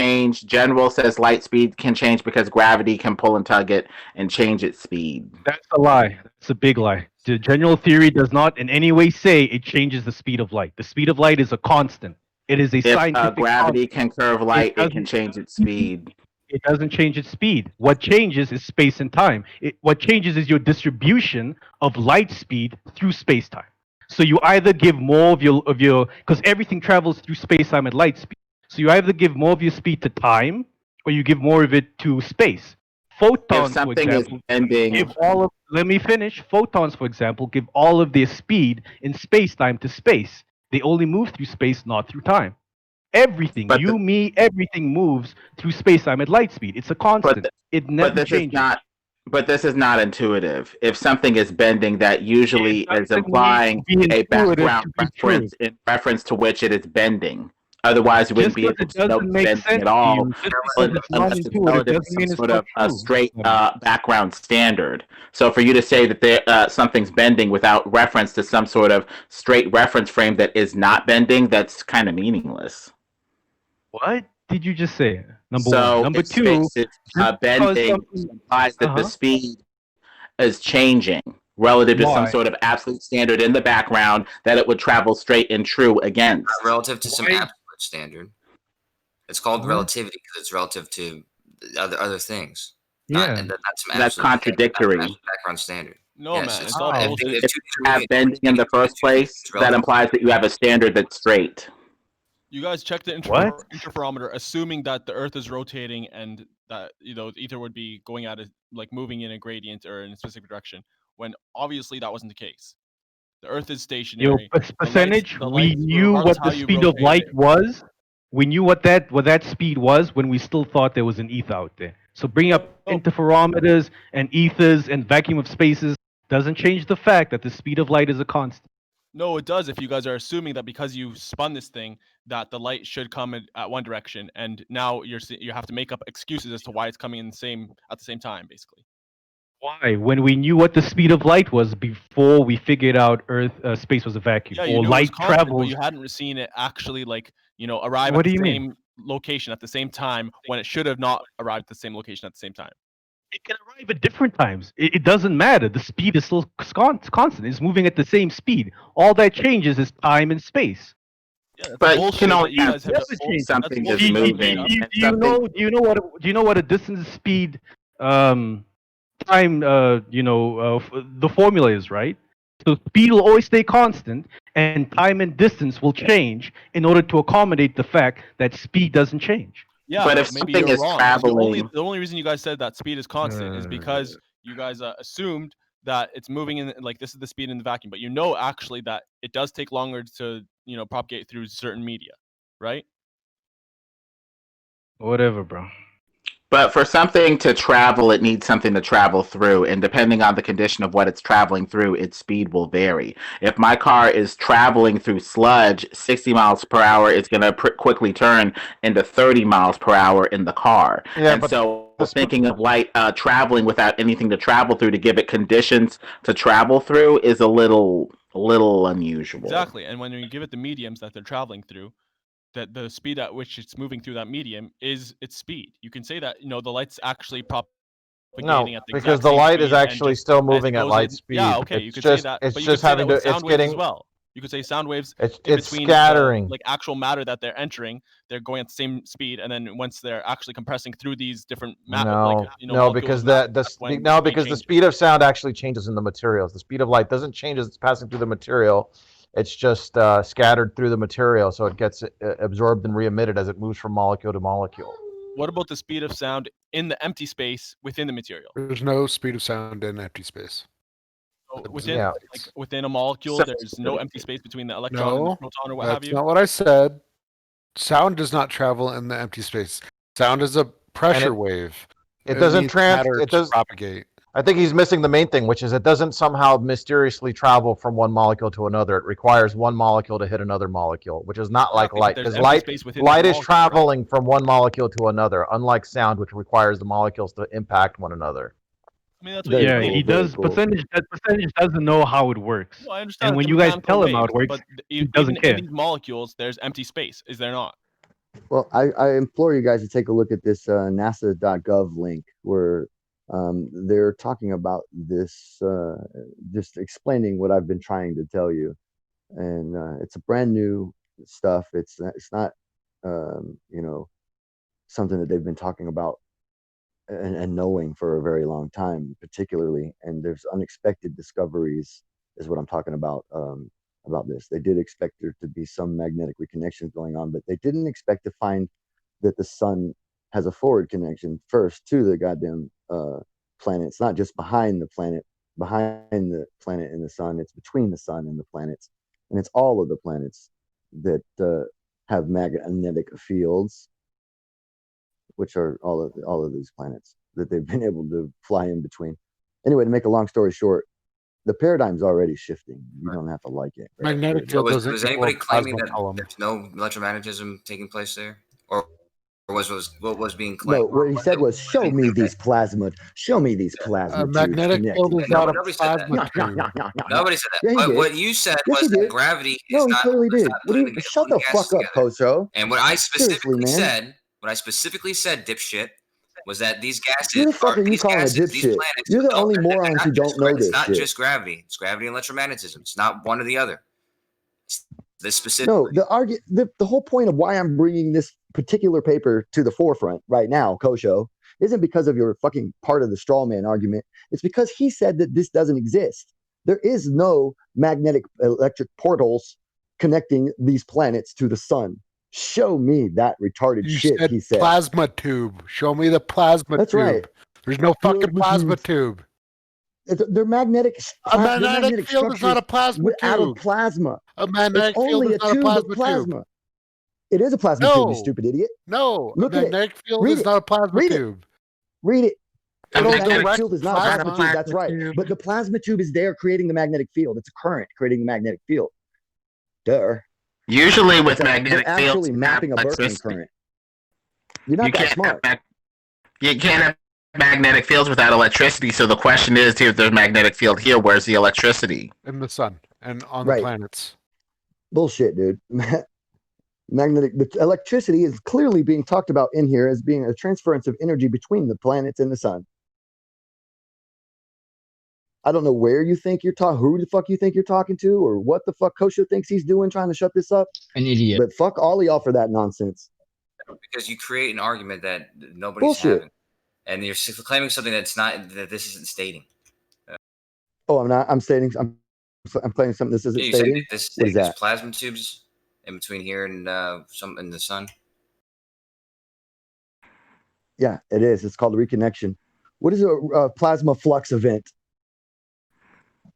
change. General says light speed can change because gravity can pull and tug it and change its speed. That's a lie. That's a big lie. The general theory does not in any way say it changes the speed of light. The speed of light is a constant. It is a If scientific gravity constant. can curve light, it can change its speed. It doesn't change its speed. What changes is space and time. What changes is your distribution of light speed through space time. So you either give more of your because everything travels through space time at light speed. So you either give more of your speed to time, or you give more of it to space. If Photons, for something is example, bending, give all of. Let me finish. Photons, for example, give all of their speed in space time to space. They only move through space, not through time. Everything, but the, you, me, everything moves through space time at light speed. It's a constant. It but never this is changes. not. But this is not intuitive. If something is bending, that usually is implying a background reference to which it is bending. Otherwise, you wouldn't Just be because able it to know doesn't it's make bending sense at to all, you, just because it's unless it's non-intuitive, relative to doesn't some mean it's sort not of a true. straight background standard. So for you to say that something's bending without reference to some sort of straight reference frame that is not bending, that's kind of meaningless. What did you just say? Number one. So Number if two, space is just because bending something. implies that the Uh-huh. speed is changing relative to some Why? sort of absolute standard in the background that it would travel straight and true against. Relative to some Why? absolute standard. It's called What? relativity because it's relative to other things. Yeah. Not some That's absolute contradictory. background standard. No, Yes, man, it's it's all How? bullshit. If you have bending in the first place, that implies that you have a standard that's straight. You guys check the What? interferometer, assuming that the Earth is rotating and that the ether would be going at it, like moving in a gradient or in a specific direction. When obviously that wasn't the case. The Earth is Your stationary. percentage, the we lights, knew regardless what the how you speed of rotate light it. was. We knew what that speed was when we still thought there was an ether out there. So bringing up No, interferometers and ethers and vacuum of spaces doesn't change the fact that the speed of light is a constant. no, it does. If you guys are assuming that because you spun this thing, that the light should come at one direction, and now you have to make up excuses as to why it's coming in at the same time, basically. Why? When we knew what the speed of light was before we figured out space was a vacuum, Yeah, you or knew it was light constant, but travels. you hadn't seen it actually arrive What at do the you mean? same location at the same time when it should have not arrived at the same location at the same time. It can arrive at different times. It doesn't matter. The speed is still constant. It's moving at the same speed. All that changes is time and space. Yeah, that's But you bullshit can that only you have guys have. Never change. something That's is bullshit that you moving. made up. And Do you something, know? Do you know what a distance, speed, time? The formula is, right. So speed will always stay constant, and time and distance will change in order to accommodate the fact that speed doesn't change. Yeah, but but if maybe something you're is wrong. traveling, The only reason you guys said that speed is constant is because you guys assumed that it's moving in, like, this is the speed in the vacuum, but you know actually that it does take longer to propagate through certain media, right? Whatever, bro. but for something to travel, it needs something to travel through. And depending on the condition of what it's traveling through, its speed will vary. If my car is traveling through sludge, 60 miles per hour is going to quickly turn into 30 miles per hour in the car. Yeah, And but so thinking of light traveling without anything to travel through to give it conditions to travel through is a little unusual. Exactly. And when you give it the mediums that they're traveling through, that the speed at which it's moving through that medium is its speed. You can say that the light's actually propagating at the because exact the same light speed is actually and just still as moving it at goes light in- speed. Yeah, okay, you It's could just say that, it's but you just could say having that with to it's sound waves getting as well. You could say sound waves it's in it's between scattering. like actual matter that they're entering, they're going at the same speed, and then once they're actually compressing through these different No, molecules because of matter, that's when speed the changes. speed of sound actually changes in the materials. The speed of light doesn't change as it's passing through the material. It's just scattered through the material, so it gets absorbed and re-emitted as it moves from molecule to molecule. What about the speed of sound in the empty space within the material? There's no speed of sound in empty space. So Yeah. within a molecule, So- there's no empty space between the electron and the No, proton or what have that's you. not what I said. Sound does not travel in the empty space. Sound is a pressure wave. It doesn't needs matter it to does propagate. I think he's missing the main thing, which is it doesn't somehow mysteriously travel from one molecule to another. It requires one molecule to hit another molecule, which is not like Exactly, but light. there's Because empty light space within that light is molecule, right? traveling from one molecule to another, unlike sound, which requires the molecules to impact one another. I mean, that's what Yeah, you he does. That percentage doesn't know how it works. No, I understand. And when it's you guys mechanical tell him how waves, it works, but he doesn't in care. these molecules, there's empty space, is there not? Well, I implore you guys to take a look at this NASA.gov link where they're talking about this, just explaining what I've been trying to tell you. And it's a brand new stuff. It's not, you know, something that they've been talking about and knowing for a very long time, particularly. And there's unexpected discoveries, is what I'm talking about this. They did expect there to be some magnetic reconnections going on, but they didn't expect to find that the sun has a forward connection first to the goddamn planet. It's not just behind the planet and the sun. It's between the sun and the planets, and it's all of the planets that have magnetic fields, which are all of these planets that they've been able to fly in between. Anyway, to make a long story short, the paradigm's already shifting. You don't have to like it. Magnetic So field was, doesn't was equal anybody claiming plasma that column. there's no electromagnetism taking place there, or what was being No, claimed? what he said was, "Show me these plasma. Show me these plasma A tubes magnetic field connecting." is not a Nobody said that. plasma tube. Nobody said that. Yeah, he But did. what you said Yes, was he that did. gravity No, is he not clearly did. What do you? putting Shut the gases fuck up, together. Koso. And what I Seriously, man. specifically said, dipshit, was that these gases Who the fuck are you these calling a gases, these dipshit? planets. You're the No, only they're morons who not don't know it's this not shit. just gravity. It's gravity and electromagnetism. It's not one or the other. It's this specific. No, the whole point of why I'm bringing this particular paper to the forefront right now, Kosho, isn't because of your fucking part of the straw man argument. It's because he said that this doesn't exist. There is no magnetic electric portals connecting these planets to the sun. Show me that retarded You shit, said he said. plasma tube. Show me the plasma That's tube. right. There's no fucking Plasma plasma tube. They're magnetic. A They're magnetic field is not a plasma out of tube. plasma. A It's magnetic field only is a not a tube of plasma tube. plasma. It is a plasma tube, you No. stupid idiot. No, Look a at it. magnetic field Read is it. not a plasma Read it. tube. Read it. It'll The magnetic direct field is not a plasma plasma. tube. That's right. Tube. But the plasma tube is there creating the magnetic field. It's a current creating the magnetic field. Duh. Usually with They're magnetic fields, actually you have mapping a Berkeley electricity. current. You're not You that can't smart. you can't have magnetic fields without electricity. So the question is, if there's a magnetic field here, where's the electricity? In the sun and on Right. the planets. Bullshit, dude. The electricity is clearly being talked about in here as being a transference of energy between the planets and the sun. I don't know where you think you're talking, who the fuck you think you're talking to, or what the fuck Kosha thinks he's doing trying to shut this up. An idiot. But fuck all of y'all for that nonsense. Because you create an argument that nobody's Bullshit. having, and you're claiming something that's not that this isn't stating. Oh, I'm not. I'm stating. I'm claiming something this isn't You stating. said this What is there's that? plasma tubes in between here and some in the sun. Yeah, it is. It's called a reconnection. What is a plasma flux event?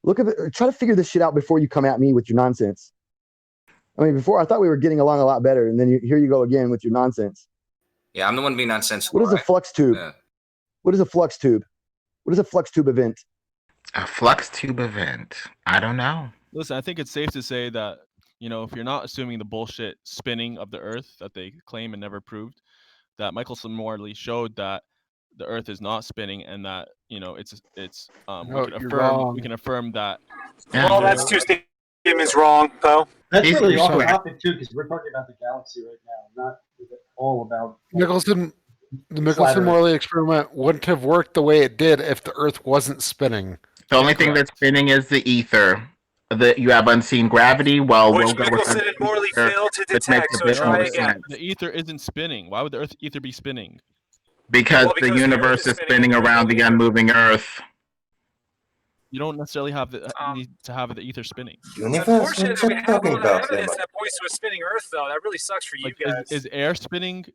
Look at it. Try to figure this shit out before you come at me with your nonsense. I mean, before I thought we were getting along a lot better, and then here you go again with your nonsense. Yeah, I'm the one being nonsensical. What is a right? flux tube? Yeah. What is a flux tube? What is a flux tube event? A flux tube event. I don't know. Listen, I think it's safe to say that, if you're not assuming the bullshit spinning of the Earth that they claim and never proved, that Michelson Morley showed that the Earth is not spinning, and that it's No, you're wrong. we can affirm that. Well, that's two statements wrong, though. That's He's- really he's off correct. topic too, because we're talking about the galaxy right now, not all about The Michelson-Morley experiment wouldn't have worked the way it did if the Earth wasn't spinning. The only thing that's spinning is the ether. That you have unseen gravity. Well, Which we'll go with Michelson and unseen Morley ether, failed to which makes detect, a so bit try more again. sense. The ether isn't spinning. Why would the Earth ether be spinning? Because Well, because the the universe Earth is is spinning spinning around the unmoving Earth. You don't necessarily have need to have the ether spinning. Universe? What Unfortunately, we you have a talking lot of about, evidence Lemon? that points to a spinning Earth, though. That really sucks for you Like, guys. is air spinning,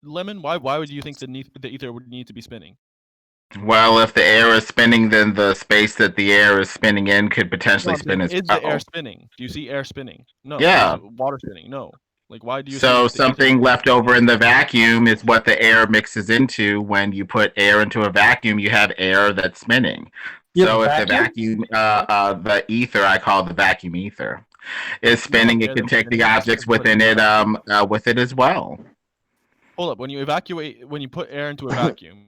Lemon? Why would you think the ether would need to be spinning? Well, if the air is spinning, then the space that the air is spinning in could potentially No, I'm spin saying, as is well. the air spinning? Do you see air spinning? No. Yeah. Is water spinning? No. Like, why do you? So think that the ether- something left over in the vacuum is what the air mixes into. When you put air into a vacuum, you have air that's spinning. You So have if a the vacuum, the ether, I call the vacuum ether, is spinning, air it can that's take the spinning, it's objects just putting within it it, with it as well. Hold up. When you put air into a vacuum,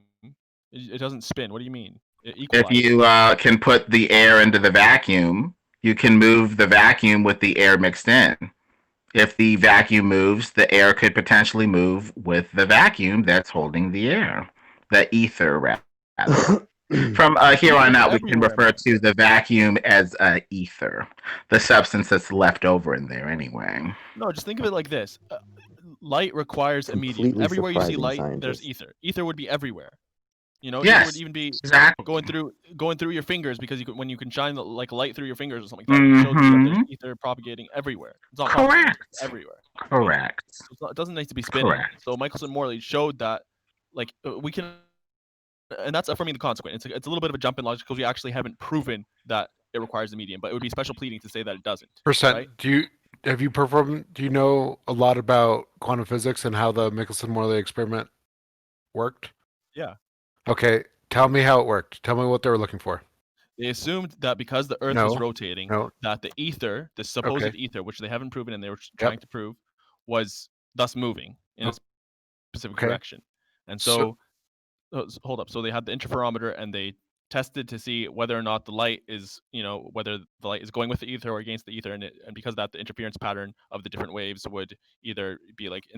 it doesn't spin. What do you mean? It If equalizes. you can put the air into the vacuum, you can move the vacuum with the air mixed in. If the vacuum moves, the air could potentially move with the vacuum that's holding the air, the ether, rather. From here on out, we can refer to the vacuum as ether, the substance that's left over in there anyway. No, just think of it like this: light requires a medium. Completely Everywhere you see surprising light, there's scientist. ether. Ether would be everywhere. You know, ether would Yes, even be exactly. going through your fingers because when you can shine like light through your fingers or something like that, it shows you that there's ether propagating everywhere. It's not propagating, Correct. it's everywhere. Correct. So it doesn't need to be spinning. Correct. So Michelson Morley showed that, like, we can, and that's affirming the consequent. It's a little bit of a jump in logic because we actually haven't proven that it requires a medium, but it would be special pleading to say that it doesn't. Percent. Right? Do you know a lot about quantum physics and how the Michelson-Morley experiment worked? Yeah. Okay, tell me how it worked. Tell me what they were looking for. They assumed that because the Earth was rotating, that the ether, the supposed ether, which they haven't proven and they were trying to prove, was thus moving in a specific direction. And so, hold up. So they had the interferometer and they tested to see whether or not the light is, whether the light is going with the ether or against the ether, and because of that, the interference pattern of the different waves would either be like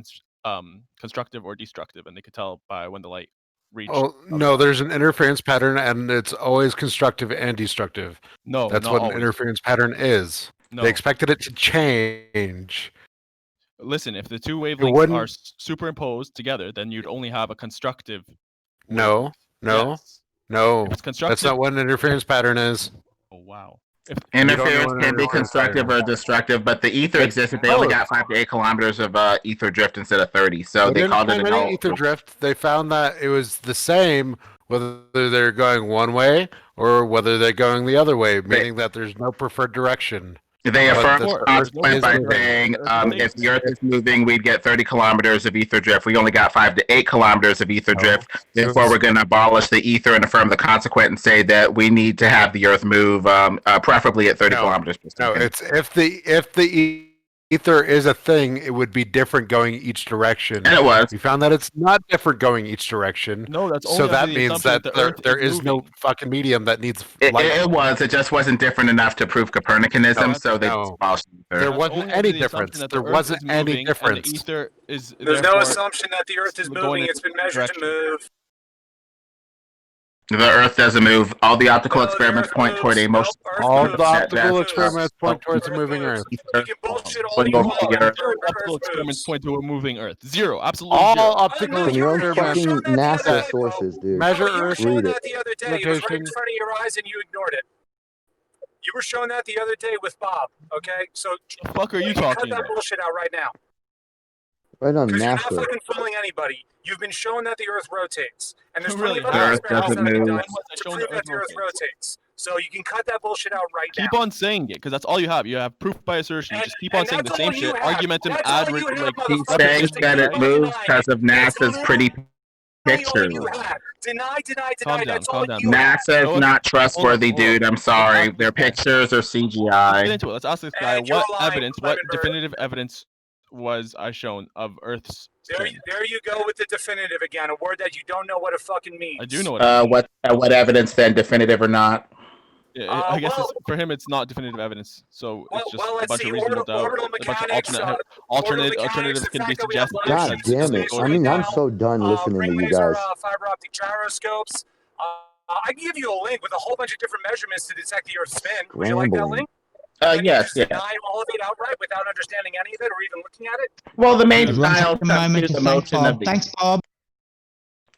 constructive or destructive, and they could tell by when the light reached. Oh no, there's an interference pattern, and it's always constructive and destructive. No, that's not what always. an interference pattern is. No. They expected it to change. Listen, if the two wavelengths are superimposed together, then you'd only have a constructive. No. If it's constructive, that's not what an interference pattern is. Oh wow. Interference can be constructive or destructive, but the ether existed. They only got 5 to 8 kilometers of ether drift instead of 30, so they called it an ether drift. They found that it was the same whether they're going one way or whether they're going the other way, meaning that there's no preferred direction. They affirmed the consequence by saying if the Earth is moving, we'd get 30 kilometers of ether drift. We only got 5 to 8 kilometers of ether drift. Therefore, we're going to abolish the ether and affirm the consequent and say that we need to have the Earth move preferably at 30 kilometers per second. No, it's if the ether is a thing, it would be different going each direction. And it was. We found that it's not different going each direction. No, that's only so that the means that there is no fucking medium that needs light. It was. It just wasn't different enough to prove Copernicanism, so they abolished the ether. There wasn't any difference. There wasn't any difference. The ether is There's no assumption that the Earth is moving. It's been measured to move. The Earth doesn't move. All the optical experiments point toward a motion. All the optical experiments point towards a moving Earth. You can bullshit all you want. Optical experiments point to a moving Earth. Zero. Absolutely all zero. Optical From your own experiments. fucking NASA sources, dude. Measure You were Earth. showing that the other day. It was right in front of your eyes and you ignored it. You were showing that the other day with Bob, okay? So the fuck are you talking cut about? that bullshit out right now. Right on Because you're not NASA. fucking fooling anybody. You've been showing that the Earth rotates. And there's Really? plenty of The other Earth experiments that doesn't have been move. done to prove that the Earth rotates. So you can cut that bullshit out right now. Keep on saying it, because that's all you have. You have proof by assertion. You just keep on saying the that's same all you shit. have. Argumentum That's ad all you have, like He's motherfucker. saying that it moves because of NASA's pretty pictures. Deny. Calm down, That's calm all down. you have. NASA is not trustworthy, dude. I'm sorry. Their pictures are Let's get CGI. into it. Let's ask this guy And you're what lying, evidence, what Clemenberg. definitive evidence was I shown of Earth's spin? There you go with the definitive again, a word that you don't know what it fucking means. I do know what it means. What evidence then, definitive or not? Yeah, I guess for him it's not definitive evidence, so it's just a let's bunch see, of reasonable doubt. orbital A bunch of mechanics, alternatives the can be fact that we have suggested. God light damn it. I mean, I'm so done listening to you laser, guys. fiber optic gyroscopes. I can give you a link with a whole bunch of different measurements to detect the Earth's spin. Would you like that link? Yes, yeah. Deny all of it outright without understanding any of it or even looking at it? Well, the main Everyone denials take a come moment to to the thank motion Bob. of the. Thanks, Bob.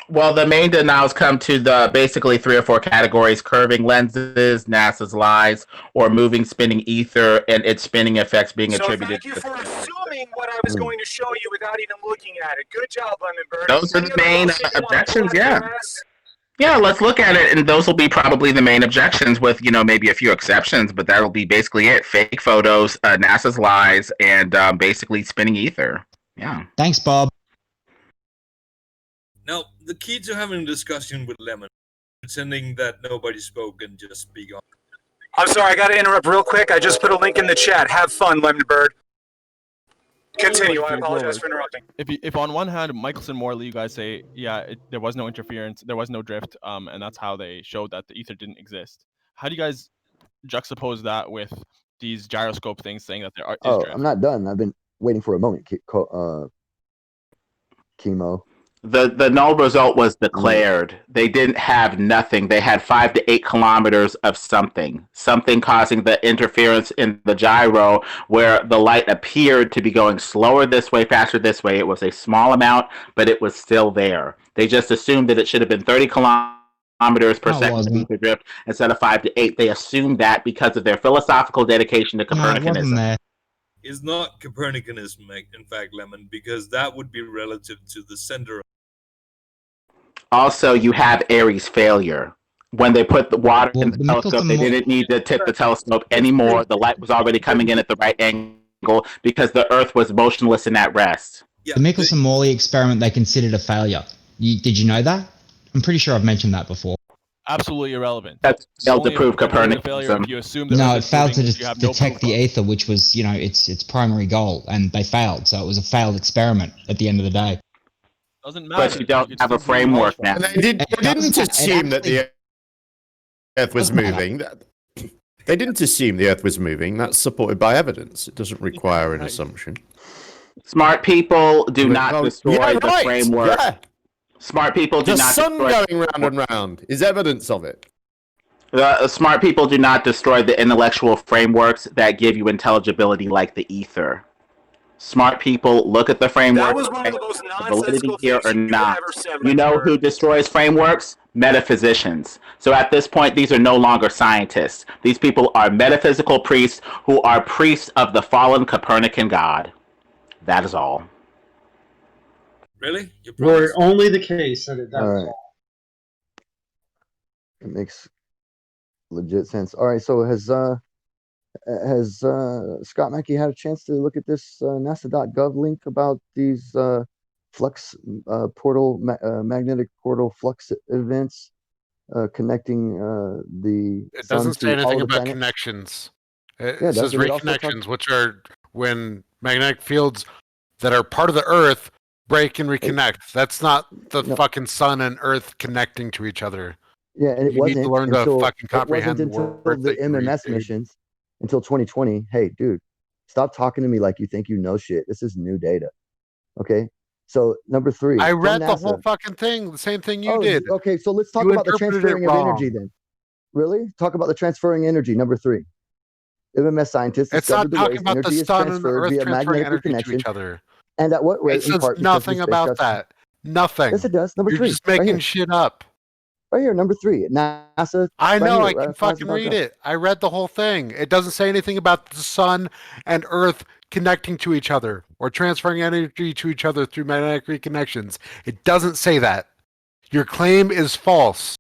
Well, the main denials come to the basically 3 or 4 categories: curving lenses, NASA's lies, or moving, spinning ether, and its spinning effects being attributed. Thank you for assuming what I was going to show you without even looking at it. Good job, Lemonbird. Those are the main objections, yeah. ass? Yeah, let's look at it, and those will be probably the main objections with, maybe a few exceptions, but that'll be basically it. Fake photos, NASA's lies, and basically spinning ether. Yeah. Thanks, Bob. Now, the key to having a discussion with Lemon, pretending that nobody spoke and just be gone. I'm sorry, I got to interrupt real quick. I just put a link in the chat. Have fun, Lemonbird. Continue. I apologize for interrupting. If on one hand, Michelson Morley, you guys say, yeah, there was no interference, there was no drift, and that's how they showed that the ether didn't exist. How do you guys juxtapose that with these gyroscope things saying that there is drift? I'm not done. waiting for a moment, Chemo. The null result was declared. They didn't have nothing. They had 5 to 8 kilometers of something causing the interference in the gyro where the light appeared to be going slower this way, faster this way. It was a small amount, but it was still there. They just assumed that it should have been 30 kilometers per second of ether drift instead of 5 to 8. They assumed that because of their philosophical dedication to Copernicanism. Is not Copernicanism, in fact, Lemon, because that would be relative to the center. Also, you have Aries failure. When they put the water in the telescope, they didn't need to tip the telescope anymore. The light was already coming in at the right angle because the Earth was motionless and at rest. The Michelson-Morley experiment they considered a failure. Did you know that? I'm pretty sure I've mentioned that before. Absolutely irrelevant. That's failed to prove Copernicanism. If you assume that No, it failed to detect the ether, which was, its primary goal, and they failed. So it was a failed experiment at the end of the day. Doesn't matter. But you don't have a framework now. And they didn't assume that the Earth was moving. They didn't assume the Earth was moving. That's supported by evidence. It doesn't require an assumption. Smart people do not destroy the framework. Yeah. Smart people do not destroy... The sun destroy... going round and round is evidence of it. Smart people do not destroy the intellectual frameworks that give you intelligibility like the ether. Smart people look at the framework. That was one of the most nonsensical here or things you not. ever said. You know who destroys frameworks? Metaphysicians. So at this point, these are no longer scientists. These people are metaphysical priests who are priests of the fallen Copernican god. That is all. Really? Were it only the case that it does. All right. It makes legit sense. All right, so has Scott Mackey had a chance to look at this NASA.gov link about these flux portal magnetic portal flux events connecting the It sun doesn't to say all anything the about planets? connections. Yeah, It says doesn't it also reconnections, which are when magnetic fields that are part of the Earth break and reconnect. That's not the fucking sun and Earth connecting to each other. Yeah, and it You need to learn to until fucking comprehend it wasn't words until the that you read, MMS dude. missions until 2020. Hey, dude, stop talking to me like you think you know shit. This is new data. Okay, so number 3. I from read the NASA. whole fucking thing, the same thing you Oh, did. Okay, so let's talk You about the interpreted it transferring of wrong. energy then. Really? Talk about the transferring energy. Number 3. MMS scientists It's not discovered the talking ways about the energy is sun and the transferred Earth via transferring magnetic energy to reconnection, each other. and at what rate? It in says part because nothing the space about shuttle- that. Nothing. Yes, it does. Number You're 3. just right making here. shit up. Right here, number 3. NASA. I right know, here, I can fucking read it. I read the whole thing. It doesn't say anything about the sun and Earth connecting to each other or transferring energy to each other through magnetic reconnections. It doesn't say that. Your claim is false.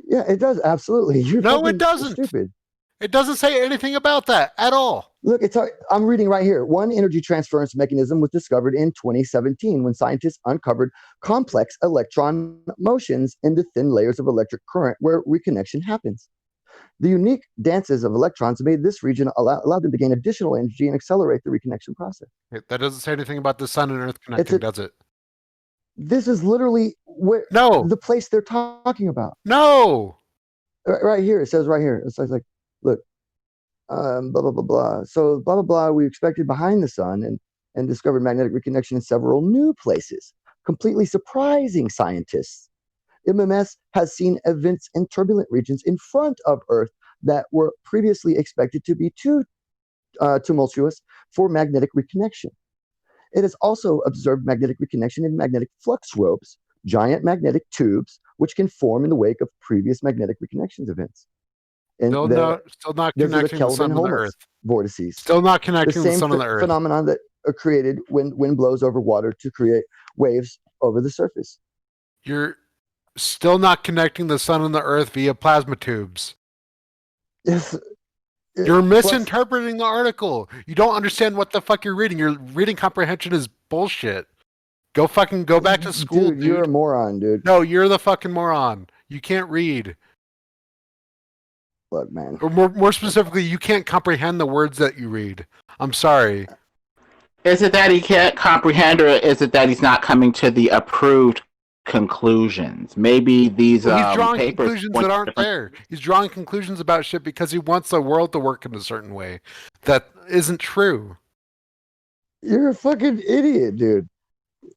Yeah, it does. Absolutely. You're No, fucking it doesn't. Stupid. It doesn't say anything about that at all. Look, I'm reading right here. One energy transference mechanism was discovered in 2017 when scientists uncovered complex electron motions in the thin layers of electric current where reconnection happens. The unique dances of electrons made this region allowed them to gain additional energy and accelerate the reconnection process. That doesn't say anything about the sun and Earth connecting, does it? This is literally where the place they're talking about. No. Right here, it says right here. It's like, look, blah blah blah blah. So blah blah blah. We expected behind the sun and discovered magnetic reconnection in several new places, completely surprising scientists. MMS has seen events in turbulent regions in front of Earth that were previously expected to be too tumultuous for magnetic reconnection. It has also observed magnetic reconnection in magnetic flux ropes, giant magnetic tubes, which can form in the wake of previous magnetic reconnections events. And Still not connecting the sun and the Earth. Vortices. Still not connecting the sun and the Earth. Phenomenon that are created when wind blows over water to create waves over the surface. You're still not connecting the sun and the Earth via plasma tubes. You're misinterpreting the article. You don't understand what the fuck you're reading. Your reading comprehension is bullshit. Go back to school, dude. You're a moron, dude. No, you're the fucking moron. You can't read. Look, man. Or more specifically, you can't comprehend the words that you read. I'm sorry. Is it that he can't comprehend, or is it that he's not coming to the approved conclusions? Maybe these he's drawing papers conclusions that aren't there. He's drawing conclusions about shit because he wants the world to work in a certain way that isn't true. You're a fucking idiot, dude.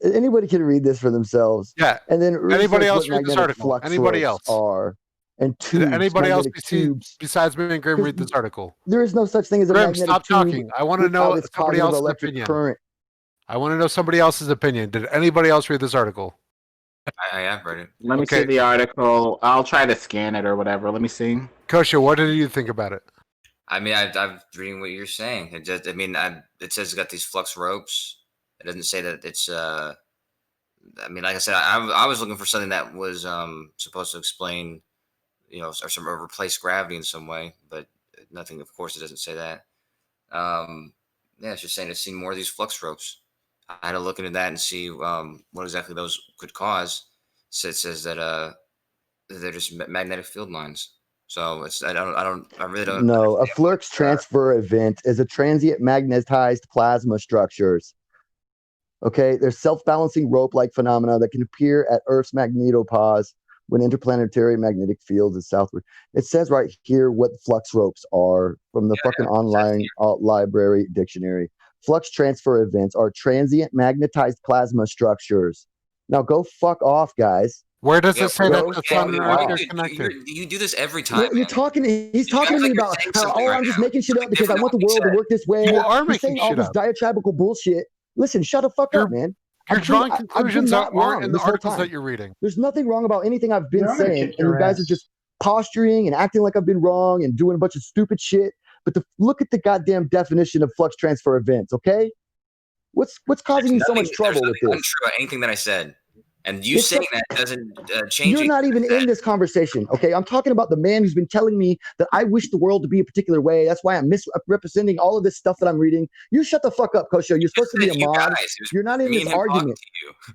Anybody can read this for themselves. Yeah. And then Anybody research else what read this magnetic article? flux Anybody ropes else? are, and Did tubes, anybody else magnetic tubes. besides me and Grim read this article? There is no such thing as a Grim, magnetic stop tube talking. I want to know without its somebody positive else's electric opinion. current. I want to know somebody else's opinion. Did anybody else read this article? I have read it. Let me see Okay. the article. I'll try to scan it or whatever. Let me see. Kosha, what did you think about it? I mean, I'm reading what you're saying. It just, I mean, it says it's got these flux ropes. It doesn't say that it's. I mean, like I said, I was looking for something that was supposed to explain, you know, or replace gravity in some way, but nothing. Of course, it doesn't say that. Yeah, it's just saying it's seen more of these flux ropes. I had to look into that and see what exactly those could cause. So it says that they're just magnetic field lines. So it's I really don't. No, a flux transfer event is a transient magnetized plasma structures. Okay, there's self-balancing rope-like phenomena that can appear at Earth's magnetopause when interplanetary magnetic fields is southward. It says right here what flux ropes are from the fucking online library dictionary. Flux transfer events are transient magnetized plasma structures. Now go fuck off, guys. Where does it say that Go the fuck sun and off. Earth are connected? You do this every time. Well, you're talking. He's talking to me about how I'm just making shit up because I want the world to work this way. You are He's making saying all shit this up. diatribical bullshit. Listen, shut the fuck up, man. You're drawing conclusions that I've been not aren't wrong in the this whole articles time. that you're reading. There's nothing wrong about anything I've been Yeah, I'm gonna saying, kick and your you guys ass. are just posturing and acting like I've been wrong and doing a bunch of stupid shit. But look at the goddamn definition of flux transfer events, okay? What's causing you so much trouble with this? Untrue about anything that I said, and you It's saying a- that doesn't change. You're not even in this conversation, okay? I'm talking about the man who's been telling me that I wish the world to be a particular way. That's why I'm misrepresenting all of this stuff that I'm reading. You shut the fuck up, Kosho. You're supposed to be a You mod. guys, it was You're not in me this and him talking argument. to you. Yeah,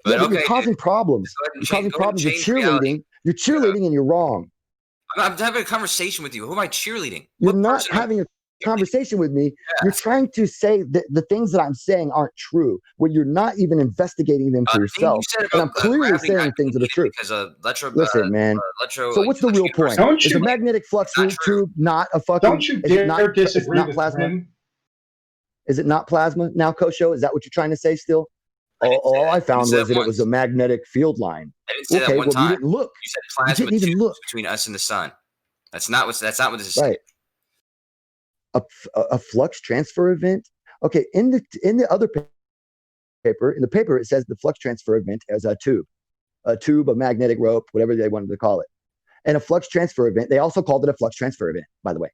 But but okay, you're causing problems. go ahead and You're causing change- go ahead and problems. You're change reality. cheerleading. You're cheerleading and you're wrong. I'm having a conversation with you. Who am I cheerleading? You're What not person? having a conversation with me. You're trying to say that the things that I'm saying aren't true when you're not even investigating them for The thing yourself. you said And I'm about clearly gravity saying not things that are true. because Listen, man. So what's the real point? Don't Is you- a magnetic flux Not true. tube not a fucking? Don't you is it dare not, is it disagree not with plasma? him. Is it not plasma now, Kosho? Is that what you're trying to say still? All I found say was that that it was a once. magnetic field line. I didn't say Okay, that one well, time. you didn't look. You said plasma didn't even tubes look. between us and the sun. That's not what this is saying. Right. A flux transfer event. Okay, in the other paper, it says the flux transfer event as a tube, a magnetic rope, whatever they wanted to call it. And a flux transfer event, they also called it a flux transfer event, by the way.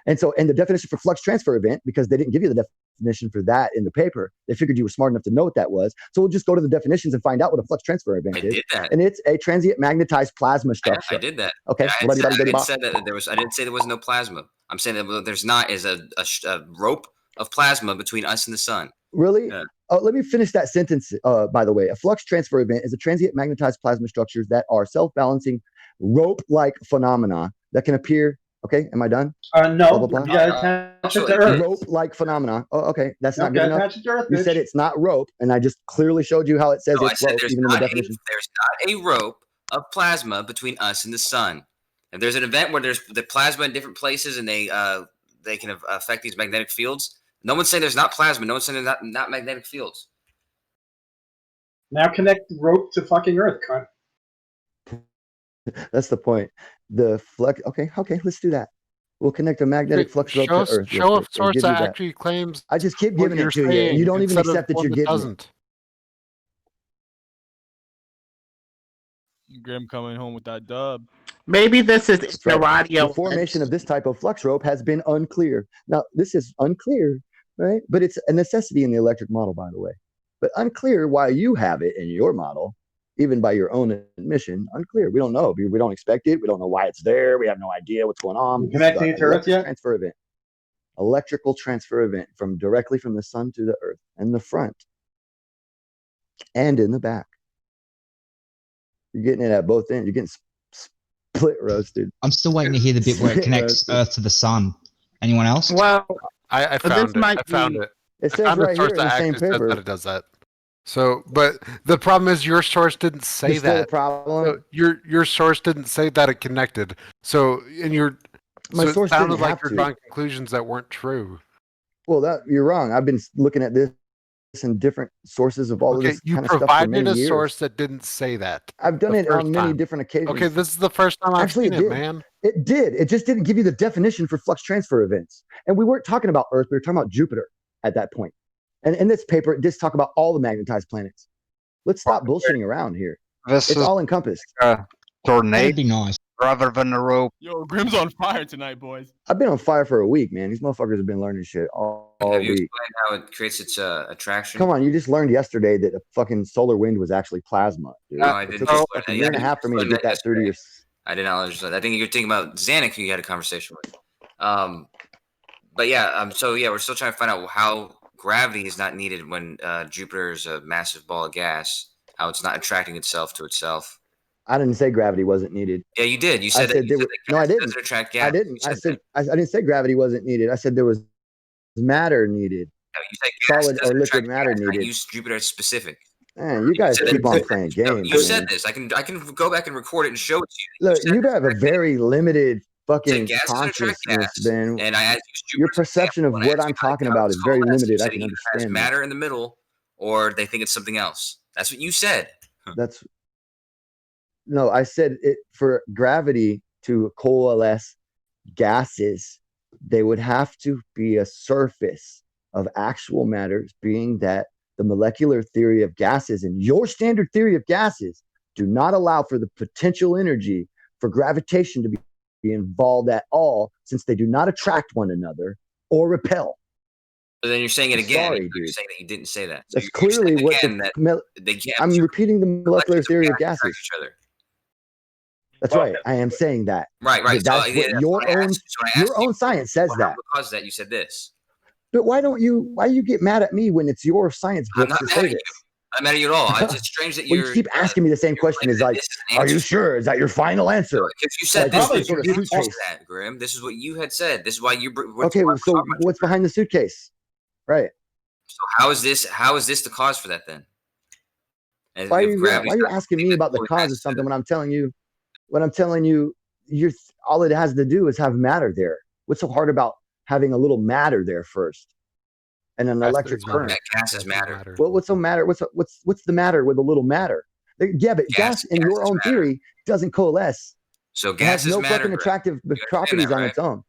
And so, and the definition for flux transfer event, because they didn't give you the definition for that in the paper, they figured you were smart enough to know what that was. So we'll just go to the definitions and find out what a flux transfer event I is. did that. And it's a transient magnetized plasma structure. I did that. Okay. And I didn't say that there was. I didn't say there was no plasma. I'm saying that there's not is a rope of plasma between us and the sun. Really? Yeah. Let me finish that sentence, by the way. A flux transfer event is a transient magnetized plasma structures that are self-balancing rope-like phenomena that can appear. Okay, am I done? No, Blah, blah, blah. you gotta attach it to Earth. Rope-like phenomena. Oh, okay, that's No, not good gotta enough. attach it to Earth, You said bitch. it's not rope, and I just clearly showed you how it says No, I it's said rope, there's even in the not definition. there's not a rope of plasma between us and the sun. If there's an event where there's the plasma in different places and they can affect these magnetic fields, no one's saying there's not plasma. No one's saying there's not magnetic fields. Now connect the rope to fucking Earth, cunt. That's the point. The flux. Okay, let's do that. We'll connect a magnetic flux rope to Earth. Show a I'll source give you that that. actually claims. I just keep what giving you're it to you, and you don't even instead of accept that one you're getting it. doesn't. Grim coming home with that dub. Maybe this is the Right. radio. The formation of this type of flux rope has been unclear. Now, this is unclear, right? But it's a necessity in the electric model, by the way. But unclear why you have it in your model, even by your own admission. Unclear. We don't know. We don't expect it. We don't know why it's there. We have no idea what's going on. You connecting it to Earth yet? Transfer event. Electrical transfer event directly from the sun to the Earth, in the front and in the back. You're getting it at both ends. You're getting split roasted. I'm still waiting to hear the bit where it connects Earth to the sun. Anyone else? Well, I found it. I found it. It I says found a right here source in the that same actually says paper. that it does that. So, but the problem is your source didn't say There's still a that. problem. So your source didn't say that it connected. So, and My so source it sounded didn't like have you're to. drawing conclusions that weren't true. Well, you're wrong. I've been looking at this and different sources of all of Okay, this you kind of stuff for many provided a years. source that didn't say that. I've done the it on first many time. different occasions. Okay, this is the first time I've Actually, seen it it, did. man. It did. It just didn't give you the definition for flux transfer events. And we weren't talking about Earth. We were talking about Jupiter at that point. And in this paper, it does talk about all the magnetized planets. Let's stop bullshitting around here. This It's is all encompassed. a tornado That'd be nice. rather than a rope. Yo, Grim's on fire tonight, boys. I've been on fire for a week, man. These motherfuckers have been learning shit all Have you week. explained how it creates its attraction? Come on, you just learned yesterday that a fucking solar wind was actually plasma, dude. No, I It didn't. took explain a that. year and a half for me to Explained get that through to your. I did not understand. I think you're thinking about Zanuck, who you had a conversation with. But yeah, so yeah, we're still trying to find out how gravity is not needed when Jupiter is a massive ball of gas. How it's not attracting itself to itself. I didn't say gravity wasn't needed. Yeah, you did. You said that. No, I didn't. Doesn't attract gas. I didn't. I said I didn't say gravity wasn't needed. I said there was matter needed. No, you said gas Solid or doesn't liquid attract matter gas. I needed. used Jupiter as specific. Man, you guys said keep that- on playing No, games. you man. said this. I can go back and record it and show it to you. Look, you have a very limited fucking gas doesn't attract consciousness, gas, Ben. And I asked you Your perception of what I'm talking about is very limited. I can It has understand that. matter in the middle, or they think it's something else. That's what you said. That's no, I said it for gravity to coalesce gases, they would have to be a surface of actual matter, being that the molecular theory of gases and your standard theory of gases do not allow for the potential energy for gravitation to be involved at all, since they do not attract one another or repel. But then you're saying it I'm again. sorry, You're dude. saying that you didn't say that. So That's you're clearly saying what again that they can't. I'm repeating the molecular molecules of theory of gas attract gases. each other. That's right. I am saying that. Right. That's So, what yeah, your when I own asked you- so when I asked your own science says Well, that. how because that you said this. But why you get mad at me when it's your science I'm books not to mad say at you. this? I'm not mad at you at all. It's strange that Well, you're. you keep asking me the same question. Is like, this is an are you answer. sure? Is that your final answer? Because you said Like, this. sort of You suitcase. said that, Grim. This is what you had said. This is why you. Okay, well, so what's behind the suitcase? Right. So how is this the cause for that then? And Why are if you gravity's not asking me about the pulling cause gas of something when I'm telling you you're all it has to do is have matter there. What's so hard about having a little matter there first? And an electric current. that gases matter. Well, what's so matter? What's the matter with a little matter? Yeah, but gas in your own theory doesn't coalesce. So It gas has is no matter. fucking Grim. attractive You understand properties that, on right? its own.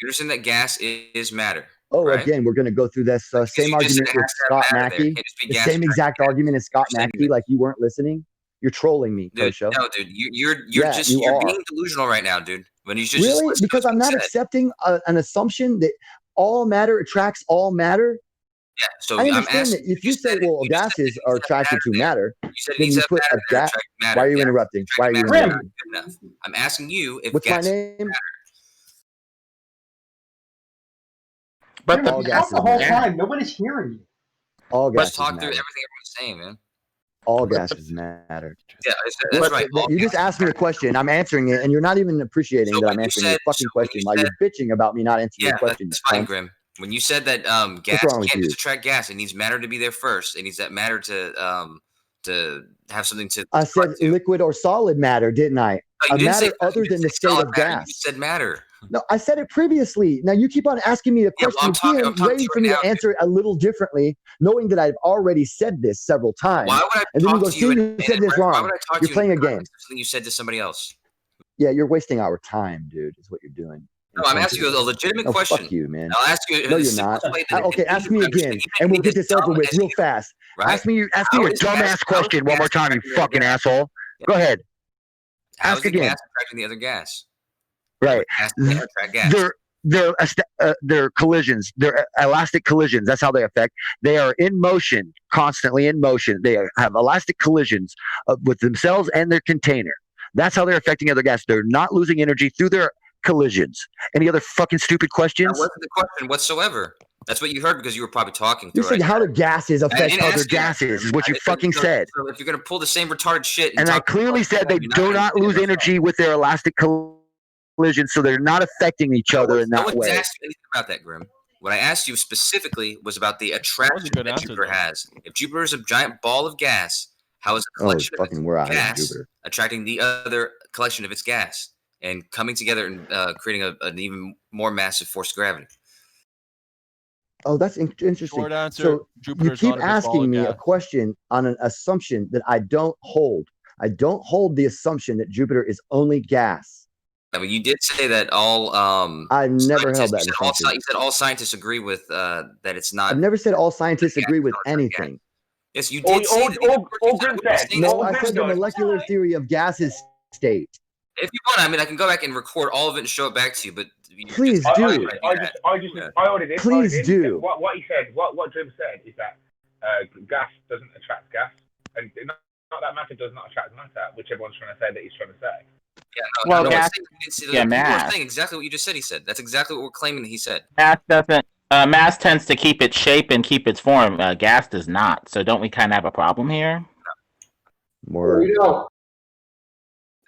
You understand that gas is matter. Oh, right? again, we're going to go through this same you just said argument it with has to Scott have matter there. Mackey. It can't just be The gas same attracting exact gas. argument as Scott You're saying Mackey, that- like you weren't listening. You're trolling me, Dude, Tosho. no, dude, you're Yeah, just you you're are. being delusional right now, dude. When you should just Really? listen to Because what's I'm not being said. accepting an assumption that all matter attracts all matter. Yeah, so I I'm understand asking. that if you say, well, gases are attracted to matter, You said it then needs you to put have a matter there, gas. attract matter. Why are you Gas interrupting? Why are you attracting matter interrupting? is not good enough. I'm asking you if What's my gas name? matter. But Grim, the all you talk gases the whole matter. time. Nobody's hearing you. All Let's gases talk through matter. everything everyone's saying, man. All gases matter. Yeah, that's right. All You just asked me a question. I'm answering it, and you're not even appreciating So that when I'm you answering your said- fucking so when question you while said- you're bitching about me not answering Yeah, your question. that's fine, cunt. Grim. When you said that gas wrong with can't you? just attract gas, it needs matter to be there first. It needs that matter to have something to. I said liquid or solid matter, didn't I? No, A you didn't say matter other you didn't than the say state solid of matter, You gas. just said matter. No, I said it previously. Now you keep on asking me the Yeah, well, question I'm talking again, to waiting you for me right to now, answer it a little differently, knowing that I've already said this several times. Why would I And then you talk go, to see, you? you said this Why wrong. would I talk You're to you playing in a the game. context of something you said to somebody else? Yeah, you're wasting our time, dude. Is what you're doing. No, I'm asking you a legitimate No, question. fuck you, man. I'll ask you. No, the you're simplest not. way that Okay, ask me again, and we'll get this over with real fast. Right? Ask me your How is dumbass gas- how question is one more gas time, you attracting the other fucking gas? asshole. Go ahead. How Ask is the again. gas attracting the other gas? Right. Gas can't attract gas. They're collisions. They're elastic collisions. That's how they affect. They are in motion, constantly in motion. They have elastic collisions with themselves and their container. That's how they're affecting other gas. They're not losing energy through their collisions. Any other fucking stupid questions? That wasn't the question whatsoever. That's what you heard because you were probably talking You through said it. how do gases I affect didn't other ask you that. gases? Is what you I- fucking so- said. So if you're gonna pull the same retarded shit, And I talk clearly about said they you're do gonna not lose understand energy with their elastic collisions, so they're not affecting each other in No that one's way. asked you anything about that, Grim. What I asked you specifically was about the attraction good that answer, Jupiter though. has. If Jupiter is a giant ball of gas, how is a Oh, collection of fucking, we're out of gas Jupiter. attracting the other collection of its gas and coming together and creating an even more massive force of gravity? Oh, that's interesting. Short answer, So you Jupiter's keep not a big ball asking of me a gas. question on an assumption that I don't hold. I don't hold the assumption that Jupiter is only gas. I mean, you did say that all I never held that you said assumption. you said all scientists agree with that it's not. I've never said all scientists agree with gas. anything. Yes, you did say that. No, I said the molecular theory of gases state. If you want, I mean, I can go back and record all of it and show it back to you. But Please do. I already did. Please do. What he said, what Jim said is that gas doesn't attract gas, and not that matter does not attract matter, which everyone's trying to say that he's trying to say. Yeah, Well, gas. Yeah, mass. saying exactly what you just said. He said that's exactly what we're claiming that he said. Mass doesn't. Mass tends to keep its shape and keep its form. Gas does not. So don't we kind of have a problem here? More.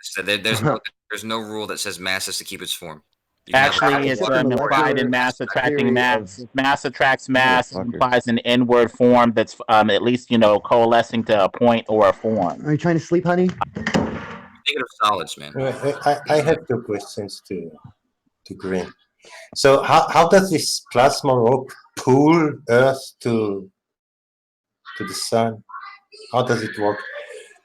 So there's no rule that says mass has to keep its form. Actually, it's implied in mass attracting mass. Mass attracts mass. Implies an inward form that's at least coalescing to a point or a form. Are you trying to sleep, honey? Thinking of solids, man. I have 2 questions to Green. So how does this plasma rope pull Earth to the sun? How does it work?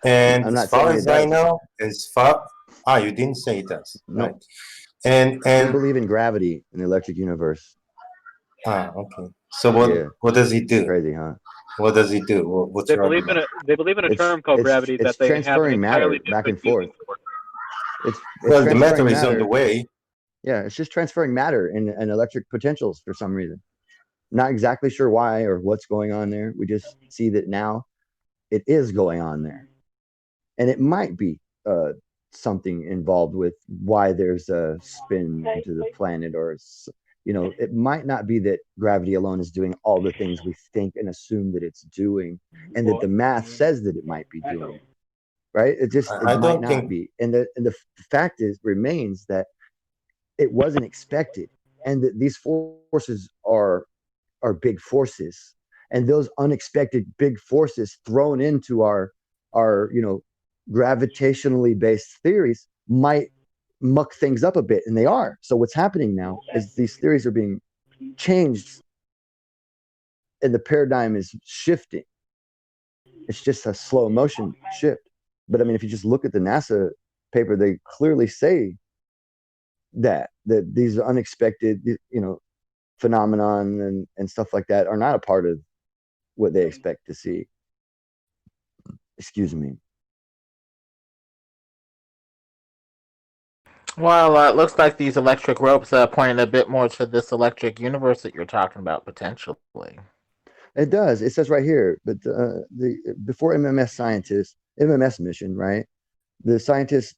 And as far as I know, you didn't say it does, right? And I believe in gravity in the electric universe. Okay. So what does it do? Crazy, huh? What does it do? What's They believe in a term called gravity that they have transferring matter back and forth. Well, the matter is on the way. Yeah, it's just transferring matter and electric potentials for some reason. Not exactly sure why or what's going on there. We just see that now it is going on there. And it might be something involved with why there's a spin into the planet, or it might not be that gravity alone is doing all the things we think and assume that it's doing, and that the math says that it might be doing. Right? It might not be. And the fact remains that it wasn't expected, and that these forces are big forces, and those unexpected big forces thrown into our gravitationally based theories might muck things up a bit, and they are. So what's happening now is these theories are being changed, and the paradigm is shifting. It's just a slow motion shift. But I mean, if you just look at the NASA paper, they clearly say that these unexpected, phenomenon and stuff like that are not a part of what they expect to see. Excuse me. Well, it looks like these electric ropes pointing a bit more to this electric universe that you're talking about, potentially. It does. It says right here, but before MMS mission, right? The scientists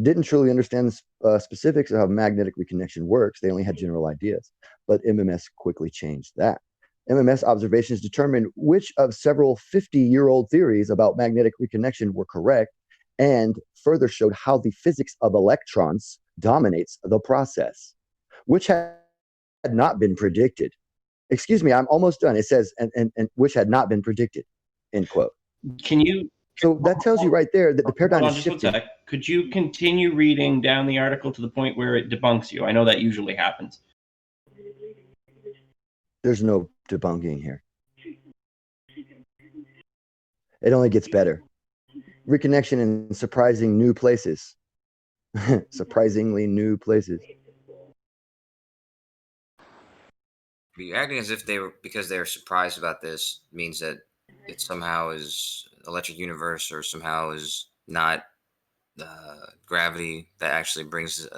didn't truly understand the specifics of how magnetic reconnection works. They only had general ideas, but MMS quickly changed that. MMS observations determined which of several 50-year-old theories about magnetic reconnection were correct, and further showed how the physics of electrons dominates the process, which had not been predicted. Excuse me, I'm almost done. It says, and which had not been predicted, end quote. Can you? So that tells you right there that the paradigm is shifting. Could you continue reading down the article to the point where it debunks you? I know that usually happens. There's no debunking here. It only gets better. Reconnection in surprising new places. Surprisingly new places. You're acting as if because they were surprised about this means that it somehow is electric universe, or somehow is not gravity that actually brings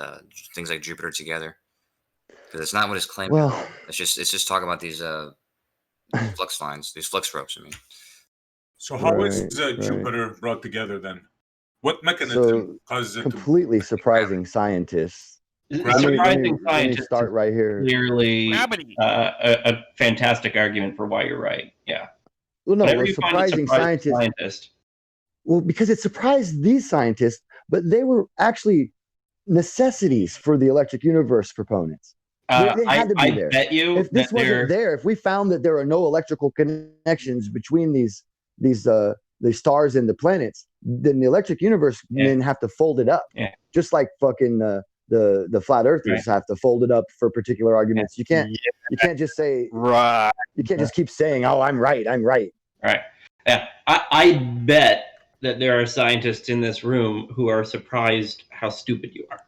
things like Jupiter together. Because it's not what it's claiming. Well, it's just talking about these flux lines, these flux ropes. I mean, so how is Jupiter brought together then? What mechanism causes it completely surprising scientists? Surprising scientists start right here. Clearly, a fantastic argument for why you're right. Yeah. Well, no, we're surprising scientists. Well, because it surprised these scientists, but they were actually necessities for the electric universe proponents. They had to be there. Bet you if this wasn't there, if we found that there are no electrical connections between the stars and the planets, then the electric universe men have to fold it up. Yeah. Just like fucking The flat earthers have to fold it up for particular arguments. You can't just say Right. You can't just keep saying, "Oh, I'm right. I'm right." Right. Yeah. I bet that there are scientists in this room who are surprised how stupid you are.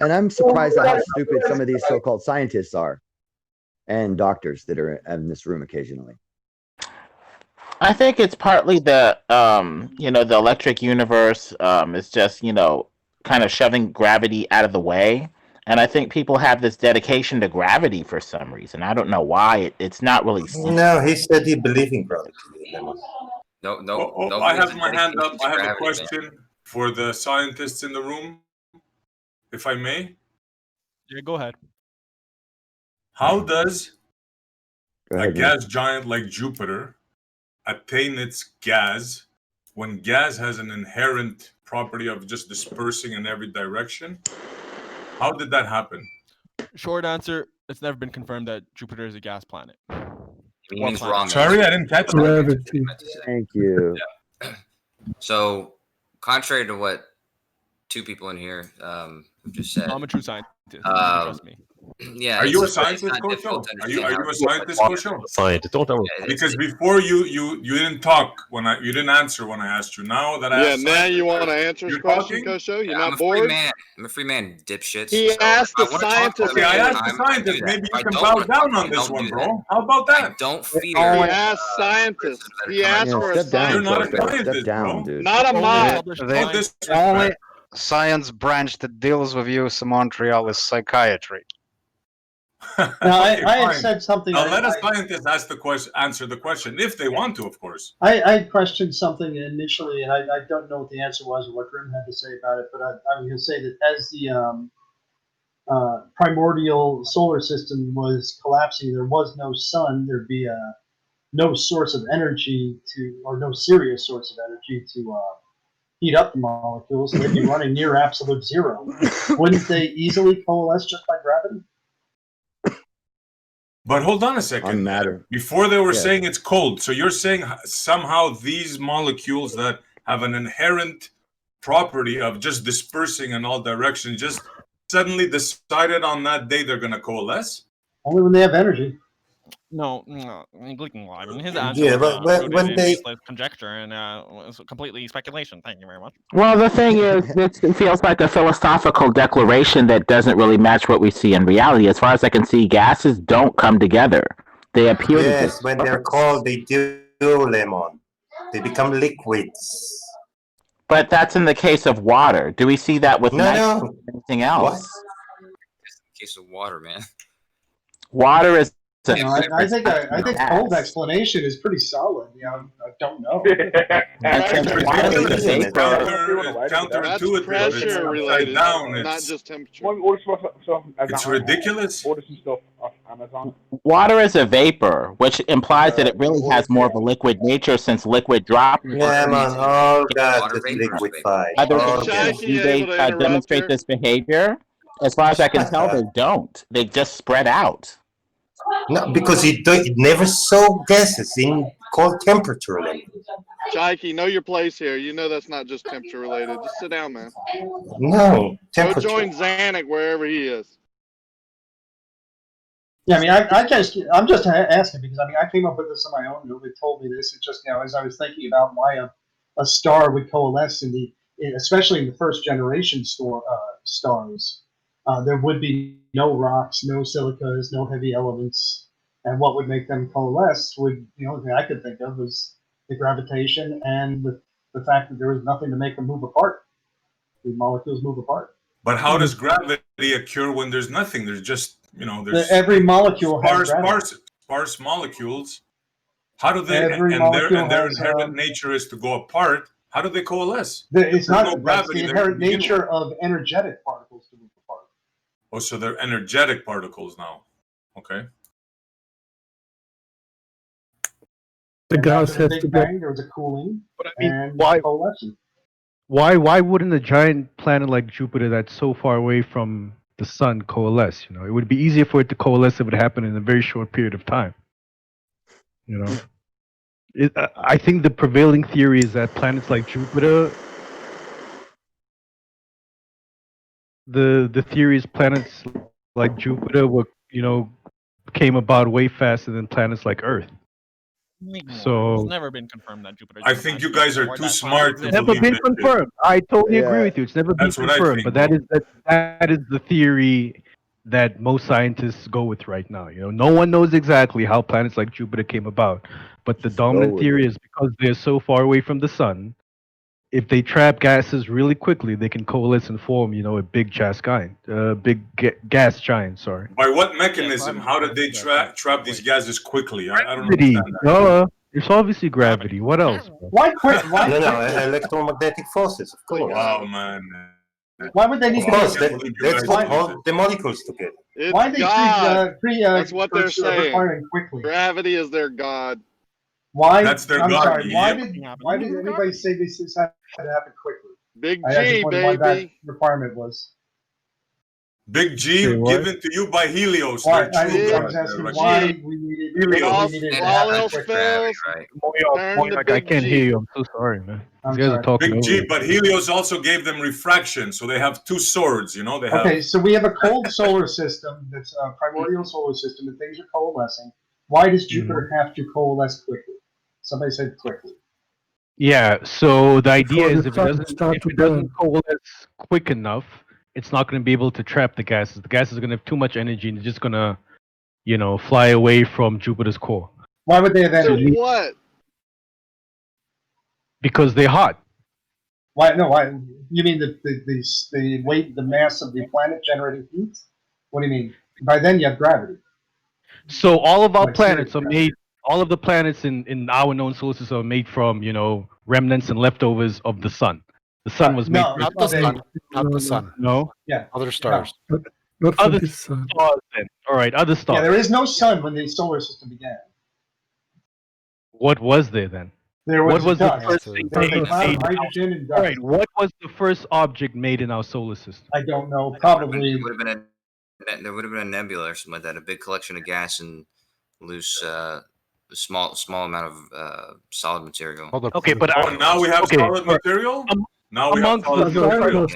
And I'm surprised at how stupid some of these so-called scientists are, and doctors that are in this room occasionally. I think it's partly the the electric universe is just kind of shoving gravity out of the way, and I think people have this dedication to gravity for some reason. I don't know why. It's not really. No, he said he believed in gravity. No. I have my hand up. I have a question for the scientists in the room, if I may. Yeah, go ahead. How does Go a ahead, gas giant like Jupiter attain its gas when gas has an inherent property of just dispersing in every direction? How did that happen? Short answer: it's never been confirmed that Jupiter is a gas planet. He means wrong. Sorry, I didn't catch that. Thank you. So, contrary to what two people in here just said, I'm a true scientist. Trust me. Yeah. Are you a it's very scientist, Coach? difficult to Are you understand how- a scientist, Coach? Scientist, don't tell me. Because before you didn't talk when you didn't answer when I asked you. Now that I asked now you want to answer his you're question, talking? Coach? You're Yeah, not I'm a bored? free man. I'm a free man, dipshits. He So asked if the I wanna talk scientist. Okay, I asked the time, I scientist. do Maybe that. you If I can don't bow wanna down talk, on I this don't one, do bro. that. How about I that? don't He fear. asked scientist. He asked Yeah, for a step down, You're not a scientist. Coach. Step scientist, down, bro. dude. Not a mod. Oh, The This only science branch that deals with use in Montreal is psychiatry. Now, Okay, I had fine. said something. Now let a scientist answer the question if they want to, of course. I questioned something initially, and I don't know what the answer was or what Grim had to say about it, but I was going to say that as the primordial solar system was collapsing, there was no sun, there'd be no source of energy or no serious source of energy to heat up the molecules, so they'd be running near absolute zero. Wouldn't they easily coalesce just by gravity? But hold on a second. On matter. Before they were Yeah. saying it's cold, so you're saying somehow these molecules that have an inherent property of just dispersing in all directions just suddenly decided on that day they're going to coalesce? Only when they have energy. No, I mean, his answer Yeah, was but rooted when in they baseless conjecture and was completely speculation. Thank you very much. Well, the thing is, it feels like a philosophical declaration that doesn't really match what we see in reality. As far as I can see, gases don't come together. They appear to yes, when they're disperse. cold, they do, Lemon. They become liquids. But that's in the case of water. Do we see that with No, nitrogen no. or anything else? Just in case of water, man. Water is. You know, I think cold explanation is pretty solid. You know, I don't know. It's Ridiculous. counterintuitive. Pressure It's upside related, down. not It's, just temperature. it's ridiculous. Order some stuff off Amazon. Water is a vapor, which implies that it really has more of a liquid nature since liquid droplets. Yeah, man, all gas Water is vapor. liquefied. Other All Is gas. Shaky do they able to interrupt demonstrate here? this behavior? As far as I can tell, they don't. They just spread out. No, because it never saw gases in cold temperature. Lemon. Shaky, know your place here. You know that's not just temperature related. Just sit down, man. No, Go temperature. join Zanuck wherever he is. Yeah, I mean, I'm just asking because I mean, I came up with this on my own. Nobody told me this. It's just as I was thinking about why a star would coalesce especially in the first generation stars. There would be no rocks, no silicas, no heavy elements, and what would make them coalesce would the thing I could think of was the gravitation and the fact that there was nothing to make them move apart. The molecules move apart. But how does gravity occur when there's nothing? There's just there's Every molecule has gravity. sparse molecules. How do they Every and molecule their has, inherent nature is to go apart? How do they coalesce? It's There's not no that's gravity the there inherent to begin nature with. of energetic particles to move apart. Oh, so they're energetic particles now. Okay. The gas has to bang, there was a cooling. But I mean, and why? coalescing. Why wouldn't a giant planet like Jupiter that's so far away from the sun coalesce? It would be easier for it to coalesce if it would happen in a very short period of time. I think the prevailing theory is that planets like Jupiter the theory is planets like Jupiter were came about way faster than planets like Earth. So it's never been confirmed that Jupiter. I think you guys are too smart to never believe been this shit. confirmed. I totally agree Yeah. with you. It's never been That's what I confirmed, think, but bro. that is the theory that most scientists go with right now. No one knows exactly how planets like Jupiter came about, but the dominant with theory is because they're so far away from the sun. If they trap gases really quickly, they can coalesce and form, a big gas giant, gas giant. Sorry. By what mechanism? How did they trap these gases quickly? I don't Gravity. understand that. It's obviously gravity. What else? Why quit? Why? No, electromagnetic forces, of course. Wow, man. Why would they need Of to? course, let's put all the molecules together. It's Why they God. That's what they're requiring saying. quickly? Gravity is their God. Why? That's their I'm God, sorry. Why yep. did anybody say this had to happen quickly? Big I just G, wondered why that baby. requirement was. Big G Say what? given to you by Helios. Why? Their true I God. was asking Like, why we needed. Helios. Why we needed to All happen else quickly. fails. Right. Turn to I Big can't G. hear you. I'm so sorry, man. I'm These guys sorry. are talking Big over G, me. but Helios also gave them refraction, so they have two swords. They have. Okay, so we have a cold solar system that's a primordial solar system, and things are coalescing. Why does Jupiter have to coalesce quickly? Somebody said quickly. Yeah, so the idea Before is the if sun start to it doesn't burn. coalesce quick enough, it's not going to be able to trap the gases. The gases are going to have too much energy and it's just going to, fly away from Jupiter's core. Why would they have So energy? what? Because they're hot. Why? No. Why? You mean the weight, the mass of the planet generating heat? What do you mean? By then you have gravity. So all of our Like planets serious are made. All of the planets in our known solar system are made from remnants and leftovers of the sun. The sun was made. No, Not the sun. Not the sun. No. Yeah. Other stars. Not Other from this sun. stars then. All right, other Yeah, stars. there is no sun when the solar system began. What was there then? There What was the dust. first thing There was made? a cloud of hydrogen and dust. All right, what was the first object made in our solar system? I don't know. Probably. There would have been a nebula or something like that, a big collection of gas and loose, small amount of solid material. Okay, but now we have okay, solid material. Now we have amongst solid material.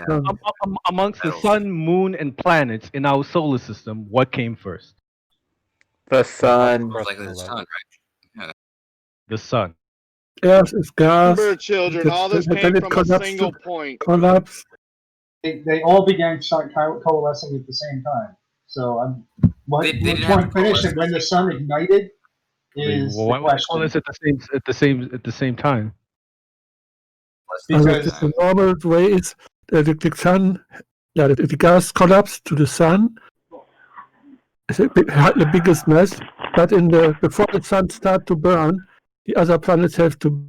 amongst the sun, moon, and planets in our solar system, what came first? The sun. Most likely the sun, right? Yeah. The sun. Earth is gas. Remember, children, all this Then came it from a collapsed single to- point. Collapse. They all began coalescing at the same time. So They which didn't one have to finished coalesce. and when the sun ignited is Well, the why would they call question. this at the same time? Because the normal way is the sun, the gas collapse to the sun. It's the biggest mess. But before the sun starts to burn, the other planets have to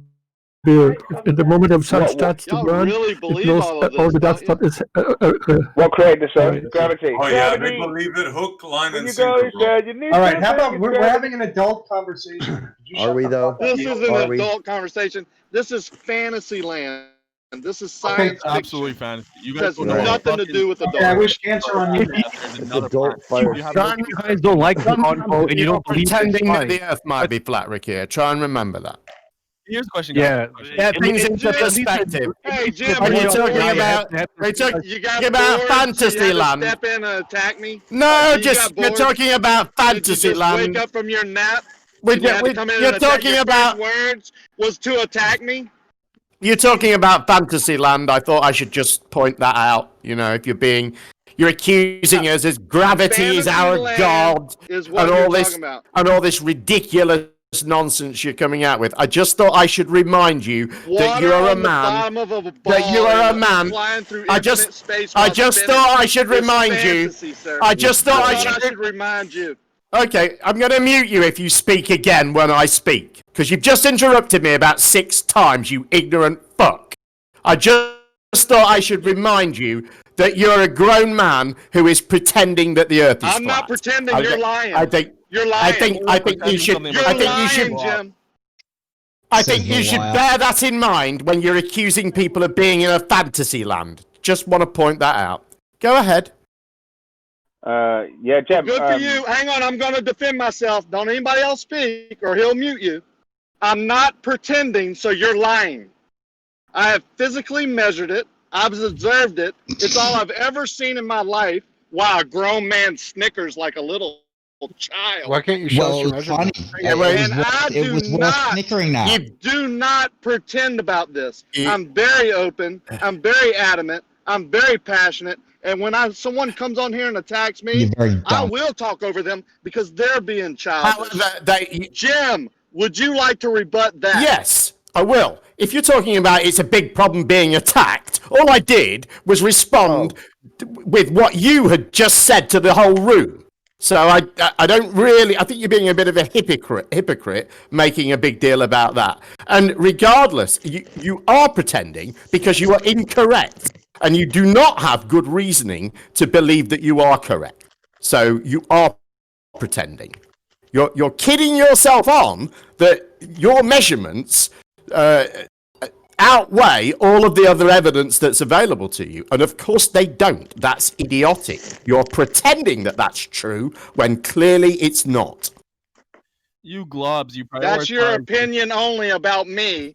build. In the moment the sun starts to Y'all burn, really it believe blows all of all this, the don't dust that is. What created the sun? Right. Gravity. Oh yeah, they Gravity. believe it. Hook, line, When and you go sinker, bro. inside, you need all right, how something, about we're gravity. having an adult conversation. Could you Are shut we the though? fuck up? This isn't Are an we? adult conversation. This is fantasy land. This is Okay, science It's fiction. absolutely fantasy. You It guys has don't know what nothing to fucking- do with Okay, I adults. wish cancer on you. There's It's another adult planet. fire. You have You guys don't like the convo, and you You're don't believe it's pretending that fine. the Earth might be flat, Ricky. Try and remember that. Here's a question, guys. Yeah, Get things into Jim, perspective. Hey, Jim, Are are you you talking bored? about? Are you talking You got about bored, so you had to Fantasyland? step in and attack me? No, You just got you're bored? talking about Did you just wake Fantasyland. up from your nap? We- And you had we- to come in You're and attack. talking Your about. first words was to attack me? You're talking about Fantasyland. I thought I should just point that out. If you're accusing us as gravity is our Fantasyland god is what and you're all this talking about. and all this ridiculous nonsense you're coming out with. I just thought I should remind you that Water you are a on the man. bottom of a ball That you are a and man. flying through I infinite just space while spinning thought I should is remind fantasy, you. sir. I just thought I I should. should remind you. Okay, I'm going to mute you if you speak again when I speak, because you've just interrupted me about 6 times, you ignorant fuck. I just thought I should remind you that you're a grown man who is pretending that the Earth is flat. I'm not pretending. You're lying. I think. You're lying. I think you should. You're I think lying, you should. Jim. I think you should bear that in mind when you're accusing people of being in a fantasy land. Just want to point that out. Go ahead. Yeah, Jim. Good for you. Hang on, I'm going to defend myself. Don't anybody else speak, or he'll mute you. I'm not pretending, so you're lying. I have physically measured it. I've observed it. It's all I've ever seen in my life. Wow, a grown man snickers like a little child. Why can't you show us your funny. measurements? It was worth snickering at. Do not pretend about this. I'm very open. I'm very adamant. I'm very passionate. And when someone comes on here and attacks me, I will talk over them because they're being childish. Jim, would you like to rebut that? Yes, I will. If you're talking about it's a big problem being attacked, all I did was respond with what you had just said to the whole room. So I don't really, I think you're being a bit of a hypocrite making a big deal about that. And regardless, you are pretending because you are incorrect. And you do not have good reasoning to believe that you are correct. So you are pretending. You're kidding yourself on that your measurements outweigh all of the other evidence that's available to you. And of course they don't. That's idiotic. You're pretending that that's true when clearly it's not. You globs, you prioritize. That's your opinion only about me,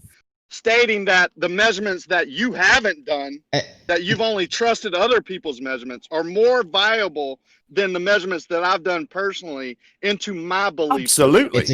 stating that the measurements that you haven't done, that you've only trusted other people's measurements, are more viable than the measurements that I've done personally into my belief. Absolutely. It's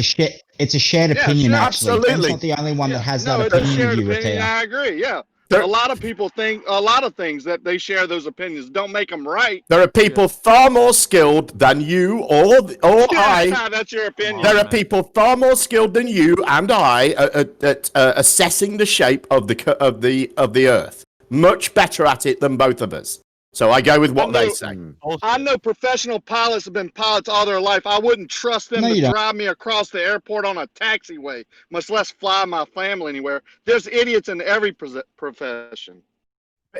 a shared opinion, sure. actually. Ben's Absolutely. not the only one that has No, that it's a opinion shared of you, opinion. Ricky. I agree. Yeah. A lot of people think a lot of things that they share those opinions. Don't make them right. There are people far more skilled than you or I. That's your opinion. There are people far more skilled than you and I at assessing the shape of the Earth. Much better at it than both of us. So I go with what they say. I know professional pilots have been pilots all their life. I wouldn't trust them to drive me across the airport on a taxiway, much less fly my family anywhere. There's idiots in every profession.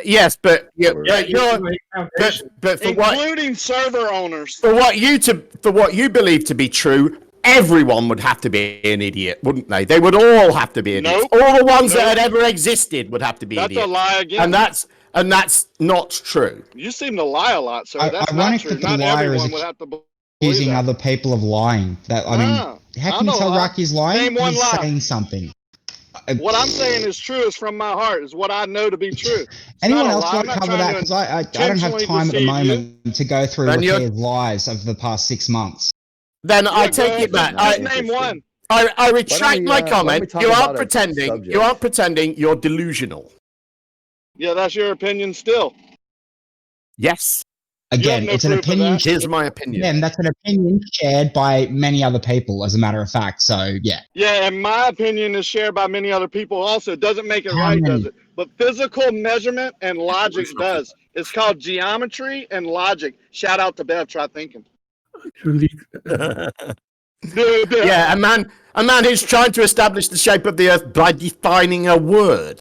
Yes, but including what, server owners. For what you believe to be true, everyone would have to be an idiot, wouldn't they? They would all have to be idiots. Nope. All the ones that had ever existed would have to be idiots. That's a lie again. And that's not true. You seem to lie a lot, sir. That's not Ironic true. that the Not liar everyone is would have to believe accusing that. other people of lying. That I mean, how can you tell Rocky's lying? Name one He's lie. saying something. What I'm saying is true. Is from my heart. Is what I know to be true. It's Anyone not a else lie. want to I'm not cover trying that? to Because I don't have intentionally time at the deceive moment to go through repeated lies of the past 6 months. Then I take it back. Just name one. I retract my comment. talk You about aren't a pretending. subject? You aren't pretending. You're delusional. Yeah, that's your opinion still. Yes. Again, no it's an proof of opinion. that. Here's my opinion. Yeah, and that's an opinion shared by many other people, as a matter of fact. So, yeah. Yeah, and my opinion is shared by many other people also. It doesn't make it How right, many? does it? But physical measurement and logic does. It's called geometry and logic. Shout out to Bev. Try thinking. Yeah, a man who's trying to establish the shape of the Earth by defining a word.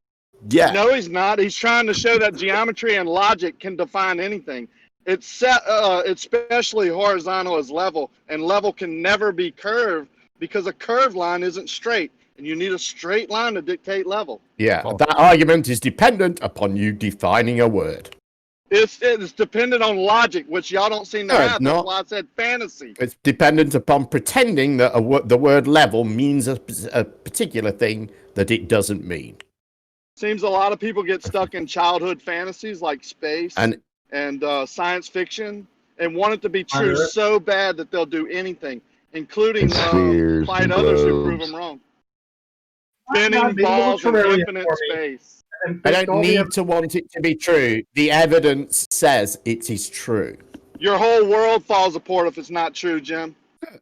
Yeah. No, he's not. He's trying to show that geometry and logic can define anything. It's set, especially horizontal as level, and level can never be curved because a curved line isn't straight, and you need a straight line to dictate level. Yeah, that argument is dependent upon you defining a word. It's dependent on logic, which y'all don't seem to No, have. it's That's not. why I said fantasy. It's dependent upon pretending that the word level means a particular thing that it doesn't mean. Seems a lot of people get stuck in childhood fantasies like space And science fiction and want it to be true so bad that they'll do anything, including Spheres fight and others who prove globes. them wrong. Spinning balls in infinite space. I don't need to want it to be true. The evidence says it is true. Your whole world falls apart if it's not true, Jim.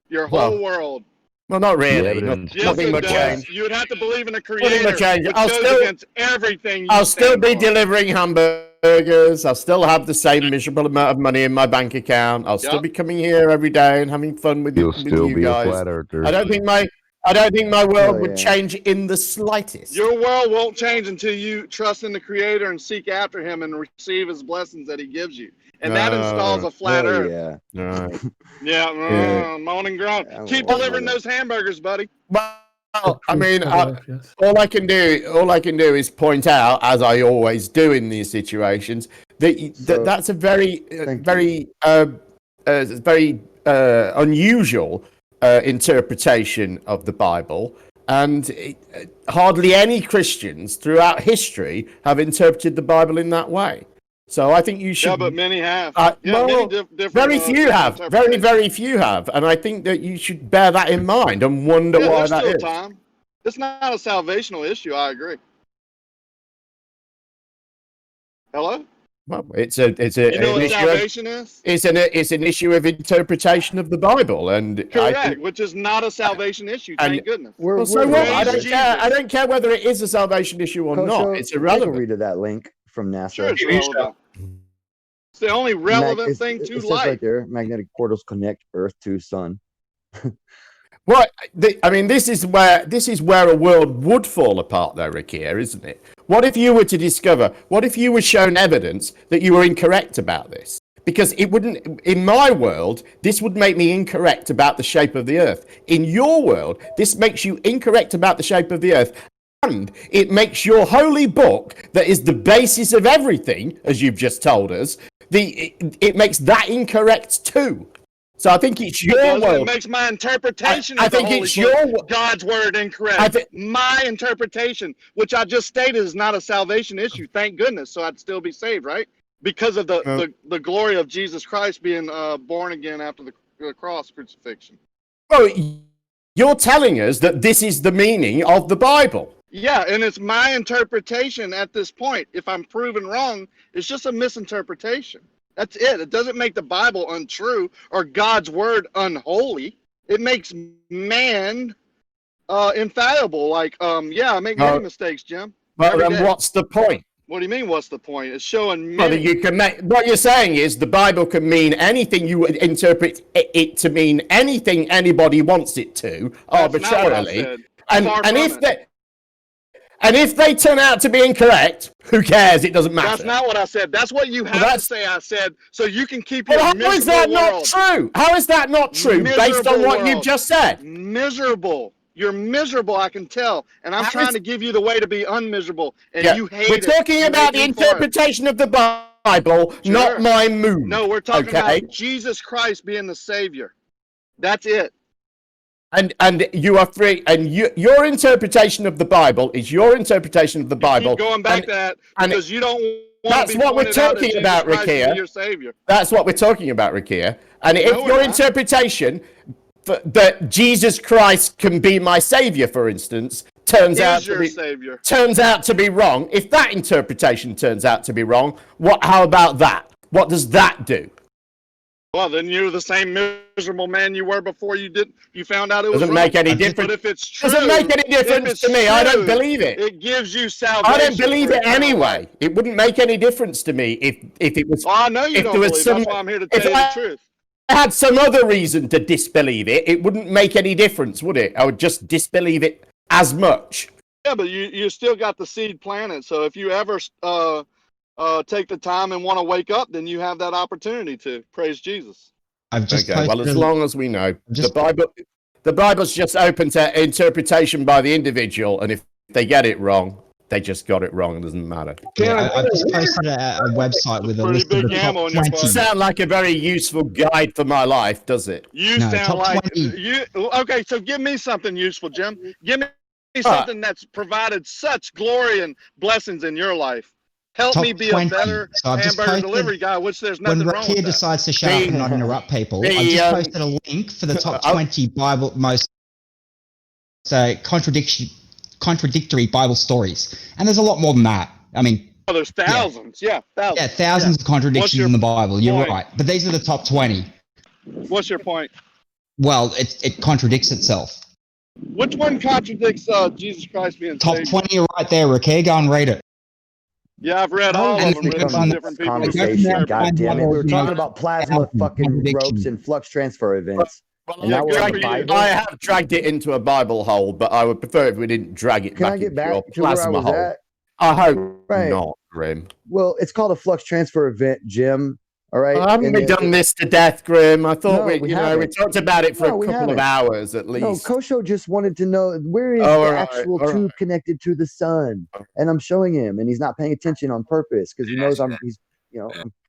Your whole world. Well, not really. evidence. Yes, Nothing it much does. change. You would have to believe in a Nothing creator, much change. which I'll goes still- against everything you I'll still stand be for. delivering hamburgers. I'll still have the same miserable amount of money in my bank account. I'll still Yep. be coming here every day and having fun with You'll with still you be guys. a flat earther. I don't think my world Oh, would yeah. change in the slightest. Your world won't change until you trust in the creator and seek after him and receive his blessings that he gives you. And that installs a flat Oh, earth. yeah. No. Yeah, Yeah. moan and groan. Yeah, Keep well, delivering well, those hamburgers, buddy. Well, I mean, Yes. all I can do is point out, as I always do in these situations, that that's a very unusual interpretation of the Bible, And hardly any Christians throughout history have interpreted the Bible in that way. So I think you should. Yeah, but many have. Well, different. very few have. Very, very few have. And I think that you should bear that in mind and wonder why there's that still is. time. It's not a salvational issue. I agree. Hello? Well, it's an issue salvation is? It's an issue of interpretation of the Bible, and correct, which is not a salvation issue. Thank goodness. I don't care. I don't care whether it is a salvation issue or not. It's irrelevant. Take a read of that link from NASA. Sure, it's relevant. It's the only relevant thing to it says life. right there: magnetic portals connect Earth to Sun. Well, this is where a world would fall apart, though, Rakia, isn't it? What if you were shown evidence that you were incorrect about this? Because it wouldn't, in my world, this would make me incorrect about the shape of the Earth. In your world, this makes you incorrect about the shape of the Earth. And it makes your holy book, that is the basis of everything, as you've just told us, it makes that incorrect too. So I think it's your world. It makes my interpretation I of the think Holy it's Book, God's word incorrect. My interpretation, which I just stated, is not a salvation issue. Thank goodness. So I'd still be saved, right? Because of the glory of Jesus Christ being born again after the cross crucifixion. Well, you're telling us that this is the meaning of the Bible. Yeah, and it's my interpretation at this point. If I'm proven wrong, it's just a misinterpretation. That's it. It doesn't make the Bible untrue or God's word unholy. It makes man infallible. Like, I make many mistakes, Jim. Well, then what's the point? What do you mean, what's the point? It's showing Well, what you're saying is the Bible can mean anything you would interpret it to mean, anything anybody wants it to, arbitrarily. And if they turn out to be incorrect, who cares? It doesn't matter. That's not what I said. That's what you have to say. I said so you can keep your how miserable is that not world. true? How is that not true based on what you've just said? Miserable. You're miserable, I can tell. And I'm trying to give you the way to be unmiserable. And you hate it. We're talking about the interpretation of the Bible, not my mood. No, we're talking about Jesus Christ being the Savior. That's it. And you are free, and your interpretation of the Bible is your interpretation of the Bible. Keep going back to that because you don't want that's to be what we're talking about, Rakia. Your Savior. That's what we're talking about, Rakia. And if your interpretation that Jesus Christ can be my Savior, for instance, turns out to be wrong, if that interpretation turns out to be wrong, how about that? What does that do? Well, then you're the same miserable man you were before you found out it was doesn't make any difference. But if it's true, doesn't make any difference to me. I don't believe it. It gives you salvation. I don't believe it anyway. It wouldn't make any difference to me if it was. Well, I know you don't believe. That's why I'm here to tell you the truth. If I had some other reason to disbelieve it, it wouldn't make any difference, would it? I would just disbelieve it as much. Yeah, but you still got the seed planted. So if you ever take the time and want to wake up, then you have that opportunity to. Praise Jesus. Well, as long as we know, the Bible's just open to interpretation by the individual, and if they get it wrong, they just got it wrong. It doesn't matter. Yeah, I've just posted a website with a list of the top 20. Doesn't sound like a very useful guide for my life, does it? You sound like you. Okay, so give me something useful, Jim. Give me something that's provided such glory and blessings in your life. Help me be 20. A better hamburger delivery guy, which there's nothing wrong with that. When Rakia decides to shut up and not interrupt people, I've just posted a link for the top 20 Bible most contradictory Bible stories, and there's a lot more than that. I mean, there's thousands. Yeah, thousands. Yeah, thousands of contradictions in the Bible. You're right, but these are the top 20. What's your point? Well, it contradicts itself. Which one contradicts Jesus Christ being top Savior? 20 right there, Rakia. Go and read it. Yeah, I've read all of them. Written by different people. Conversation. God damn it! We were talking about plasma fucking ropes and flux transfer events. I have dragged it into a Bible hole, but I would prefer if we didn't drag it back into a plasma hole. I hope not, Grim. Well, it's called a flux transfer event, Jim. All right. Haven't we done this to death, Grim? I thought we talked about it for a couple of hours at least. No, Kosho just wanted to know where is the actual tube connected to the sun, and I'm showing him, and he's not paying attention on purpose because he knows I'm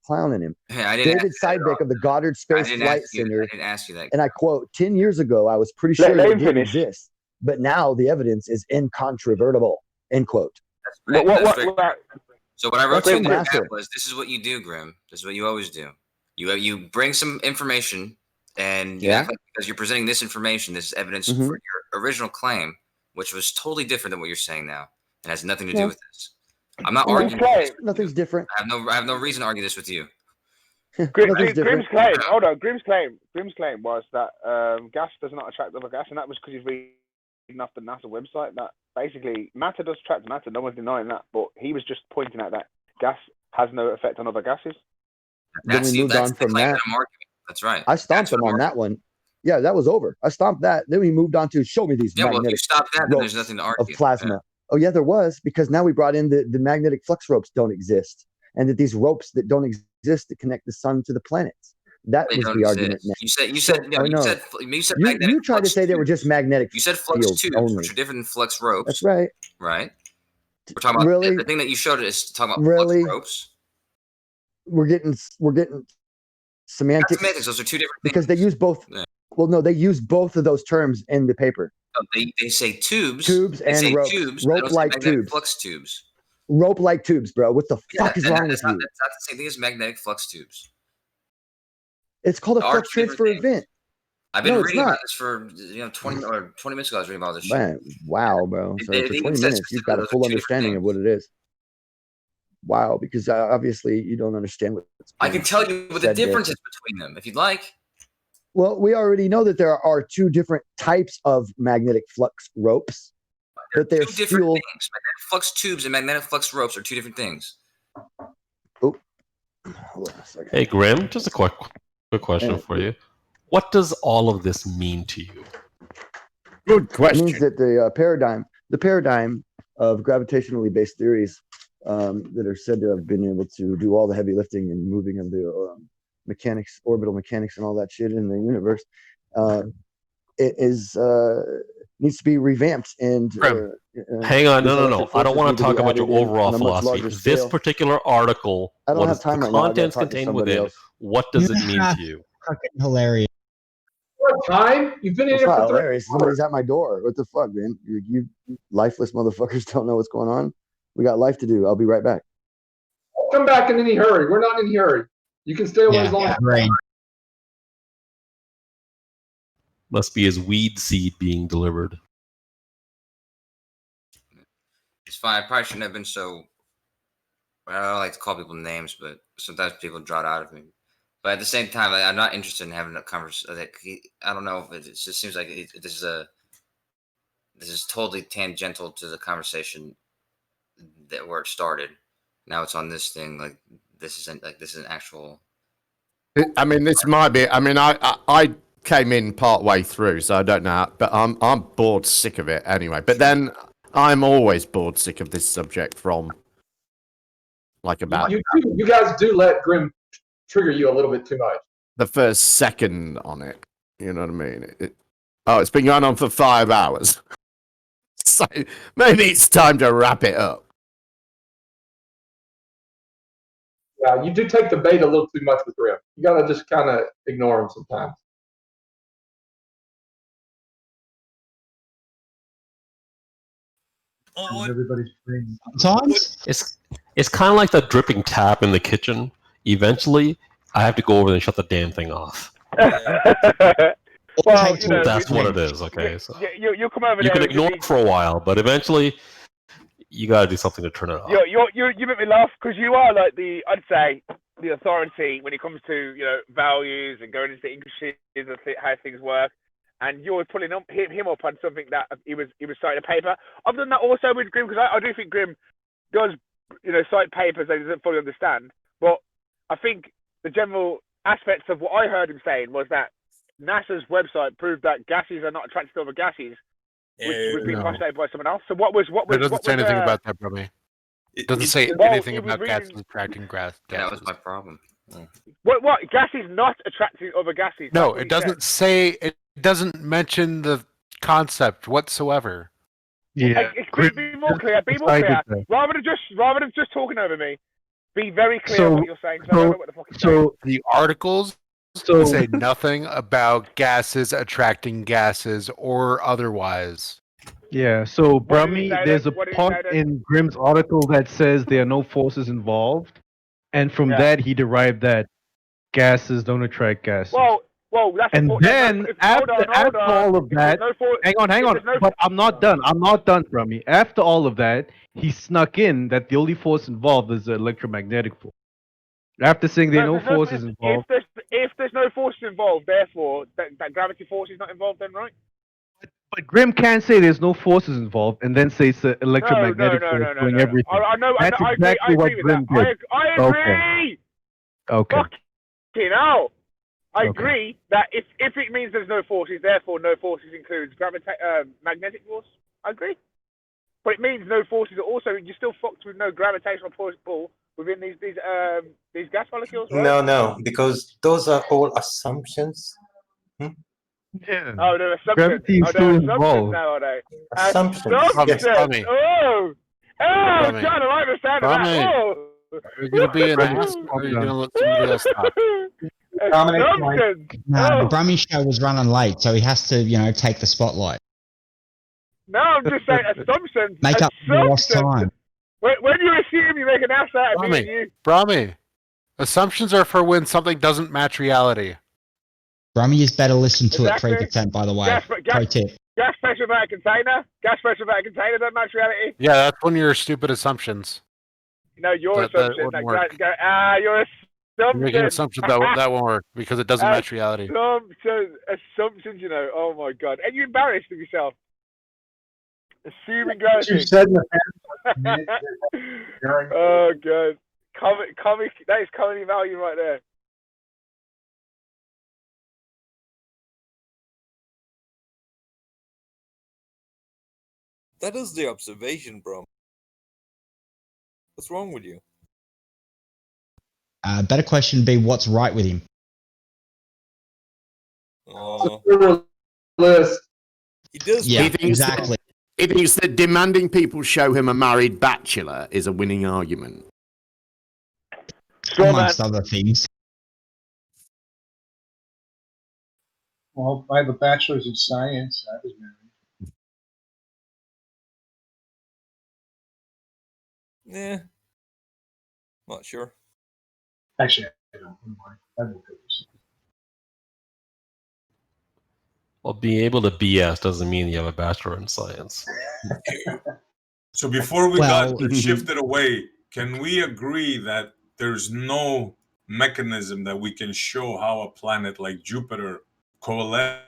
clowning him. David Seidbeck of the Goddard Space Flight Center. I didn't ask you that. And I quote, 10 years ago, I was pretty sure it didn't exist. but now the evidence is incontrovertible. End quote. So what I wrote That's to from you in the chat NASA. was, this is what you do, Grim. This is what you always do. You bring some information, and you Yeah. act like because you're presenting this information, this is evidence Mhm. for your original claim, which was totally different than what you're saying now, and has nothing to do Yeah. with this. I'm not No, arguing. This with nothing's different. I have no reason to argue this with you. Nothing's different. Grim's claim. Hold on. Grim's claim was that gas does not attract other gas, and that was because he's reading off the NASA website. That basically matter does attract matter. No one's denying that, but he was just pointing out that gas has no effect on other gases. Then we moved on from that. I'm arguing. That's right. I stomped him on that one. Yeah, that was over. I stomped that. Then we moved on to show me these Yeah, well, if you magnetic stop that, then there's ropes nothing to of argue. plasma. Yeah. Oh yeah, there was, because now we brought in the magnetic flux ropes don't exist, and that these ropes that don't exist that connect the sun to the planets. That They was don't the exist. argument. Now. You said Oh, no. you said You magnetic tried to flux say they were tubes. just magnetic You said flux fields tubes, only. which are different than flux ropes. That's right. Right. We're talking about Really? the thing that you showed is talking about Really? flux ropes. We're getting semantics. Not semantics. Those are two different things. Because they use both. Yeah. Well, no, they use both of those terms in the paper. No, they say tubes. Tubes They and say ropes. tubes. They don't say Rope-like magnetic tubes. flux tubes. Rope-like tubes, bro. What the fuck is and wrong that's with not, you? that's not the same thing as magnetic flux tubes. It's called a There are flux two different transfer things. event. I've been No, it's reading not. about this for 20 minutes ago. I was reading about this shit. Man, wow, bro. So They for even 20 said minutes, you've got a specifically full those are two different understanding of what it is. Wow, because obviously you don't understand what's I can tell you what the said there. difference is between them, if you'd like. Well, we already know that there are two different types of magnetic flux ropes, but they're Two different still. things. Magnetic flux tubes and magnetic flux ropes are two different things. Oh, hold on a second. Hey, Grim, just a quick question for you. What does all of this mean to you? Good It question. means that the paradigm of gravitationally based theories that are said to have been able to do all the heavy lifting and moving of the mechanics, orbital mechanics, and all that shit in the universe, it is needs to be revamped and. Hang on, these no. electric I don't forces want need to talk be about your added in overall on a much philosophy. larger This scale. particular article, I don't what have is time the right now. I gotta contents talk to contained somebody within? else. What does it mean to you? Fucking hilarious. What time? You've been in It's here not for 3 hilarious. Somebody's at my door. What the fuck, man? You lifeless motherfuckers don't know what's going on. We got life to do. I'll be right back. Don't come back in any hurry. We're not in any hurry. You can stay away as long as you want. Must be his weed seed being delivered. It's fine. I probably shouldn't have been so. I don't like to call people names, but sometimes people draw it out of me. But at the same time, I'm not interested in having a conversation. I don't know if it just seems like this is totally tangential to the conversation that where it started. Now it's on this thing. Like this isn't actual. I mean, this might be. I mean, I came in part way through, so I don't know. But I'm bored sick of it anyway. But then I'm always bored sick of this subject from like about You guys do let Grim trigger you a little bit too much. the first second on it. You know what I mean? It's been going on for 5 hours. So maybe it's time to wrap it up. Yeah, you do take the bait a little too much with Grim. You gotta just kind of ignore him sometimes. Everybody's free. It's kind of like that dripping tap in the kitchen. Eventually, I have to go over there and shut the damn thing off. Well, That's what it is. Okay, so you'll come over you there. can and ignore it for a while, but eventually, you gotta do something to turn it off. You make me laugh because you are like I'd say the authority when it comes to values and going into English and how things work. And you're pulling him up on something that he was citing a paper. I've done that also with Grim because I do think Grim does cite papers that he doesn't fully understand. But I think the general aspects of what I heard him saying was that NASA's website proved that gases are not attracted to other gases, which was being postulated by someone else. So what was It doesn't say anything about that, Brummy. It doesn't say anything about gases attracting gases. Yeah, that was my problem. What gases not attracting other gases? No, it doesn't say. It doesn't mention the concept whatsoever. Yeah. Be more clear. Be more clear. Rather than just talking over me, be very clear on what you're saying. I don't know what the fuck you're saying. The articles say nothing about gases attracting gases or otherwise. Yeah, so What did he Brahmi, say there's a then? What did he part say then? in Grimm's article that says there are no forces involved, and from Yeah. that he derived that gases don't attract gases. Well, that's And important. then Hold after on. all of If there's that, no for- hang on, if there's no- but I'm not done. I'm not done, Brahmi. After all of that, he snuck in that the only force involved is the electromagnetic force. After saying there are no there's forces involved, If there's no forces involved, therefore that gravity force is not involved, then right? but Grimm can't say there's no forces involved and then say it's the electromagnetic No. force doing everything. I know. That's I exactly what agree with Grimm that. did. I agree. Okay. Fucking hell. I Okay. agree that if it means there's no forces, therefore no forces includes magnetic force. I agree. But it means no forces are also you're still fucked with no gravitational pull within these gas molecules, right? No, because those are all assumptions. Yeah. Oh, they're assumptions. Gravity is Oh, still they're assumptions involved. now, are they? Assumptions. Assumptions. Brahmi. Oh, Brahmi. John, I like the sound of that. Brahmi. Oh. Are you going to be an ass or are you going to let somebody else talk? Assumptions. No, the Brummy show was running late, so he has to, take the spotlight. No, I'm just saying assumptions. Make up for lost Assumptions. time. When you assume, you make an ass out of me and Brahmi. you. Brahmi. Assumptions are for when something doesn't match reality. Brummy is better listened to Exactly. at 3%, by the way. Gas Pro tip. pressure about a container. Gas pressure about a container don't match reality. Yeah, that's one of your stupid assumptions. No, your That assumption. wouldn't work. Your You're assumption. making an assumption that won't work because it doesn't match reality. Assumptions, Oh my god. Are you embarrassed of yourself? Assuming gravity. You said in the past. Oh god. Comic. That is comedy value right there. That is the observation, bro. What's wrong with you? Better question would be, what's right with him? He does. Yeah, He thinks exactly. He thinks that demanding people show him a married bachelor is a winning argument. Amongst other things. Well, I have a bachelor's in science. I was married. Yeah. Not sure. Actually, I don't mind. I don't know. Well, being able to BS doesn't mean you have a bachelor in science. So before we got shifted away, can we agree that there's no mechanism that we can show how a planet like Jupiter coalesced?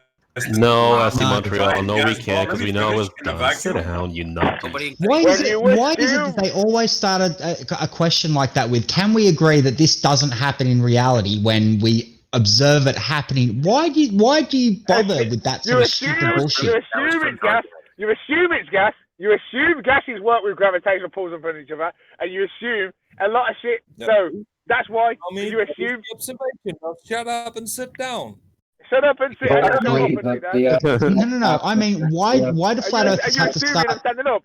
No, SC Montreal, no, we can't, because we know it was done. Sit vacuum? down, you numpty. Why is it that they always start a question like that with, can we agree that this doesn't happen in reality when we observe it happening? Why do you bother with that sort of stupid bullshit? You assume it's gas. You assume it's gas. You assume gases work with gravitational pulls upon each other, and you assume a lot of shit. No. So that's why I mean, you assume. Observation. Now shut up and sit down. Shut up and sit. No. I mean, why do flat earthers have to start? Standing up?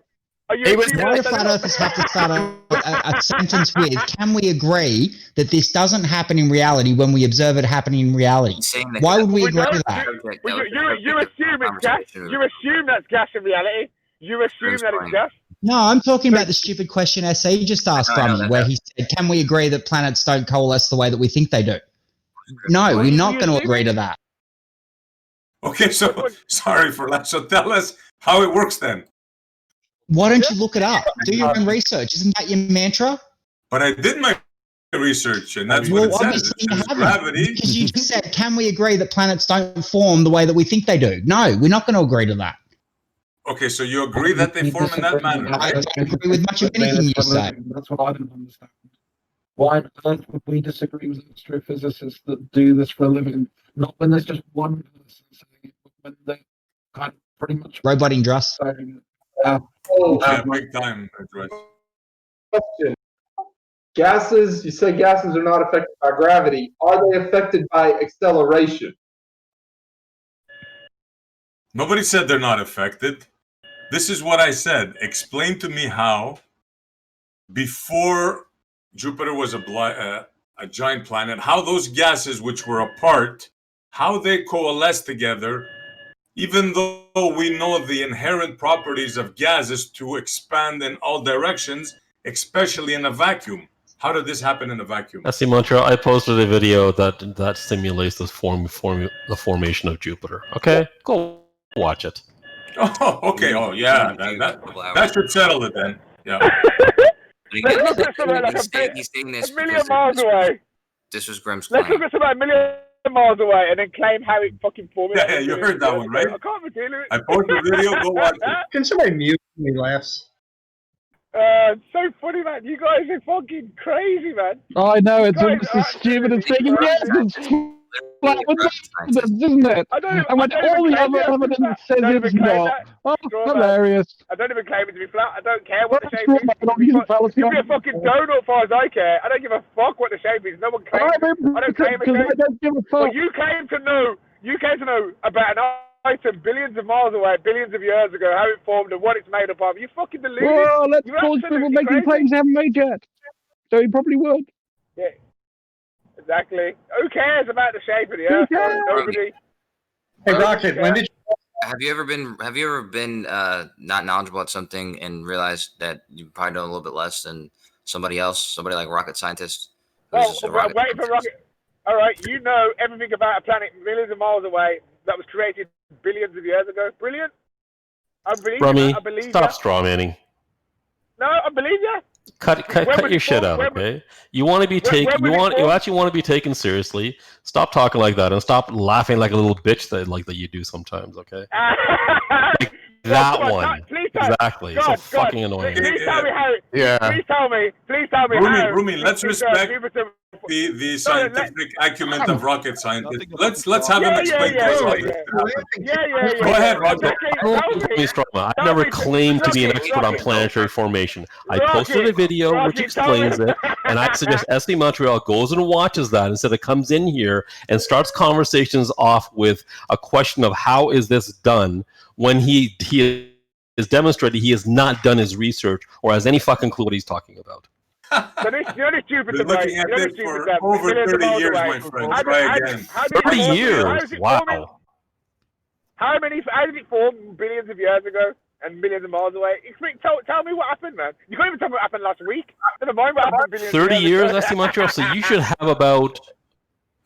Why do flat earthers have to start a sentence with, can we agree that this doesn't happen in reality when we observe it happening in reality? Why would we agree to that? You assume it's gas. You assume that's gas in reality. You assume that it's gas. No, I'm talking about the stupid question SE just asked from me, where he said, can we agree that planets don't coalesce the way that we think they do? No, we're not going to agree to that. Okay, so sorry for that. So tell us how it works then. Why don't you look it up? Do your own research. Isn't that your mantra? But I did my research, and that's what it says. Obviously you It's haven't, gravity. because you just said, can we agree that planets don't form the way that we think they do? No, we're not going to agree to that. Okay, so you agree that they form in that manner, I right? don't agree with much of anything you say. That's what I don't understand. Why on earth would we disagree with astrophysicists that do this for a living? Not when there's just one person saying it, but when they kind of pretty much Roboting Druss. Yeah, big time. Question. Gases, you say gases are not affected by gravity. Are they affected by acceleration? Nobody said they're not affected. This is what I said. Explain to me how, before Jupiter was a giant planet, how those gases which were apart, how they coalesced together even though we know the inherent properties of gases to expand in all directions, especially in a vacuum. How did this happen in a vacuum? See, Montreal, I posted a video that simulates the formation of Jupiter. Okay, go watch it. Oh, okay. Oh, yeah. That should settle it then. Yeah. Again, Let's look at somewhere like he's saying this a million because miles away. this was Grimm's Let's claim. look at somewhere a million miles away and then claim how it fucking formed. Yeah, you heard that one, right? I can't be dealing with it. I posted the video. Go watch it. Can somebody mute me? Laughs. So funny, man. You guys are fucking crazy, man. Oh, I know, it's Guys, almost as stupid as thinking, yes, it's flat with evidence, isn't it? And when all the other evidence says it's not. Oh, hilarious. I don't even claim it to be flat. I don't care what the shape Straw is. man, I don't give a It could be a fucking donut as far as I care. I don't give a fuck what the shape is. No one claims it. I don't claim a Because I shape. don't give a Well, fuck. you came to know about an item billions of miles away, billions of years ago, how it formed and what it's made up of. You fucking deluded. Well, let's You're cause people absolutely making crazy. claims they haven't made yet. So he probably would. Yeah, exactly. Who cares about the shape of the Earth? Nobody. Hey, Rocket, when did Have you ever been not knowledgeable about something and realized that you probably know a little bit less than somebody else, somebody like a rocket scientist? who's Oh, just a rocket wait for Rocket. All right, you know everything about a planet millions of miles away that was created billions of years ago. Brilliant. I believe Brummy, you. I believe stop you. straw manning. No, I believe you. Cut your shit out, okay? You want to be taken. You actually want to be taken seriously. Stop talking like that and stop laughing like a little bitch that you do sometimes, okay? Like that one, exactly. So fucking annoying. Please tell me how. Yeah. Please tell me how. Rumi, let's respect the scientific acumen of rocket scientists. Let's have him explain to us how this happened. Go ahead, Roger. I've never claimed to be an expert on planetary formation. I posted a video which explains it, and I suggest SD Montreal goes and watches that instead of comes in here and starts conversations off with a question of how is this done when he is demonstrated he has not done his research or has any fucking clue what he's talking about. So this, you're the stupid Been looking at this for over 30 years, my friend. Try again. 30 years? Wow. How did it form billions of years ago and millions of miles away? Tell me what happened, man. You can't even tell me what happened last week. Never mind what happened billions 30 of years, ago. SD Montreal. So you should have about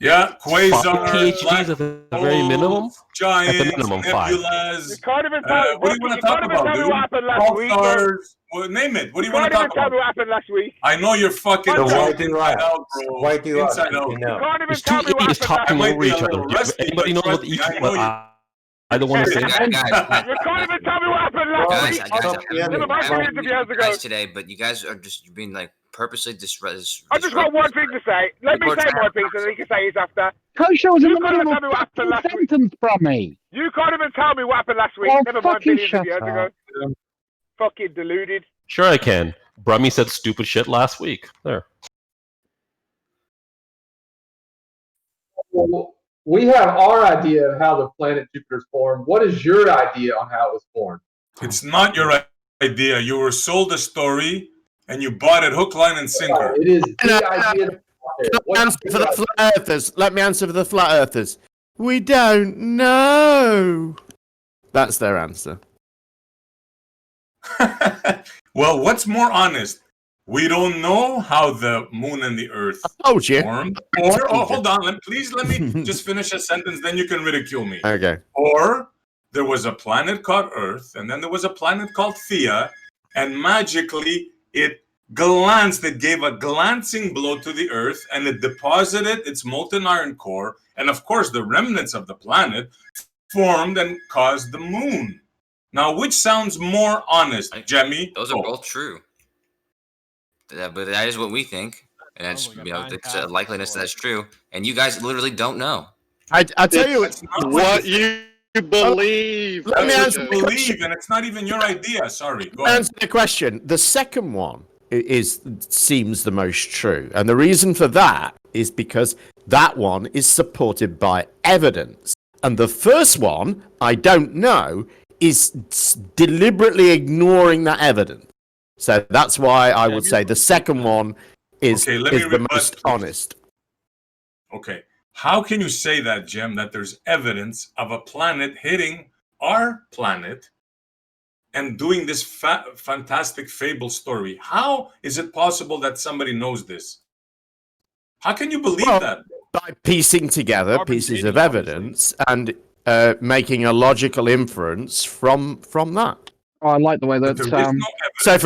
quasar, 5 PhDs at the very minimum. Giants, At the minimum, 5. nebulas. You can't even tell What do you want to talk about, dude? what happened last week. Pulsars. Well, name it. What do you want to talk Tell me about? what happened last week. I know you're fucking So why do you inside ask? out, bro. Why do you ask Inside if out. you know? Can't even There's tell two me what idiots happened talking might over be a each other. little Do rusty, anybody but know what trust me, each I know you. I don't want to say You can't even tell me what happened last week. Never mind billions of years ago. guys today, but you guys are just being like purposely I just got one thing to say. Let me say one thing so that he can say his after. Kosher was in You the can't middle even of tell me what a happened last week. sentence from me. You can't even tell me what happened last week. Oh, Never mind fucking billions of shut years ago. up. Fucking deluded. Sure, I can. Brummy said stupid shit last week. There. Well, we have our idea of how the planet Jupiter's formed. What is your idea on how it was formed? It's not your idea. You were sold a story and you bought it hook, line, and sinker. It is the idea. Let me answer for the flat earthers. We don't know. That's their answer. Well, what's more honest? We don't know how the moon and the earth formed. Or, hold on. Please let me just finish a sentence, then you can ridicule me. Okay. Or there was a planet called Earth, and then there was a planet called Thea, and magically it gave a glancing blow to the Earth, and it deposited its molten iron core, and of course the remnants of the planet formed and caused the moon. Now, which sounds more honest, Jemmy? Those are both true. But that is what we think, and that's it's a likeliness that's true. And you guys literally don't know. I tell you what you believe. Let me answer the believe, question. and it's not even your idea. Sorry. Go ahead. Answer the question. The second one seems the most true, and the reason for that is because that one is supported by evidence, and the first one, I don't know, is deliberately ignoring that evidence. So that's why I would say the second one is the most honest. Okay. How can you say that, Jem, that there's evidence of a planet hitting our planet and doing this fantastic fable story. How is it possible that somebody knows this? How can you believe that? By piecing together pieces of evidence and making a logical inference from that. Oh, I like the way that. So,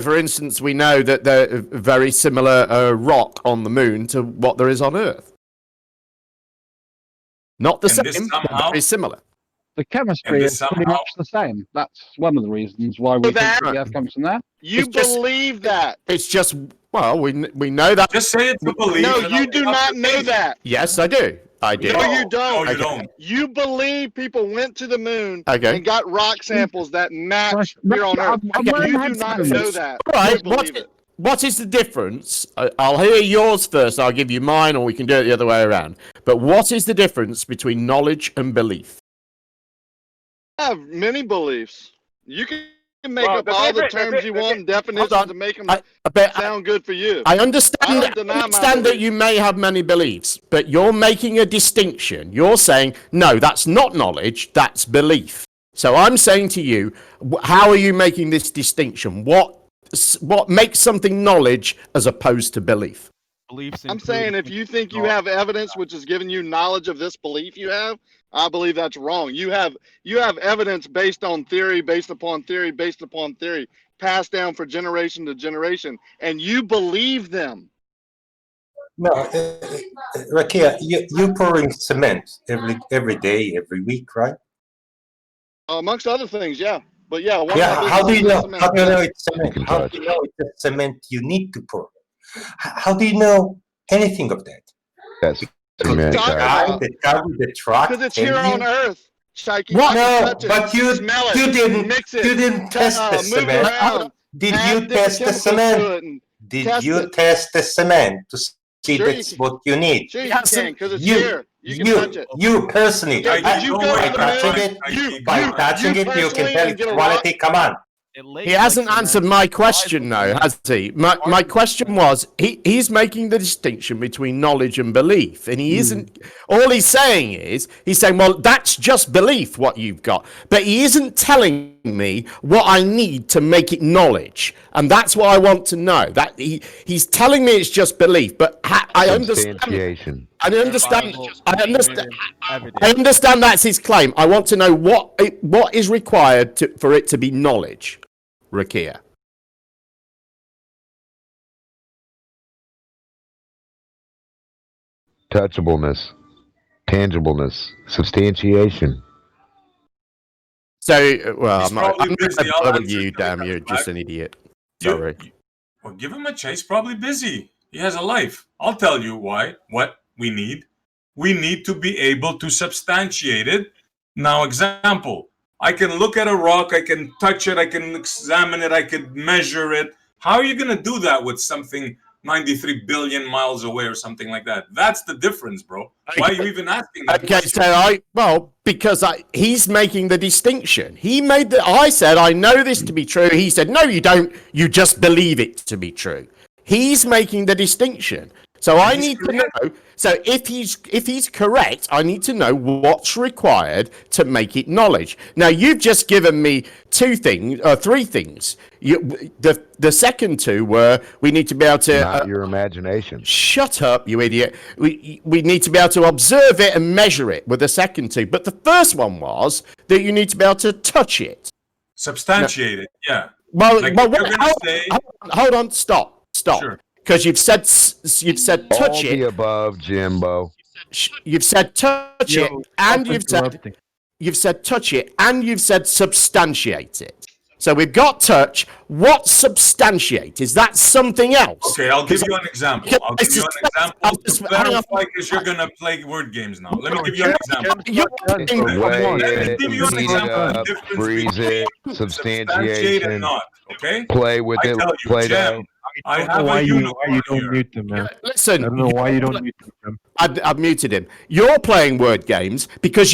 for instance, we know that there's a very similar rock on the moon to what there is on Earth. Not the same, but very similar. The chemistry is pretty much the same. That's one of the reasons why we think the Earth comes from there. You believe that? It's just we know that. Just say it to believe. No, you do not know that. Yes, I do. I do. No, you don't. No, you don't. You believe people went to the moon Okay. and got rock samples that match here on Earth. You do not know that. All right. You believe it. What is the difference? I'll hear yours first. I'll give you mine, or we can do it the other way around. But what is the difference between knowledge and belief? I have many beliefs. You can make up all the terms you want and definitions to make them sound good for you. I understand that you may have many beliefs, but you're making a distinction. You're saying, no, that's not knowledge, that's belief. So I'm saying to you, how are you making this distinction? What makes something knowledge as opposed to belief? I'm saying if you think you have evidence which is giving you knowledge of this belief you have, I believe that's wrong. You have evidence based on theory, based upon theory, based upon theory, passed down for generation to generation, and you believe them. No, Rakia, you pouring cement every day, every week, right? Amongst other things, yeah. But yeah, how do you know? How do you know it's cement? How do you know it's the cement you need to pour? How do you know anything of that? Yes. The guy with the truck. Because it's here on Earth, Shaiki. What? No, but you mix it, you didn't test the cement. Did you test the cement? Did you test the cement to see that's what you need? Sure you can, because it's here. You can touch it. You personally, by touching it, you can tell its quality. Come on. He hasn't answered my question, though, has he? My question was, he's making the distinction between knowledge and belief, and he isn't. All he's saying, well, that's just belief, what you've got. But he isn't telling me what I need to make it knowledge, and that's what I want to know. That he's telling me it's just belief, but I understand. I understand that's his claim. I want to know what is required for it to be knowledge. Rakia. Touchableness, tangibleness, substantiation. So, well, I'm not with you, damn, you're just an idiot. Sorry. Well, give him a chance. Probably busy. He has a life. I'll tell you why. What we need. We need to be able to substantiate it. Now, example. I can look at a rock, I can touch it, I can examine it, I can measure it. How are you going to do that with something 93 billion miles away or something like that? That's the difference, bro. Why are you even asking that? Okay, so because he's making the distinction. I said, I know this to be true. He said, no, you don't. You just believe it to be true. He's making the distinction. So I need to know. So if he's correct, I need to know what's required to make it knowledge. Now you've just given me three things. The second two were we need to be able to. Not your imagination. Shut up, you idiot. We need to be able to observe it and measure it with the second two. But the first one was that you need to be able to touch it. Substantiate it. Yeah. Hold on. Stop. Sure. Because you've said touch it. All the above, Jimbo. You've said touch it, and you've said touch it, and you've said substantiate it. So we've got touch. What substantiate? Is that something else? Okay, I'll give you an example. To clarify, because you're gonna play word games now. Let me give you an example. Freeze it, substantiation, and not. Okay. Play with it. Play down. I have why you don't mute them, man. Listen, I don't know why you don't mute them. I've muted him. You're playing word games because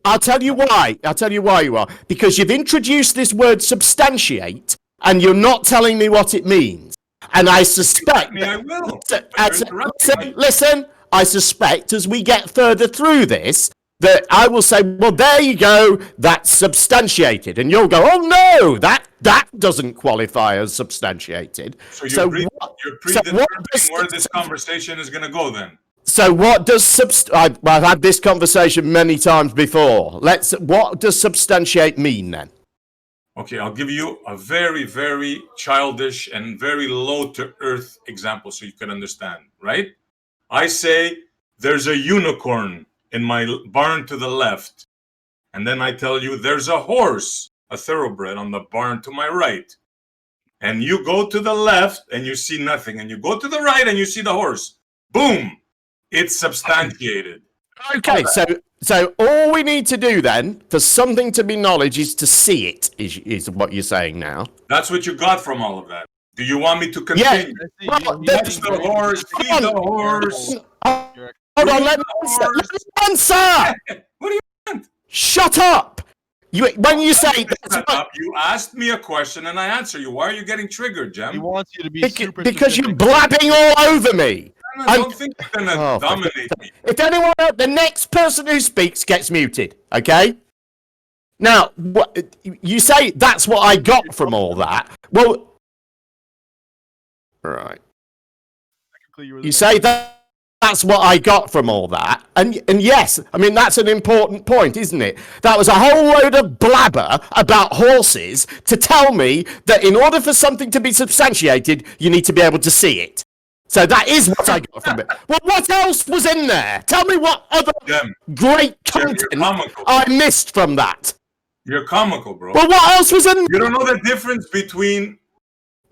I'll tell you why. I'll tell you why you are. Because you've introduced this word substantiate, and you're not telling me what it means. And I suspect. I will. Listen. I suspect as we get further through this, that I will say, well, there you go, that's substantiated. And you'll go, oh no, that doesn't qualify as substantiated. So you're predetermining where this conversation is going to go then? So what does I've had this conversation many times before. What does substantiate mean then? Okay, I'll give you a very, very childish and very low to earth example so you can understand, right? I say there's a unicorn in my barn to the left. And then I tell you there's a horse, a thoroughbred, on the barn to my right. And you go to the left and you see nothing. And you go to the right and you see the horse. Boom! It's substantiated. Okay, so all we need to do then, for something to be knowledge, is to see it, is what you're saying now. That's what you got from all of that. Do you want me to continue? Yeah. Touch the horse, feed the horse. Hold on, let me answer. What do you want? Shut up. When you say you asked me a question and I answer you. Why are you getting triggered, Jem? He wants you to be because you're blabbing all over me. I don't think you're gonna dominate me. If anyone else, the next person who speaks gets muted. Okay. Now, you say that's what I got from all that. Well, right. You say that's what I got from all that, and yes, I mean that's an important point, isn't it? That was a whole load of blabber about horses to tell me that in order for something to be substantiated, you need to be able to see it. So that is what I got from it. Well, what else was in there? Tell me what other great content I missed from that. You're comical, bro. Well, what else was in there? You don't know the difference between...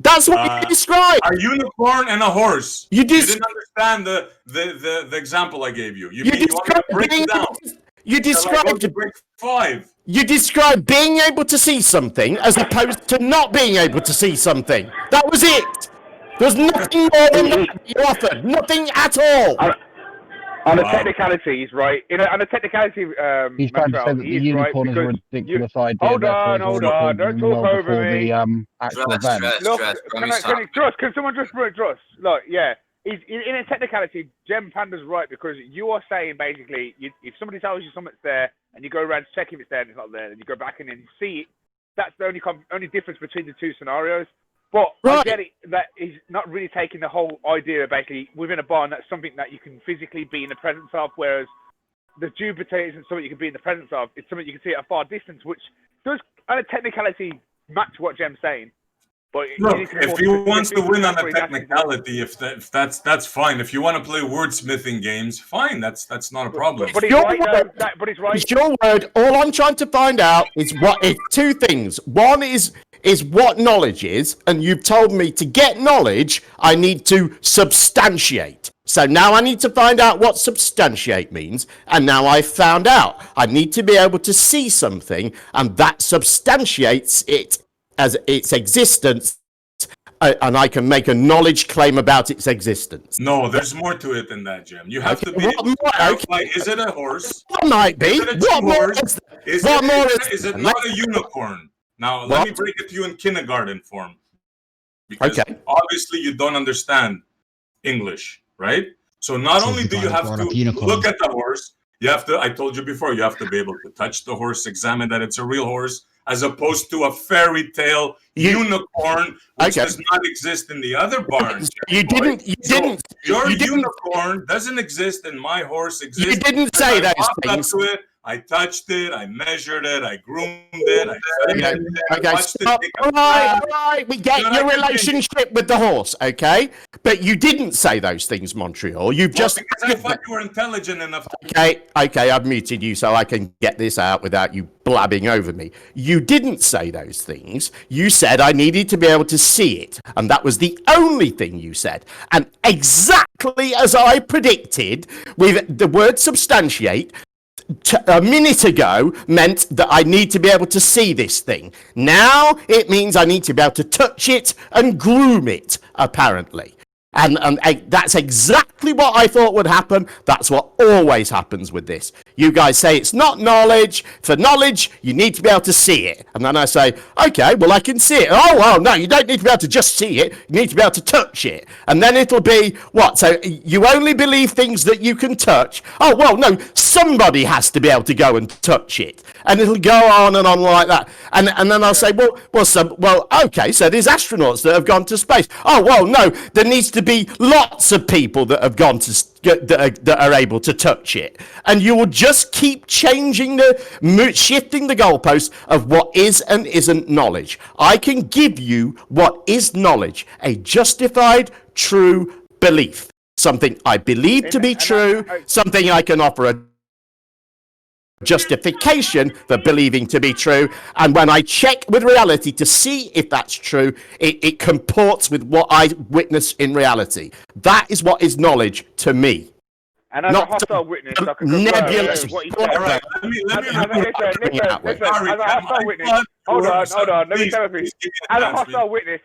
That's what you described. A unicorn and a horse. You didn't understand the example I gave you. You want me to break it down? You described break 5. You described being able to see something as opposed to not being able to see something. That was it. There's nothing more than that you offered. Nothing at all. On the technicalities, right? On the technicality, he's trying to say that the unicorn is a ridiculous idea. Hold on. Don't talk over me. The actual event. Look, can someone just Dross? Look, yeah. In a technicality, Jem Panda's right, because you are saying basically, if somebody tells you something's there and you go around to check if it's there and it's not there, and you go back and then see it, that's the only difference between the two scenarios. But I get it that he's not really taking the whole idea, basically, within a barn, that's something that you can physically be in the presence of, whereas the Jupiter isn't something you can be in the presence of. It's something you can see at a far distance, which does, on a technicality, match what Jem's saying. But look, if he wants to win on a technicality, if that's fine. If you want to play wordsmithing games, fine. That's not a problem. But he's right. But he's right. It's your word. All I'm trying to find out is two things. One is what knowledge is, and you've told me to get knowledge, I need to substantiate. So now I need to find out what substantiate means, and now I've found out. I need to be able to see something, and that substantiates it as its existence, and I can make a knowledge claim about its existence. No, there's more to it than that, Jim. You have to be able to clarify, is it a horse? What might be? Is it a horse? Is it not a unicorn? Now, let me break it to you in kindergarten form. Because obviously you don't understand English, right? So not only do you have to look at the horse, you have to, I told you before, you have to be able to touch the horse, examine that it's a real horse, as opposed to a fairy tale unicorn, which does not exist in the other barns. Your unicorn doesn't exist, and my horse exists. You didn't say those things. I touched it, I measured it, I groomed it, All right, we get your relationship with the horse, okay? But you didn't say those things, Montreal. You've just... Because I thought you were intelligent enough to... Okay, I've muted you so I can get this out without you blabbing over me. You didn't say those things. You said I needed to be able to see it, and that was the only thing you said. And exactly as I predicted, with the word substantiate, a minute ago meant that I need to be able to see this thing. Now it means I need to be able to touch it and groom it, apparently. And that's exactly what I thought would happen. That's what always happens with this. You guys say it's not knowledge. For knowledge, you need to be able to see it. And then I say, okay, well, I can see it. Oh, well, no, you don't need to be able to just see it. You need to be able to touch it. And then it'll be, what? So you only believe things that you can touch? Oh, well, no, somebody has to be able to go and touch it. And it'll go on and on like that. And then I'll say, well, okay, so there's astronauts that have gone to space. Oh, well, no, there needs to be lots of people that have gone to that are able to touch it, and you will just keep shifting the goalposts of what is and isn't knowledge. I can give you what is knowledge, a justified, true belief, something I believe to be true, something I can offer a justification for believing to be true, and when I check with reality to see if that's true, it comports with what I witness in reality. That is what is knowledge to me. And as a hostile witness, I can confirm what he said. As a hostile witness, hold on, let me tell you. As a hostile witness,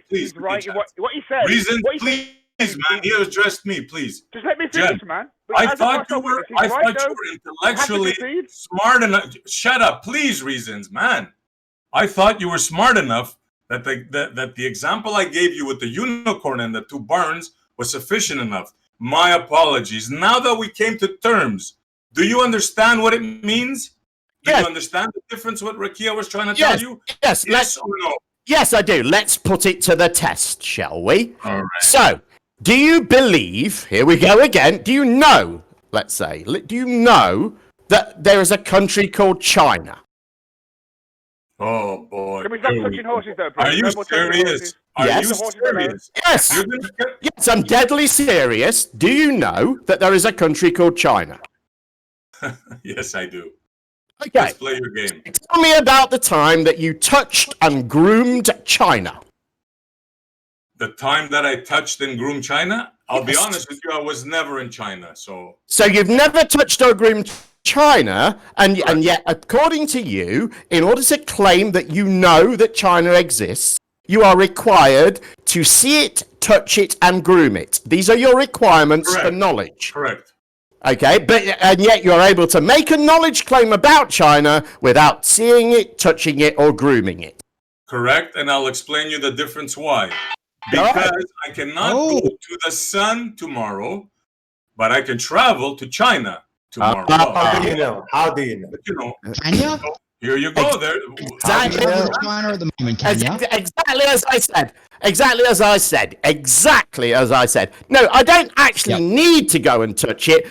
he's right. What he said. Reasons, please, man. He addressed me, please. Just let me finish, man. I thought you were intellectually smart enough. Shut up, please, Reasons, man. I thought you were smart enough that the example I gave you with the unicorn and the two barns was sufficient enough. My apologies. Now that we came to terms, do you understand what it means? Do you understand the difference what Rakia was trying to tell you? Yes or no? Yes, I do. Let's put it to the test, shall we? All right. So, do you believe, here we go again, do you know, let's say, do you know that there is a country called China? Oh, boy. Can we stop touching horses, though, please? Are you serious? Are you serious? Yes. Yes, I'm deadly serious. Do you know that there is a country called China? Yes, I do. Okay. Let's play your game. Tell me about the time that you touched and groomed China. The time that I touched and groomed China? I'll be honest with you, I was never in China, so... So you've never touched or groomed China, and yet, according to you, in order to claim that you know that China exists, you are required to see it, touch it, and groom it. These are your requirements for knowledge. Correct. Okay, and yet you're able to make a knowledge claim about China without seeing it, touching it, or grooming it. Correct, and I'll explain you the difference why. Because I cannot go to the sun tomorrow, but I can travel to China tomorrow. How do you know? How do you know? You know. Can you? Here you go. There. Exactly. China at the moment, can you? Exactly as I said. Exactly as I said. Exactly as I said. No, I don't actually need to go and touch it.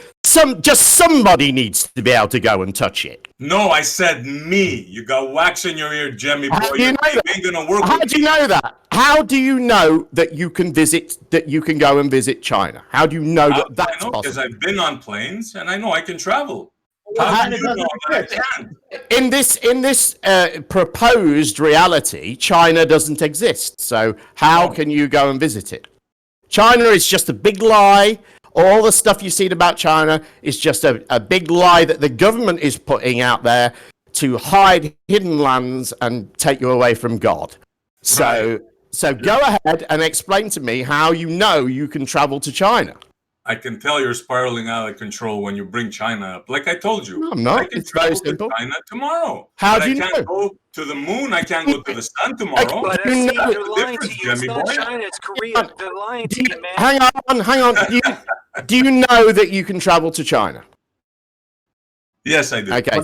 Just somebody needs to be able to go and touch it. No, I said me. You got wax in your ear, Jemmy boy. How do you know that? Ain't gonna work. How do you know that? How do you know that you can go and visit China? How do you know that that's possible? Because I've been on planes and I know I can travel. How do you know that I can? In this proposed reality, China doesn't exist. So how can you go and visit it? China is just a big lie. All the stuff you've seen about China is just a big lie that the government is putting out there to hide hidden lands and take you away from God. So go ahead and explain to me how you know you can travel to China. I can tell you're spiraling out of control when you bring China up. Like I told you, no, I'm not. I can It's very travel to simple. China tomorrow. How but do you I can't know? go to the moon. I can't go to the sun tomorrow. But That's you know- the difference, Jimmy boy. It's Korea. They're lying to you, man. Hang on. Do you know that you can travel to China? Yes, I do. Okay,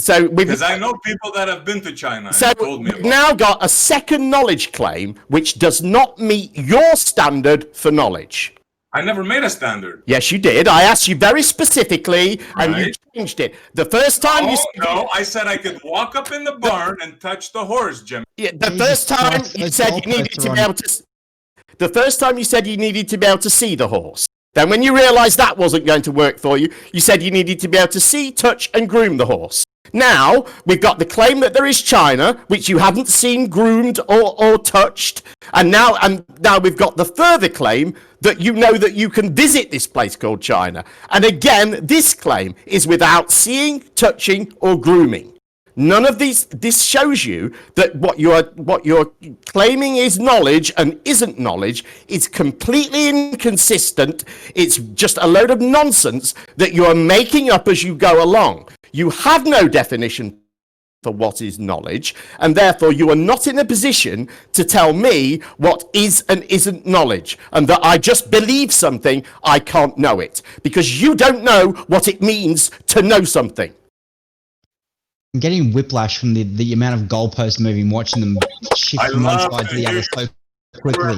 so because I know people that have been to China. So and told me we've about now got a second knowledge claim which does not meet your standard for knowledge. I never made a standard. Yes, you did. I asked you very specifically, and you changed it. The first time I said I could walk up in the barn and touch the horse, Jim. Yeah, the first time you said you needed to be able to. The first time you said you needed to be able to see the horse. Then, when you realised that wasn't going to work for you, you said you needed to be able to see, touch, and groom the horse. Now we've got the claim that there is China, which you haven't seen, groomed, or touched, and now we've got the further claim that you know that you can visit this place called China. And again, this claim is without seeing, touching, or grooming. None of these. This shows you that what you're claiming is knowledge and isn't knowledge. It's completely inconsistent. It's just a load of nonsense that you are making up as you go along. You have no definition for what is knowledge, and therefore you are not in a position to tell me what is and isn't knowledge, and that I just believe something, I can't know it, because you don't know what it means to know something. I'm getting whiplash from the amount of goalposts moving, watching them shift from one side to the other so quickly.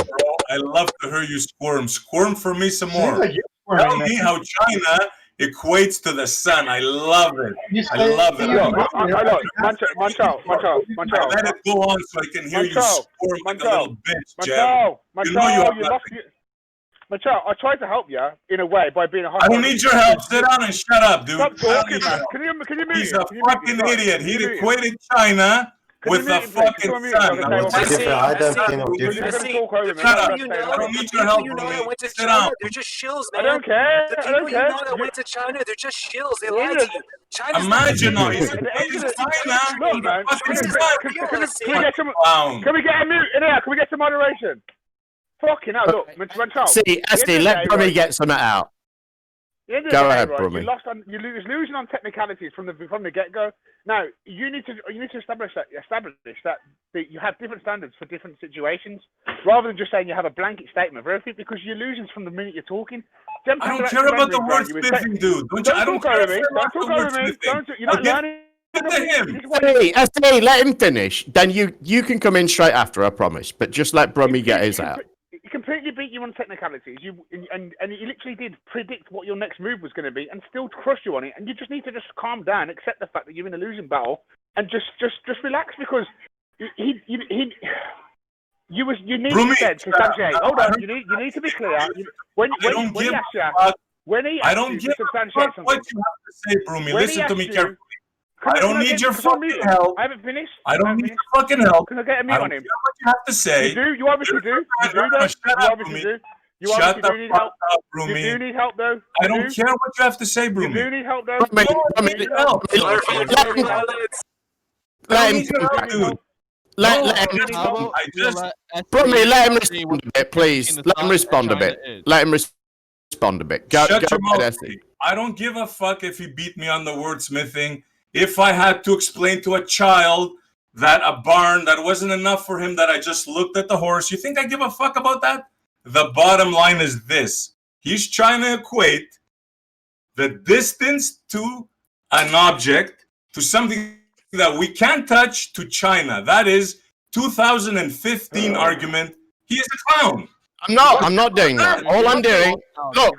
I love to hear you squirm. Squirm for me some more. Like Tell me how China equates to the sun. I love it. I love it. Let it go on so I can hear you squirm like a little bitch, Jeb. You know you have nothing. Macho, I tried to help you in a way by being a I don't need your help. Sit down and shut up, dude. Stop talking, man. Can you move? He's a fucking idiot. He equated China with the fucking sun. I don't see no difference. Shut up. I don't need your help, bro. Sit down. They're just shills, man. I don't care. The people you know that went to China, they're just shills. They lied to you. China's Imagine not he's Look, man. Can we get a mute in here? Can we get some moderation? Fucking hell, look. See, SD, let Brummy get something out. Go ahead, Brummy. You losing on technicalities from the get-go. Now, you need to establish that you have different standards for different situations, rather than just saying you have a blanket statement for everything, because you're losing from the minute you're talking. I don't care about the wordsmithing, dude. I don't care about the wordsmithing. You're not learning. Hey, SD, let him finish. Then you can come in straight after, I promise. But just let Brummy get his out. He completely beat you on technicalities. And he literally did predict what your next move was going to be, and still crush you on it. And you just need to just calm down, accept the fact that you're in a losing battle, and just relax, because you need to substantiate. Hold on, you need to be clear. When he asks you to substantiate something, what you have to say, Brumi. Listen to me carefully. I don't need your fucking help. I haven't finished. I don't need your fucking help. Can I get a mute on him? What you have to say. You do. You obviously do. You do, though. You obviously do need help. You do need help, though. I don't care what you have to say, Brumi. You do need help, though. Let him. Brummy, let him respond a bit, please. Let him respond a bit. Let him respond a bit. Shut your mouth. I don't give a fuck if he beat me on the wordsmithing. If I had to explain to a child that a barn, that wasn't enough for him, that I just looked at the horse, you think I give a fuck about that? The bottom line is this. He's trying to equate the distance to an object, to something that we can't touch, to China. That is 2015 argument. He is a clown. I'm not doing that. All I'm doing, look,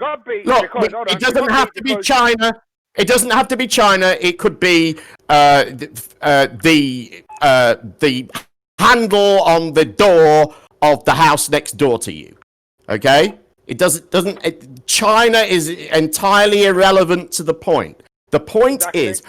it doesn't have to be China. It doesn't have to be China. It could be the handle on the door of the house next door to you. Okay? China is entirely irrelevant to the point. The point is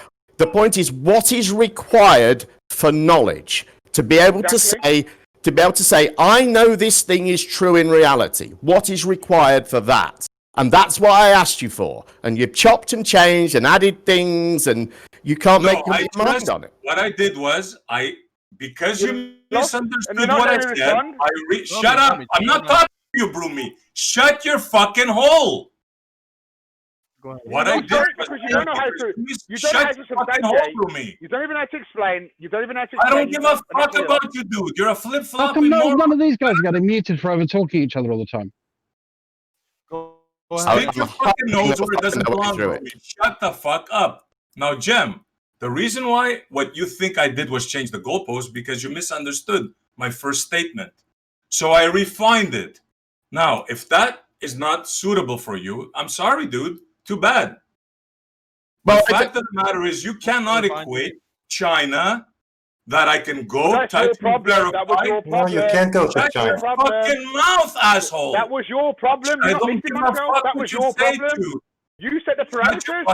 what is required for knowledge to be able to say. To be able to say, I know this thing is true in reality. What is required for that? And that's what I asked you for. And you've chopped and changed and added things, and you can't make your mind on it. What I did was, because you misunderstood what I said, shut up. I'm not talking to you, Brumi. Shut your fucking hole. What I did was, you don't know how to substantiate. You don't even know how to explain. I don't give a fuck about you, dude. You're a flip-flop. How come none of these guys are getting muted for over talking each other all the time? Stick your fucking nose where it doesn't belong to me. Shut the fuck up. Now, Jem, the reason why what you think I did was change the goalpost, because you misunderstood my first statement. So I refined it. Now, if that is not suitable for you, I'm sorry, dude. Too bad. But the fact of the matter is, you cannot equate China, that I can go type and verify. No, you can't go to Shut your fucking mouth, asshole. That was your problem. I don't give a fuck that what was you your say problem. to. You set the parameters.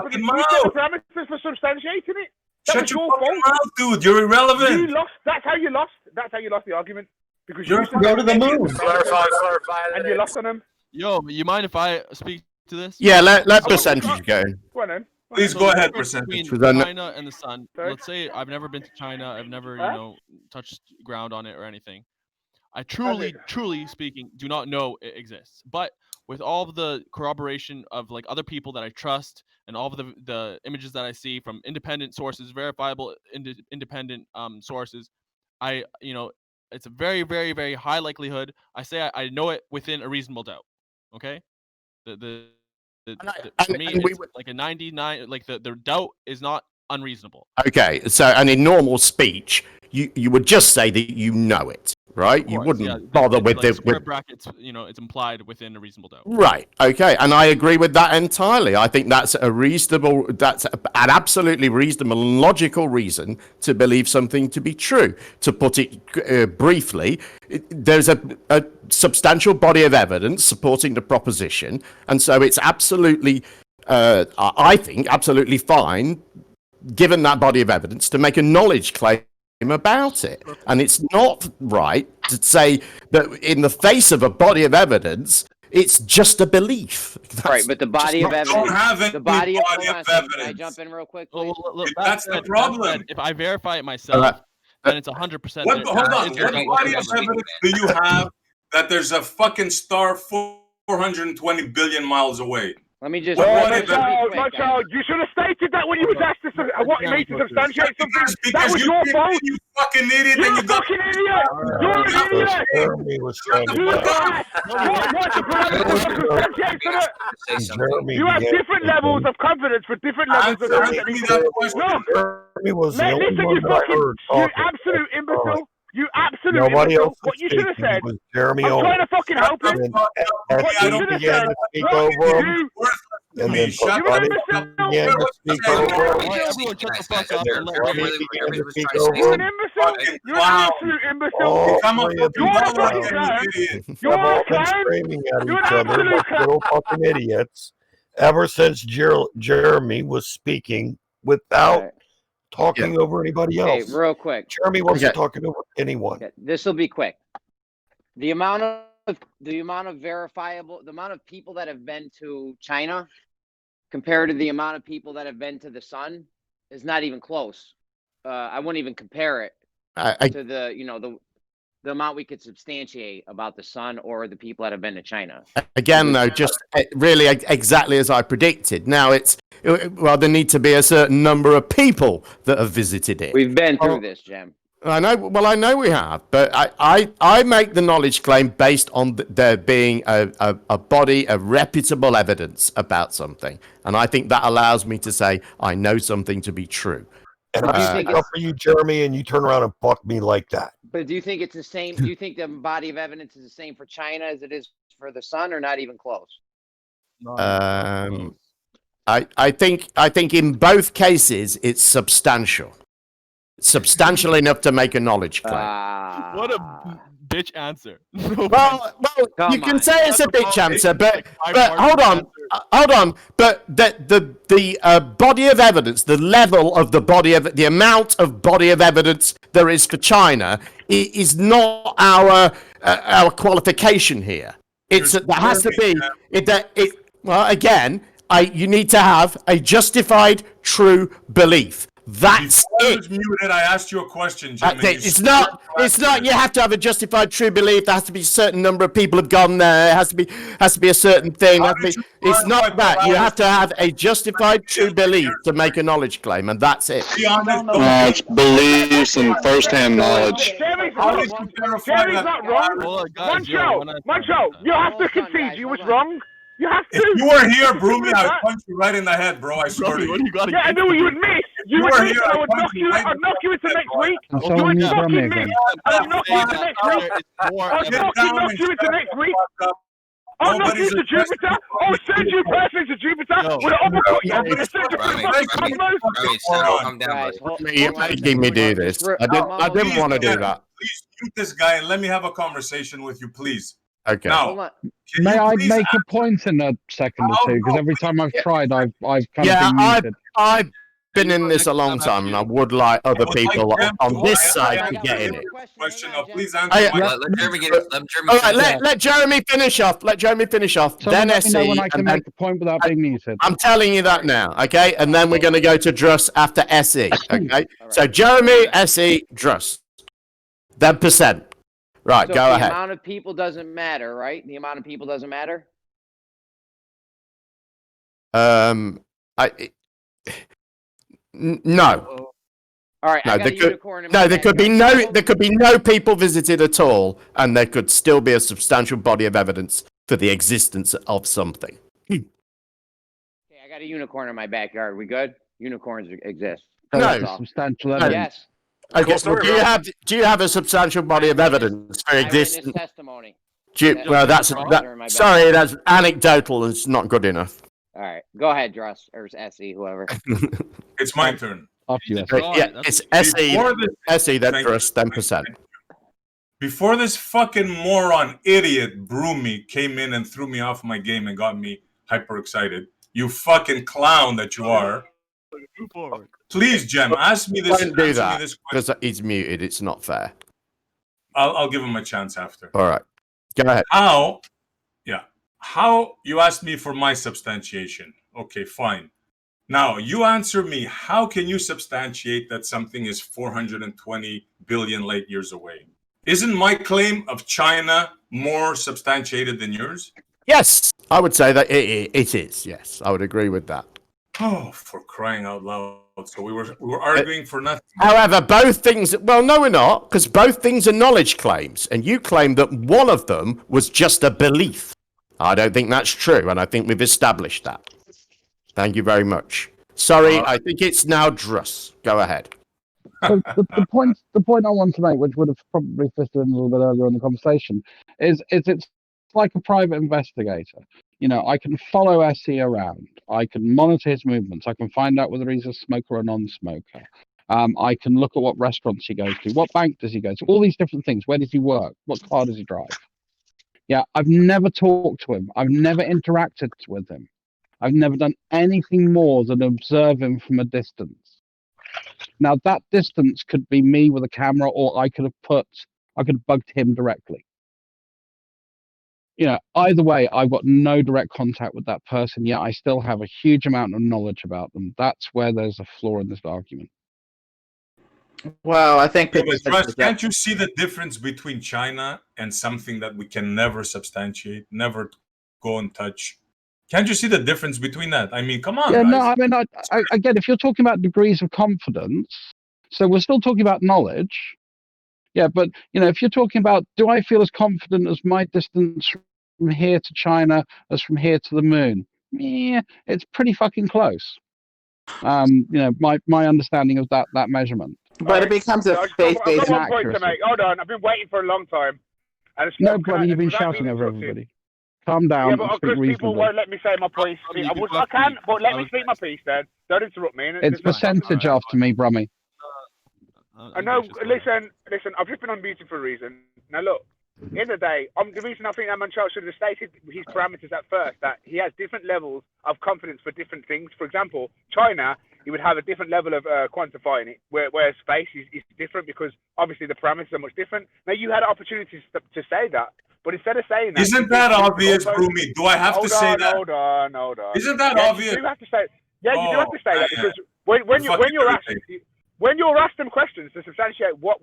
For substantiating it. Shut your fucking mouth, dude. You're irrelevant. You lost. That's how you lost. That's how you lost the argument. Because you go to the moon. Clarify. And you lost on them. Yo, you mind if I speak to this? Yeah, let percentage go. Go on then. Please So go the ahead, difference percentage. between China and the sun. Let's say I've never been to China. I've never, touched ground on it or anything. I truly speaking, do not know it exists. But with all of the corroboration of like other people that I trust and all of the images that I see from independent sources, verifiable independent sources, it's a very, very, very high likelihood. I say I know it within a reasonable doubt. Okay, for me, it's like a 99. Like the doubt is not unreasonable. Okay, so and in normal speech, you would just say that you know it, right? You wouldn't bother with like the square brackets. It's implied within a reasonable doubt. Right. Okay. And I agree with that entirely. I think that's an absolutely reasonable and logical reason to believe something to be true. To put it briefly, there's a substantial body of evidence supporting the proposition. And so it's absolutely, I think, absolutely fine, given that body of evidence, to make a knowledge claim about it. And it's not right to say that in the face of a body of evidence, it's just a belief. Right, but the body of evidence. Don't have any the body of evidence. Can I jump in real quick, please? That's the problem. If I verify it myself, then it's 100%. Hold on. What body of evidence do you have that there's a fucking star 420 billion miles away? Let me just. Macho, you should have stated that when you was asked what you need to substantiate something. That was your fault. You fucking idiot. You're a fucking idiot. You're an idiot. Jeremy was trying to What's the parameter to substantiate something? You have different levels of confidence for different levels of confidence. Jeremy was the only Listen, one you that I heard talking. absolute imbecile. You absolute Nobody imbecile. else What you should have said. was Jeremy I'm trying to fucking help him. And What you should have began said. to speak over him. And then Buddy began to speak over him. Everyone shut the fuck up and let Jeremy began to speak You're over an him. imbecile. You're an absolute imbecile. All Come on, three of you're you a fucking clown. You're have a all been clown. screaming at You're each an other absolute like little fucking idiots ever since Jeremy was speaking without talking over anybody else. Okay, real quick. Jeremy wasn't talking over anyone. Okay, this will be quick. The amount of verifiable, the amount of people that have been to China compared to the amount of people that have been to the sun is not even close. I wouldn't even compare it to the amount we could substantiate about the sun or the people that have been to China. Again, though, just really exactly as I predicted. Now there need to be a certain number of people that have visited it. We've been through this, Jim. I know. Well, I know we have, but I make the knowledge claim based on there being a body of reputable evidence about something, and I think that allows me to say I know something to be true. And I stick up for you, Jeremy, and you turn around and fuck me like that. But do you think it's the same? Do you think the body of evidence is the same for China as it is for the sun, or not even close? I think in both cases it's substantial enough to make a knowledge claim. What a bitch answer. Well, you can say it's a bitch answer, but hold on. But the body of evidence, the level of the amount of body of evidence there is for China is not our qualification here. There has to be well, again, you need to have a justified true belief. That's Before I was muted, I asked you a question, Jimmy. It's not. You have to have a justified true belief. There has to be a certain number of people have gone there. It has to be a certain thing. It's not that. You have to have a justified true belief to make a knowledge claim, and that's it. It's beliefs and first-hand knowledge. Jerry's not wrong. Mancho, you have to concede you was wrong. You have to. If you were here, Brumi, I would punch you right in the head, bro. I swear to you. Yeah, I knew you would miss. You would miss. I would knock you into next week. You would fucking miss. I would knock you into next week. I'll fucking knock you into next week. I'll knock you to Jupiter. I'll send you personally to Jupiter with an uppercut. I'm going to send you to the You're making me do this. I didn't want to do that. Please mute this guy and let me have a conversation with you, please. Okay. Now, may I make a point in a second or two? Because every time I've tried, I've kind of been muted. I've been in this a long time, and I would like other people on this side to get in it. Question now, please answer. Let Jeremy get it. Let Jeremy. All right, let Jeremy finish off. Let Jeremy finish off. Someone Then let me know SE, when I can and then make a point without being muted. I'm telling you that now, okay? And then we're going to go to Druss after SE, okay? So Jeremy, SE, Druss. Then percent. Right, So go the ahead. amount of people doesn't matter, right? The amount of people doesn't matter. No. All right, No, I got there a could, unicorn in my no, there could be backyard. there could be no people visited at all, and there could still be a substantial body of evidence for the existence of something. Okay, I got a unicorn in my backyard. We good? Unicorns exist. So No. that's substantial evidence. Yes. Okay, well, do you have a substantial body of evidence for Eyewitness existence? testimony. Well, that's Unicorns are in my sorry, that's anecdotal. And it's not good enough. All right, go ahead, Druss or SE, whoever. It's my turn. After you. Yeah, it's SE, Before this- SE, then Thank Druss, then percent. Before this fucking moron idiot Broomy came in and threw me off my game and got me hyper excited, you fucking clown that you are. Please, Jem, ask me this. Don't do answer me that this because he's muted. It's not fair. I'll give him a chance after. All right, go ahead. How you asked me for my substantiation. Okay, fine. Now you answer me. How can you substantiate that something is 420 billion light years away? Isn't my claim of China more substantiated than yours? Yes, I would say that it is. Yes, I would agree with that. Oh, for crying out loud! So we were arguing for nothing. However, both things. Well, no, we're not, because both things are knowledge claims, and you claim that one of them was just a belief. I don't think that's true, and I think we've established that. Thank you very much. Sorry, I think it's now Druss. Go ahead. So the point I want to make, which would have probably fitted in a little bit earlier in the conversation, is it's like a private investigator. You know, I can follow SE around. I can monitor his movements. I can find out whether he's a smoker or a non-smoker. I can look at what restaurants he goes to, what bank does he go to, all these different things. Where does he work? What car does he drive? Yeah, I've never talked to him. I've never interacted with him. I've never done anything more than observe him from a distance. Now, that distance could be me with a camera, or I could have bugged him directly. You know, either way, I've got no direct contact with that person, yet I still have a huge amount of knowledge about them. That's where there's a flaw in this argument. Well, I think Yeah, but Russ, can't you see the difference between China and something that we can never substantiate, never go and touch? Can't you see the difference between that? I mean, come on. Yeah, guys. no, I mean, again, if you're talking about degrees of confidence, so we're still talking about knowledge. Yeah, but, you know, if you're talking about, do I feel as confident as my distance from here to China as from here to the moon? Yeah, it's pretty fucking close. You know, my understanding of that measurement. But it becomes a faith-based I've got one point to accuracy. make. Hold on, I've been waiting for a long time. And No, brother, you've been shouting over everybody. Calm down Yeah, and but speak because people reasonably. won't let me say my piece. I can, but let me speak my piece then. Don't interrupt me. It's percentage after me, Brummy. I know. Listen. I've just been unmuted for a reason. Now look. At the end of the day, the reason I think that man Charles should have stated his parameters at first, that he has different levels of confidence for different things. For example, China, he would have a different level of quantifying it, where space is different because obviously the parameters are much different. Now you had opportunities to say that, but instead of saying that, Isn't that obvious, Broomy? Do I have to say that? Hold on. Isn't that Yeah, obvious? You do have to say. Yeah, you do have to say that because when you're asked them questions to substantiate what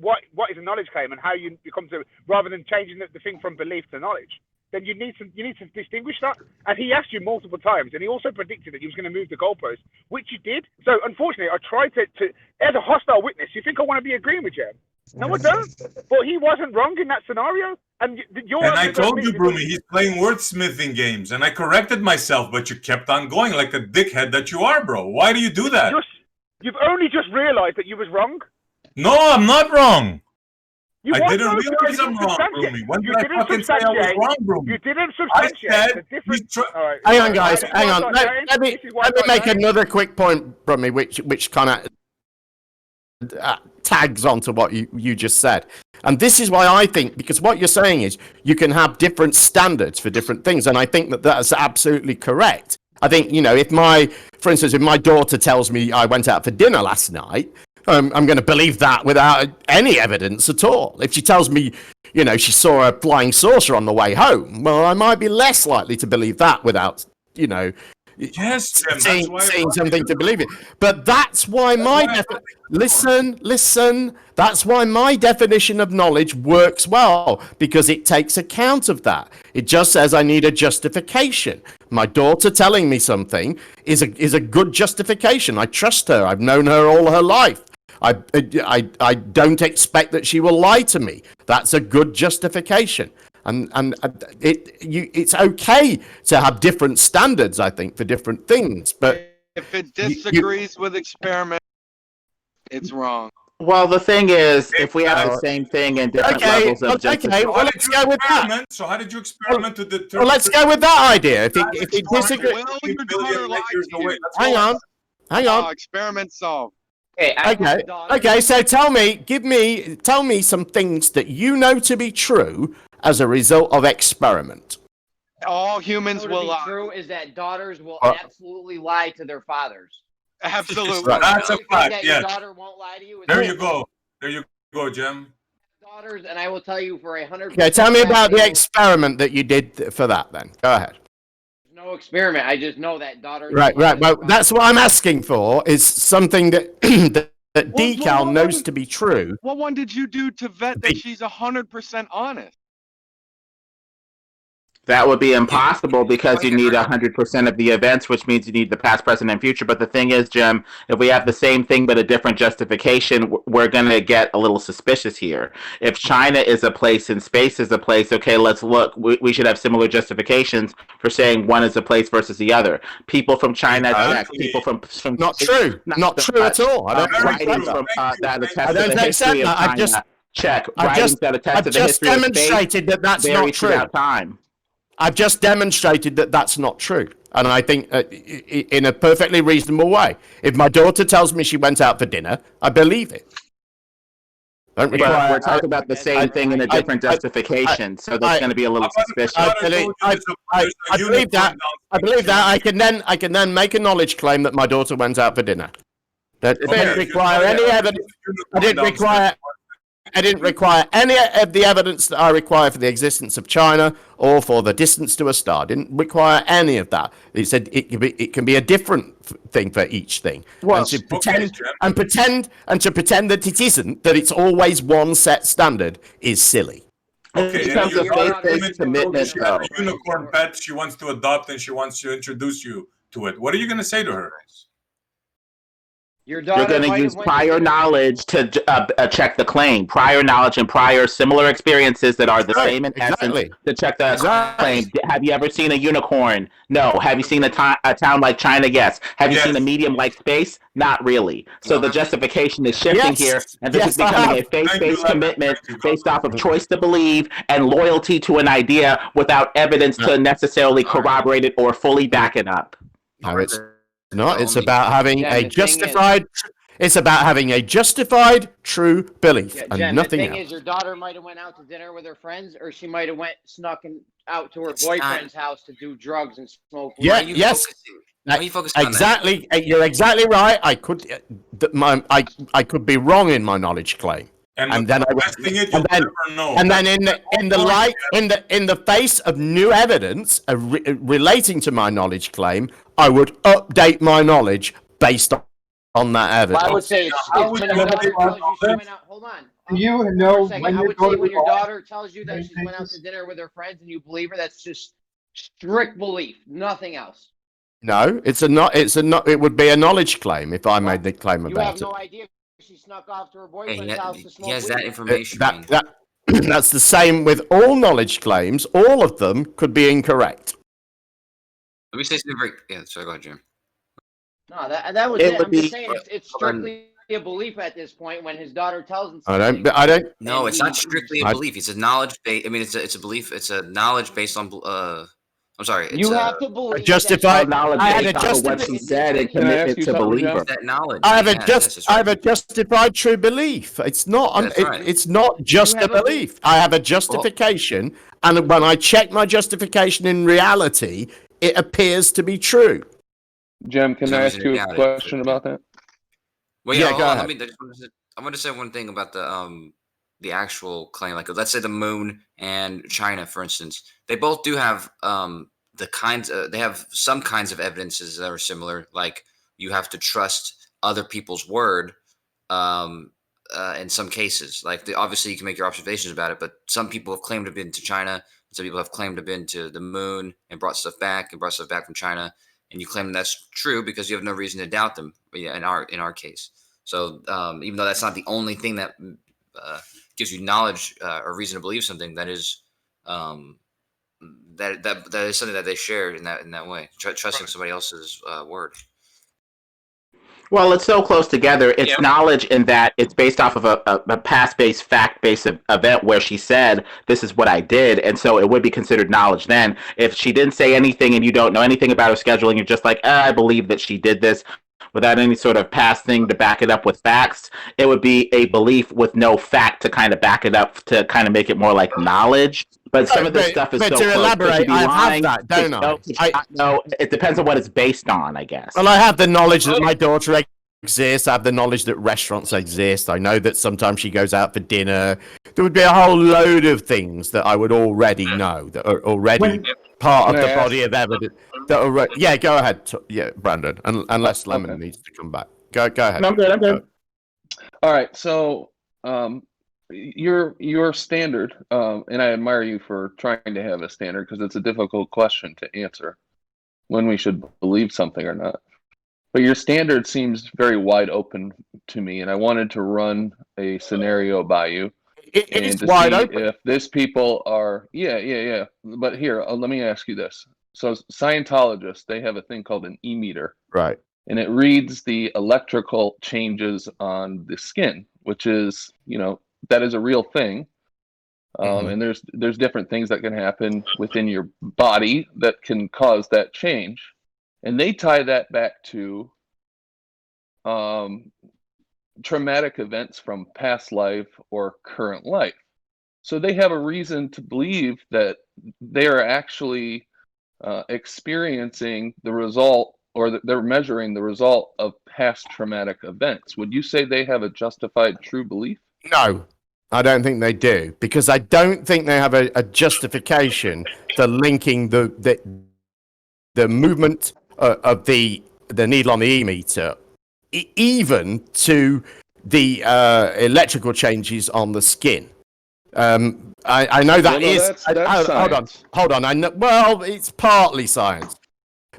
is a knowledge claim and how you come to, rather than changing the thing from belief to knowledge, then you need to distinguish that. And he asked you multiple times, and he also predicted that he was going to move the goalpost, which you did. So unfortunately, I tried to as a hostile witness. You think I want to be agreeing with you? No, I don't. But he wasn't wrong in that scenario. And I told you, Broomy, he's playing wordsmithing games, and I corrected myself, but you kept on going like the dickhead that you are, bro. Why do you do that? You've only just realised that you was wrong. No, I'm not wrong. I was didn't wrong realize because I'm you wrong, substantiate- Broomy. When you did I didn't fucking say I was substantiate- wrong, Broomy? You didn't I substantiate said the difference. All right, Hang on, guys. this is Hang what on. I'm saying. Let me This is what I'm make saying. another quick point, Brummy, which kind of tags onto what you just said. And this is why I think, because what you're saying is you can have different standards for different things, and I think that is absolutely correct. I think, for instance, if my daughter tells me I went out for dinner last night, I'm going to believe that without any evidence at all. If she tells me, she saw a flying saucer on the way home, well, I might be less likely to believe that without, Yes, Jim, seeing something to believe it. But that's why listen. That's why my definition of knowledge works well, because it takes account of that. It just says I need a justification. My daughter telling me something is a good justification. I trust her. I've known her all her life. I don't expect that she will lie to me. That's a good justification. And it's okay to have different standards, I think, for different things. But if it disagrees with experiment, it's wrong. Well, the thing is, if we have the same thing in different levels of justification. Well, let's go with that. So how did you experiment to determine? Well, let's go with that idea. If it disagrees, hang on. Experiment solved. Okay. So tell me some things that you know to be true as a result of experiment. All humans will lie. True is that daughters will absolutely lie to their fathers. Absolutely. That's a fact. Your Yes. daughter won't lie to you. There you go. There you go, Jim. Daughters, and I will tell you for 100%. Okay, tell me about the experiment that you did for that. Then go ahead. No experiment. I just know that daughters. Right. Well, that's what I'm asking for. Is something that that Decal knows to be true. What one did you do to vet that she's 100% honest? That would be impossible because you need 100% of the events, which means you need the past, present, and future. But the thing is, Jim, if we have the same thing but a different justification, we're going to get a little suspicious here. If China is a place and space is a place, okay, let's look. We should have similar justifications for saying one is a place versus the other. People from China check. People from not true. Not true at all. I don't writings from that attest to the history of China. Check. Writings that attest to the history of space. I've just demonstrated that that's not true. Time. I've just demonstrated that that's not true. And I think in a perfectly reasonable way. If my daughter tells me she went out for dinner, I believe it. But we're talking about the same thing in a different justification, so that's going to be a little suspicious. I believe that. I believe that. I can then make a knowledge claim that my daughter went out for dinner. That didn't require any evidence. I didn't require any of the evidence that I require for the existence of China or for the distance to a star. Didn't require any of that. He said it can be a different thing for each thing. Well, and to pretend that it isn't, that it's always one set standard, is silly. Okay, and your daughter commitment, though. Unicorn pet she wants to adopt and she wants to introduce you to it. What are you going to say to her? You're going to use prior knowledge to check the claim. Prior knowledge and prior similar experiences that are the same in essence to check the claim. Have you ever seen a unicorn? No. Have you seen a town like China? Yes. Have you seen a medium like space? Not really. So the justification is shifting here, and this is becoming a faith-based commitment based off of choice to believe and loyalty to an idea without evidence to necessarily corroborate it or fully back it up. No, it's not. It's about having a justified. It's about having a justified, true belief, and Jen, nothing the thing else. is, your daughter might have went out to dinner with her friends, or she might have snuck out to her boyfriend's house to do drugs and smoke. Yeah. Yes. Exactly. You're exactly right. I could be wrong in my knowledge claim. And then in the face of new evidence relating to my knowledge claim, I would update my knowledge based on that evidence. Well, I would say hold on. You know I would say when your daughter tells you that she went out to dinner with her friends and you believe her, that's just strict belief, nothing else. No, it would be a knowledge claim if I made the claim about it. You have no idea she snuck off to her boyfriend's house to smoke. He has weed. that information. That's the same with all knowledge claims. All of them could be incorrect. Let me say something. Yeah, sorry, go ahead, Jim. No, that was it. I'm just saying it's strictly a belief at this point when his daughter tells him something. I don't. No, it's not strictly a belief. It's a knowledge based. I mean, it's a belief. It's a knowledge based on. I'm sorry. You have to believe. Justified knowledge based on what she said and commitment to believe her. That knowledge. I have a justified true belief. It's not. It's not just a belief. I have a justification, and when I check my justification in reality, it appears to be true. Jem, can I ask you a question about that? Well, Yeah, hold go on. ahead. I want to say one thing about the actual claim. Like, let's say the moon and China, for instance, they both do have they have some kinds of evidences that are similar. Like, you have to trust other people's word in some cases. Like, obviously you can make your observations about it, but some people have claimed to have been to China. Some people have claimed to have been to the moon and brought stuff back from China. And you claim that's true because you have no reason to doubt them. In our case, so even though that's not the only thing that gives you knowledge or reason to believe something, that is that is something that they share in that way, trusting somebody else's word. Well, it's so close together. It's knowledge in that it's based off of a past-based, fact-based event where she said, this is what I did. And so it would be considered knowledge then. If she didn't say anything and you don't know anything about her scheduling, you're just like, I believe that she did this without any sort of past thing to back it up with facts. It would be a belief with no fact to kind of back it up, to kind of make it more like knowledge. But some of this stuff is so to close. elaborate, I have that, don't I? No, it depends on what it's based on, I guess. Well, I have the knowledge that my daughter exists. I have the knowledge that restaurants exist. I know that sometimes she goes out for dinner. There would be a whole load of things that I would already know that are already part of the body of evidence. That are, yeah, go ahead. Brandon, unless Lemon needs to come back. Go ahead. No, I'm good. All right, so your standard, and I admire you for trying to have a standard because it's a difficult question to answer when we should believe something or not. But your standard seems very wide open to me, and I wanted to run a scenario by you. It is wide open. If this people are, yeah. But here, let me ask you this. So Scientologists, they have a thing called an E-meter. Right. And it reads the electrical changes on the skin, which is, that is a real thing. And there's different things that can happen within your body that can cause that change. And they tie that back to traumatic events from past life or current life. So they have a reason to believe that they are actually experiencing the result, or they're measuring the result of past traumatic events. Would you say they have a justified true belief? No, I don't think they do, because I don't think they have a justification for linking the movement of the needle on the E-meter even to the electrical changes on the skin. I know that hold on. I know, well, it's partly science,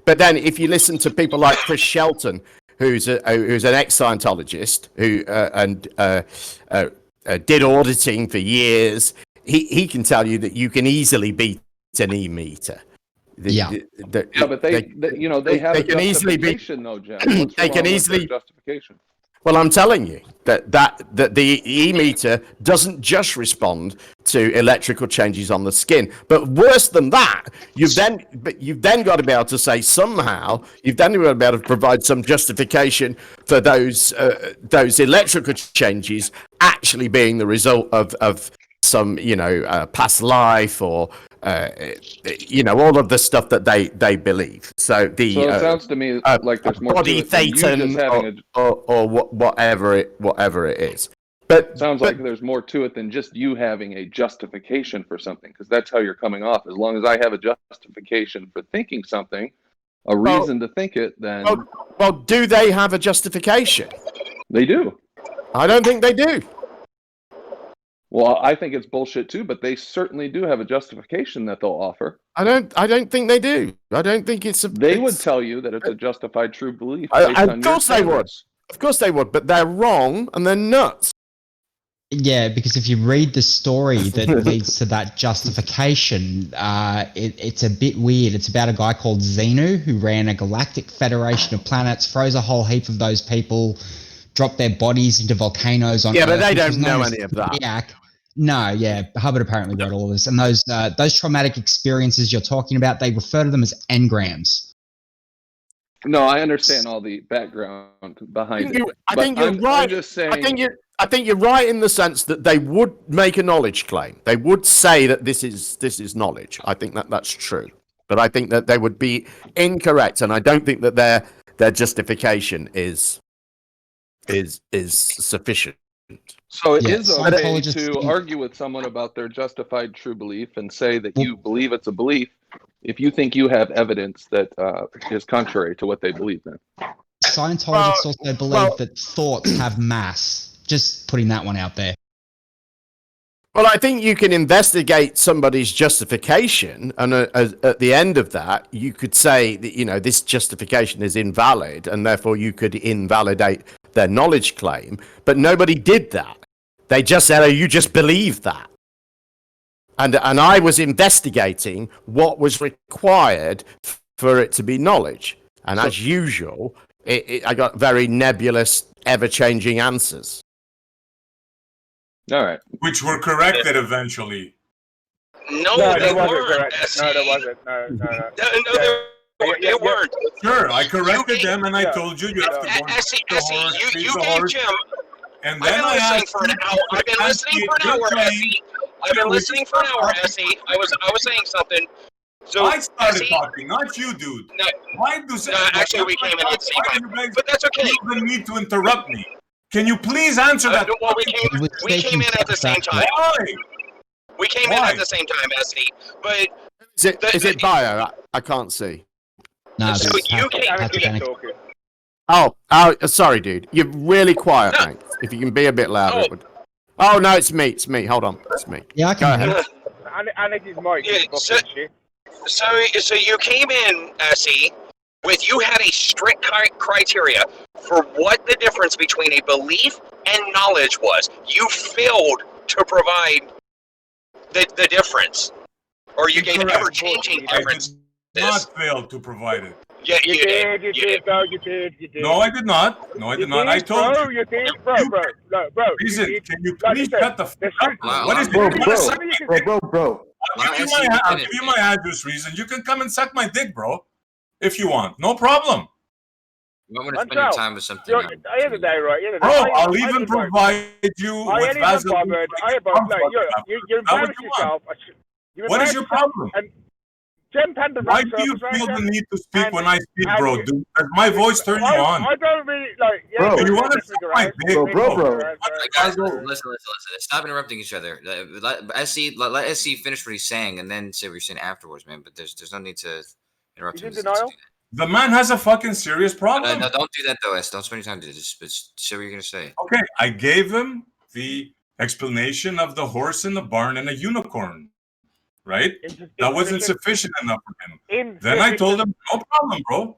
but then if you listen to people like Chris Shelton, who's an ex-Scientologist who did auditing for years, he can tell you that you can easily beat an E-meter. But they have a justification, though, Jen. They can easily justification. Well, I'm telling you that the E-meter doesn't just respond to electrical changes on the skin, but worse than that, you've then got to be able to say somehow you've then got to be able to provide some justification for those electrical changes actually being the result of some past life or all of the stuff that they believe. So it sounds to me like there's more body to it than you just having or whatever it is. But sounds like there's more to it than just you having a justification for something, because that's how you're coming off. As long as I have a justification for thinking something, a reason to think it, then well, do they have a justification? They do. I don't think they do. Well, I think it's bullshit too, but they certainly do have a justification that they'll offer. I don't think they do. I don't think They would tell you that it's a justified true belief. Of course they would. Of course they would, but they're wrong and they're nuts. Yeah, because if you read the story that leads to that justification, it's a bit weird. It's about a guy called Xenu who ran a galactic federation of planets, froze a whole heap of those people, dropped their bodies into volcanoes on Earth. Yeah, but they don't know any of that. No, Hubbard apparently wrote all of this. And those traumatic experiences you're talking about, they refer to them as engrams. No, I understand all the background behind it. I think you're right. I'm just saying, I think you're right in the sense that they would make a knowledge claim. They would say that this is knowledge. I think that's true. but I think that they would be incorrect, and I don't think that their justification is sufficient. So it Yeah, is okay Scientologists to think- argue with someone about their justified true belief and say that you believe it's a belief if you think you have evidence that is contrary to what they believe in. Scientologists also believe that thoughts have mass. Just putting that one out there. Well, I think you can investigate somebody's justification, and at the end of that, you could say that, this justification is invalid, and therefore you could invalidate their knowledge claim. But nobody did that. They just said, "Oh, you just believe that." And I was investigating what was required for it to be knowledge. And as usual, I got very nebulous, ever-changing answers. All right. Which were corrected eventually. No, they wasn't correct. No, there wasn't. No, they weren't. Sure, I corrected them and I told you have to go and feed the horse, feed the horse. And then I asked for an hour. I've been listening for an hour, Essie. I've been listening for an hour, Essie. I was saying something. So I started talking, not you, dude. No, Why do actually, we came in at the same time. But that's okay. You don't need to interrupt me. Can you please answer that? Well, we came in at the same time. Why? We came in at the same time, Essie. But is it bio? I can't see. Nah, so you came. Oh, sorry, dude. You're really quiet, mate. If you can be a bit louder, it would. Oh no, it's me. It's me. Hold on, it's me. Yeah, I can hear. And it is Mike. So you came in, Essie, with you had a strict criteria for what the difference between a belief and knowledge was. You failed to provide the difference, or you gave ever-changing difference. I did not fail to provide it. Yeah, you did. You did. No, I did not. No, I did not. I told you. You did, bro. Reason, can you please shut the fuck up? What is Bro. I'll give you my address, Reason. You can come and suck my dick, bro, if you want. No problem. You want me to spend your time with something? At the end of the day, right? Bro, I'll even provide you with Vaseline. You embarrass yourself. What is your problem? Why do you feel the need to speak when I speak, bro? Does my voice turn you on? I don't really like. Bro, you want to suck my dick, bro? Guys, listen. Stop interrupting each other. Let SC finish what he's saying, and then say what you're saying afterwards, man. But there's no need to interrupt him. The man has a fucking serious problem. No, don't do that though, S. Don't spend your time to this. Just say what you're gonna say. Okay, I gave him the explanation of the horse in the barn and a unicorn. Right? That wasn't sufficient enough for him. Then I told him, no problem, bro.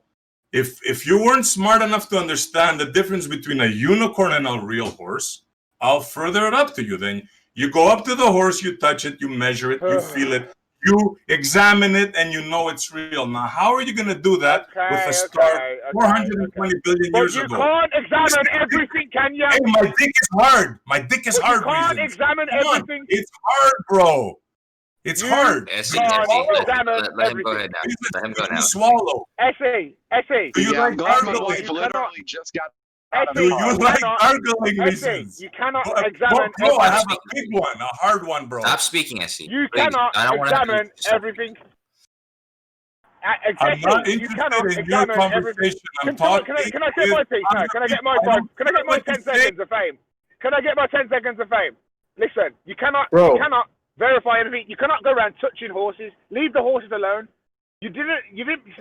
If you weren't smart enough to understand the difference between a unicorn and a real horse, I'll further it up to you. Then you go up to the horse, you touch it, you measure it, you feel it, you examine it, and you know it's real. Now, how are you going to do that with a star 420 billion years ago? You can't examine everything, can you? Hey, my dick is hard. My dick is hard. You can't examine everything. It's hard, bro. It's hard. Let him go ahead now. Let him go now. Swallow. Essie. Do you like gargling? Literally just got. Do you like gargling reasons? You cannot examine. Bro, I have a big one, a hard one, bro. Stop speaking, Essie. You cannot examine everything. I'm not interested in your conversation. I'm talking. Can I say my piece? No, can I get my 10 seconds of fame? Can I get my 10 seconds of fame? Listen, you cannot verify anything. You cannot go around touching horses. Leave the horses alone. You didn't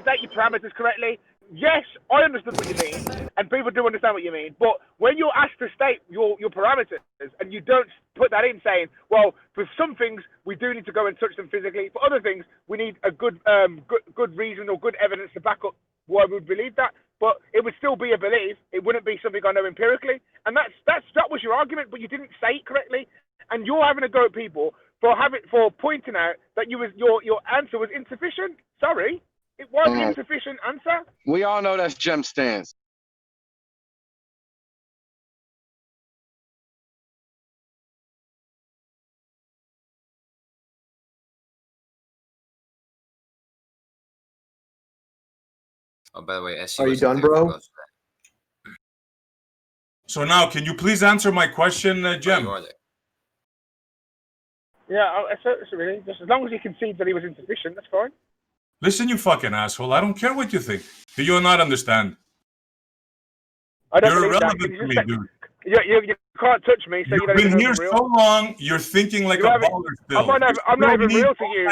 state your parameters correctly. Yes, I understood what you mean, and people do understand what you mean. But when you're asked to state your parameters, and you don't put that in, saying, well, for some things we do need to go and touch them physically. For other things, we need a good reason or good evidence to back up why we would believe that. But it would still be a belief. It wouldn't be something I know empirically. And that was your argument, but you didn't say it correctly. And you're having a go at people for pointing out that your answer was insufficient. Sorry, it was an insufficient answer. We all know that's Gem stance. Oh, by the way, SC Are you done, bro? So now, can you please answer my question, Jem? Yeah, so really, just as long as he concedes that he was insufficient, that's fine. Listen, you fucking asshole. I don't care what you think. Do you not understand? I don't You're believe that. irrelevant to me, dude. You can't touch me, so you You've don't been even know here if I'm real. so long, you're thinking like You a haven't- baller still. I'm not even real to you.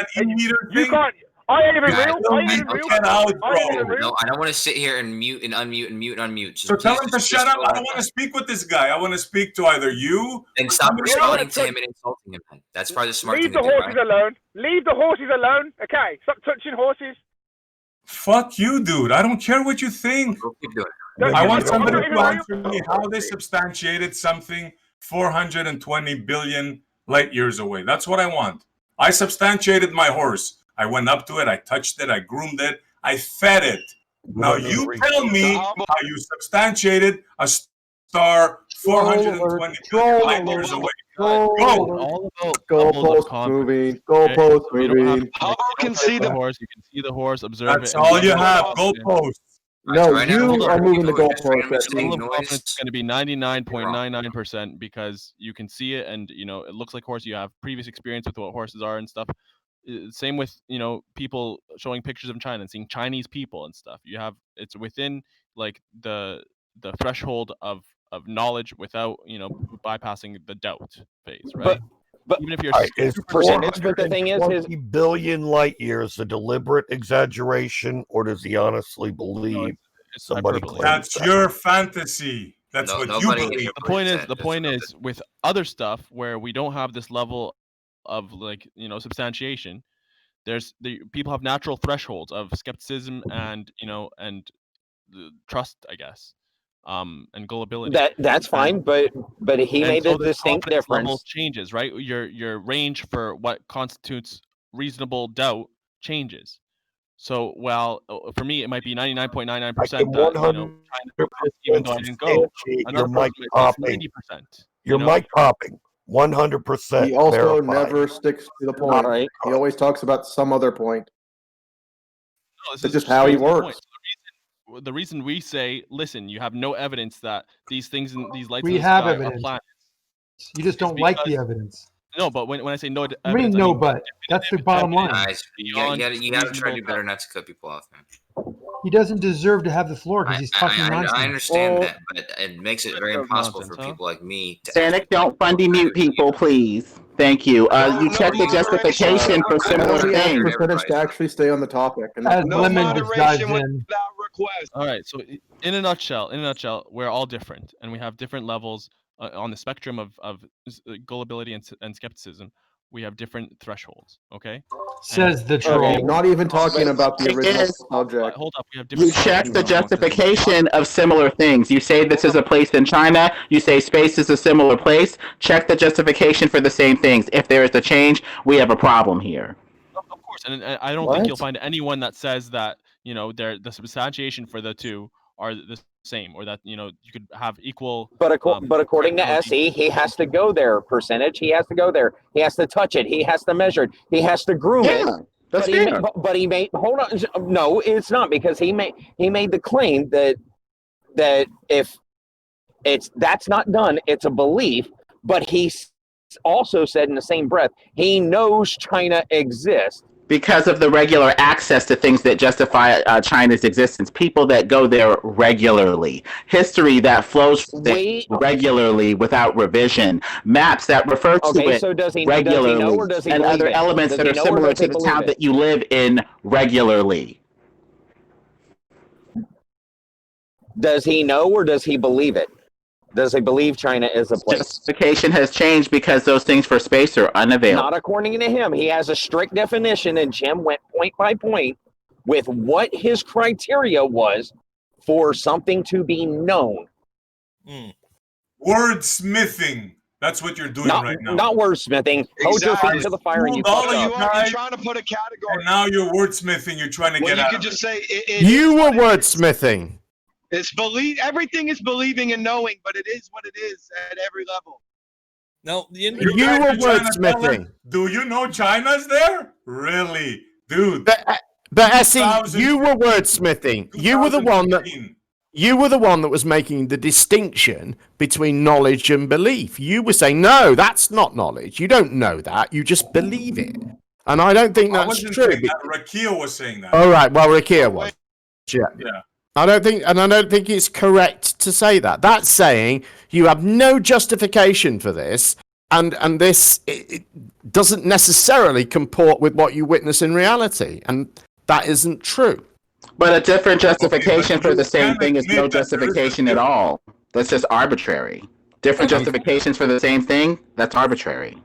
You can't. I ain't even real. I ain't even real. Get out, I ain't even bro. real. No, I don't want to sit here and mute and unmute and mute and unmute. So tell him to shut up. I don't want to speak with this guy. I want to speak to either you. And stop responding to him and insulting him. Then. That's probably the smart Leave thing the to do, horses right? alone. Leave the horses alone. Okay, stop touching horses. Fuck you, dude. I don't care what you think. Keep doing it. I want somebody to answer me how they substantiated something 420 billion light years away. That's what I want. I substantiated my horse. I went up to it. I touched it. I groomed it. I fed it. Now you tell me how you substantiated a star 420 billion light years away. Go. Goalpost moving. Goalpost moving. How can see the horse? You can see the horse, observe That's it. all you have. Goalpost. No, you are moving the goalpost. It's going to be 99.99% because you can see it, and it looks like horse. You have previous experience with what horses are and stuff. Same with people showing pictures of China and seeing Chinese people and stuff. It's within like the threshold of knowledge without bypassing the doubt phase, right? But even if you're is percentage, but the thing is 420 billion light years a deliberate exaggeration, or does he honestly believe somebody claims That's that? your fantasy. That's what you believe. The point is with other stuff where we don't have this level of substantiation. People have natural thresholds of skepticism and trust, I guess, and gullibility. That's fine, but he made so a distinct difference. Level changes, right? Your range for what constitutes reasonable doubt changes. So, for me, it might be 99.99% that even though I didn't go, your mic popping. 90%. Your mic popping. 100%. He also verified. never sticks to the point. Right. He always talks about some other point. This It's just how he works. The reason we say, listen, you have no evidence that these things in these lights We in the have sky evidence. are planets. You just don't like the evidence. No, but when I say no I mean, evidence, no, but that's the bottom line. Guys, you gotta try to do better not to cut people off, man. He doesn't deserve to have the floor because he's talking nonsense. I understand that, but it makes it very impossible for people like me to. Sanic, don't fundy mute people, please. Thank you. You check the justification for similar things. Percentage to actually stay on the topic. And As Lemon just dives in. All right. So in a nutshell, we're all different, and we have different levels on the spectrum of gullibility and skepticism. We have different thresholds. Okay. Says the troll. Okay, not even talking about the original subject. Hold up. We have You different. check the justification of similar things. You say this is a place in China. You say space is a similar place. Check the justification for the same things. If there is a change, we have a problem here. Of course, and I don't think you'll find anyone that says that the substantiation for the two are the same, or that you could have equal. But according to SE, he has to go there. Percentage, he has to go there. He has to touch it. He has to measure it. He has to groom it. That's fair. But he made. Hold on. No, it's not, because he made the claim that if that's not done, it's a belief. But he also said in the same breath, he knows China exists. Because of the regular access to things that justify China's existence, people that go there regularly, history that flows from there regularly without revision, maps that refer to it so does he regularly, know, or does he and believe other it? elements Does that he are know, or similar does he to the believe town it? that you live in regularly. Does he know, or does he believe it? Does he believe China is a place? Justification has changed because those things for space are unavailable. Not according to him. He has a strict definition, and Jim went point by point with what his criteria was for something to be known. Wordsmithing. That's what you're doing right now. Not wordsmithing. Hold your feet to the fire and you fucked up. You're trying to put a category. And now you're wordsmithing. You're trying to Well, get you out could of just it. say You were wordsmithing. It's believe. Everything is believing and knowing, but it is what it is at every level. No, You were wordsmithing. Do you know China's there? Really? Dude. But Essie, you were wordsmithing. You were the one that was making the distinction between knowledge and belief. You were saying, no, that's not knowledge. You don't know that. You just believe it. And I don't think I that's wasn't true. saying that. Rakia was saying that. All right, well, Rakia was. Yeah. Yeah. I don't think it's correct to say that. That's saying you have no justification for this, and this it doesn't necessarily comport with what you witness in reality, and that isn't true. But a different justification for the same can't thing is no admit that there is a justification at all. That's just arbitrary. Different justifications for the same thing, that's arbitrary.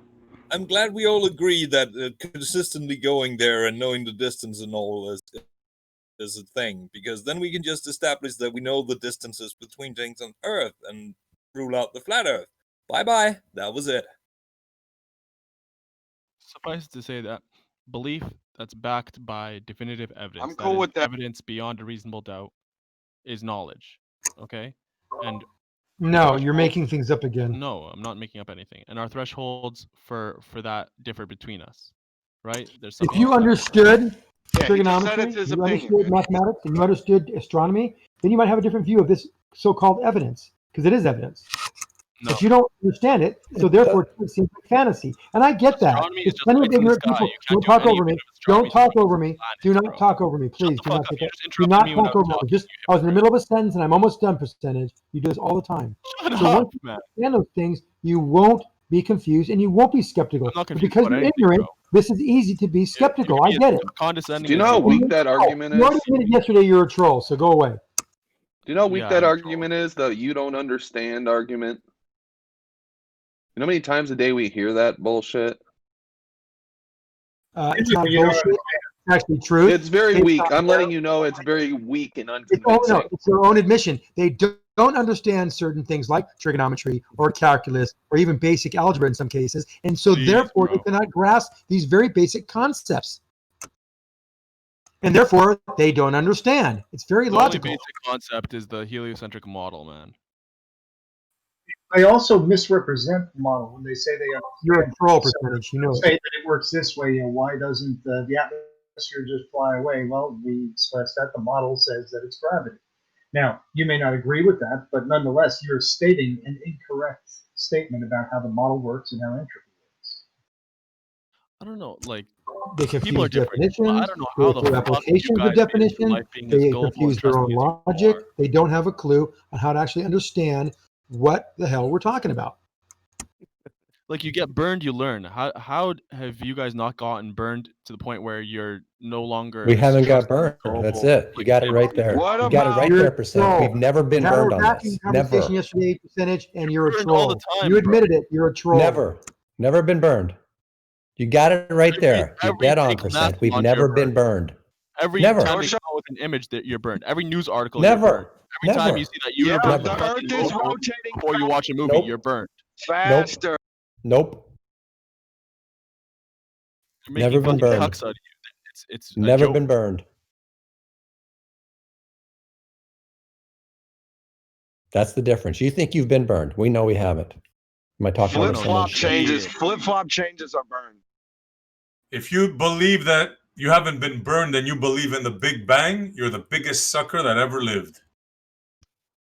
I'm glad we all agree that consistently going there and knowing the distance and all is a thing, because then we can just establish that we know the distances between things on Earth and rule out the flat Earth. Bye-bye. That was it. Suffice to say that belief that's backed by definitive evidence, I'm cool with that. evidence beyond a reasonable doubt, is knowledge. Okay? And No, you're making things up again. no, I'm not making up anything. And our thresholds for that differ between us. Right? There's some If you understood Yeah, he just said trigonometry, it's his you opinion. understood mathematics, and you understood astronomy, then you might have a different view of this so-called evidence, because it is evidence. No. But you don't understand it, so therefore it seems like fantasy. And I get that. Astronomy is There's just plenty of points in the ignorant sky. people. You can't Don't do talk any over me. bit of astronomy Don't talk to over me. Do not talk over me, please. Do not fuck up. take You that. just Do interrupted not me when I talk was over me. talking. Just I was in the middle of a sentence and I'm almost done, percentage. You do this all the time. Shut So up, once you man. understand those things, you won't be confused and you won't be skeptical. I'm not But confused because about you're anything, ignorant, bro. this is easy to be skeptical. I be get it. condescending. Do you know how weak that argument You already is? admitted yesterday you're a troll, so go away. Do you know how weak Yeah, that I'm a argument is? The you don't understand argument. You know how many times a day we hear that bullshit? It's not bullshit. It's actually true. It's very weak. I'm letting you know it's very weak and unconvincing. It's their own admission. They don't understand certain things like trigonometry or calculus or even basic algebra in some cases, and so therefore they cannot grasp these very basic concepts. And therefore they don't understand. It's very The only logical. basic concept is the heliocentric model, man. They also misrepresent the model when they say they are. You're a troll, percentage. You know Say it. that it works this way. Why doesn't the atmosphere just fly away? Well, we express that the model says that it's gravity. Now, you may not agree with that, but nonetheless, you're stating an incorrect statement about how the model works and how entropy works. I don't know, like They people are confuse different. definitions. I don't know how They the do fuck you applications guys of made it through definition. life being as They gullible confuse and their trusting own as you logic. are. They don't have a clue on how to actually understand what the hell we're talking about. Like you get burned, you learn. How have you guys not gotten burned to the point where you're no longer? We haven't got trusting, burned. gullible? That's it. You got it right there. What You got it right You're there, a percent. troll. We've never been We had burned a on vacuum this. conversation Never. yesterday, percentage, and you're a Burned all troll. the time, You bro. admitted it. You're a troll. Never. Never been burned. You got it right there. You're Every dead on, single percent. math We've block never you're been burned. Every Never. time they come out with an image that you're burned. Every news article you're burned. Never. Every time Never. you see that Yeah, universe the fucking Earth is logo rotating before you watch a movie, Nope. you're burned. faster. Nope. They're making Never been fucking burned. cucks out of you. It's a Never joke. been burned. That's the difference. You think you've been burned. We know we haven't. Am I talking Flip to flop someone? changes. Flip flop changes are burned. If you believe that you haven't been burned and you believe in the Big Bang, you're the biggest sucker that ever lived.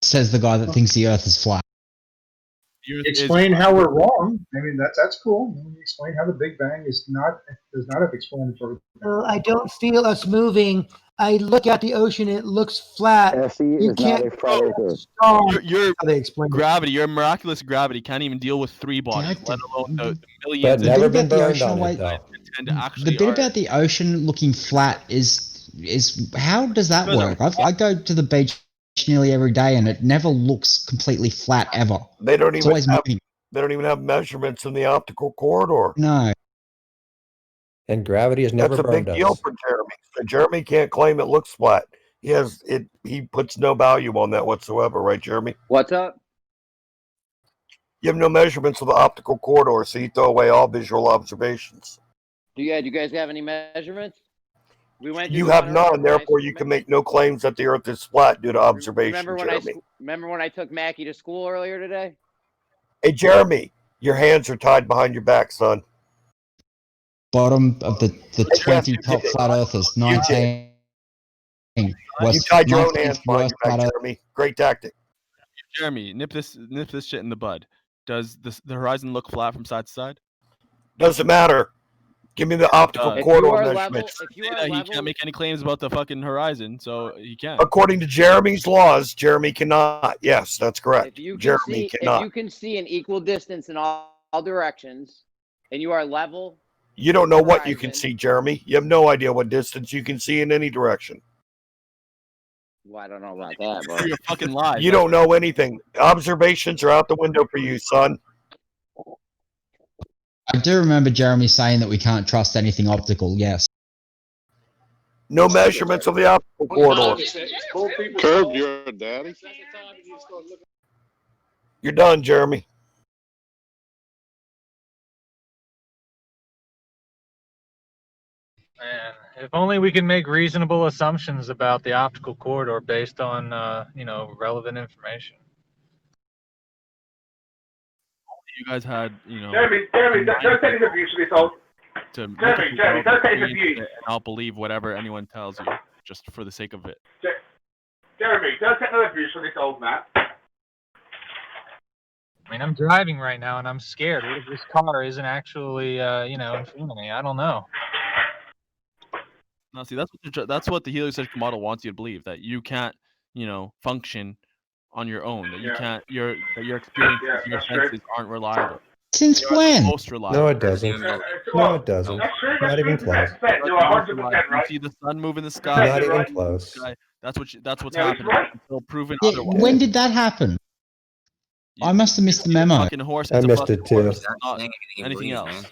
Says the guy that thinks the Earth is flat. Explain how we're wrong. I mean, that's cool. Explain how the Big Bang does not have explanatory. Well, I don't feel us moving. I look at the ocean; it looks flat. You can't Your how they explain gravity, your miraculous gravity can't even deal with 3 bodies, let alone the millions. But never of been the burned ocean on away- it, though. and The actually bit are. about the ocean looking flat is how does that work? I go to the beach nearly every day and it never looks completely flat ever. They don't It's even always have, moving. they don't even have measurements in the optical corridor. No. And gravity has never That's a big burned deal us. for Jeremy. So Jeremy can't claim it looks flat. He puts no value on that whatsoever, right, Jeremy? What's up? You have no measurements of the optical corridor, so you throw away all visual observations. Do you guys have any measurements? We went. through You the have one none, earlier, and guys. therefore you can make no claims that the Earth is flat due to observation, Jeremy. Remember when I took Mackie to school earlier today? Hey, Jeremy, your hands are tied behind your back, son. Bottom of the 20 top flat earthers, 19. You Worst, tied your own 19th hands behind worst your back, flat earth. Jeremy. Great tactic. Jeremy, nip this shit in the bud. Does the horizon look flat from side to side? Doesn't matter. Give me the optical If corridor you are level, measurements. if you are He level, can't make any claims about the fucking horizon, so he can't. According to Jeremy's laws, Jeremy cannot. Yes, that's correct. if you can Jeremy see, if cannot. you can see an equal distance in all directions, and you are level, You don't know what you can horizon. see, Jeremy. You have no idea what distance you can see in any direction. well, I don't know about that, bro. You're fucking lies. You don't know anything. Observations are out the window for you, son. I do remember Jeremy saying that we can't trust anything optical. Yes. No measurements of the optical corridor. Curb, you're a daddy. You're done, Jeremy. Man, if only we can make reasonable assumptions about the optical corridor based on, relevant information. You guys had, Jeremy, don't take this abuse for this old. to look Jeremy, at the Jeremy, world, don't take this experience abuse. it, and I'll believe whatever anyone tells you, just for the sake of it. Jeremy, don't take no abuse from this old man. I mean, I'm driving right now and I'm scared. What if this car isn't actually, in front of me? I don't know. No, see, that's what the heliocentric model wants you to believe, that you can't, function on your own, that you can't, that your experiences, your senses aren't reliable. Since when? Most reliable. No, it doesn't. No, it doesn't. Not even close. You're 100% right. You see the sun move in the sky. Not even close. That's what's Yeah, happening until proven Yeah, otherwise. when did that happen? I must have missed the memo. Fucking horse I is a missed fucking it too. horse, not anything else.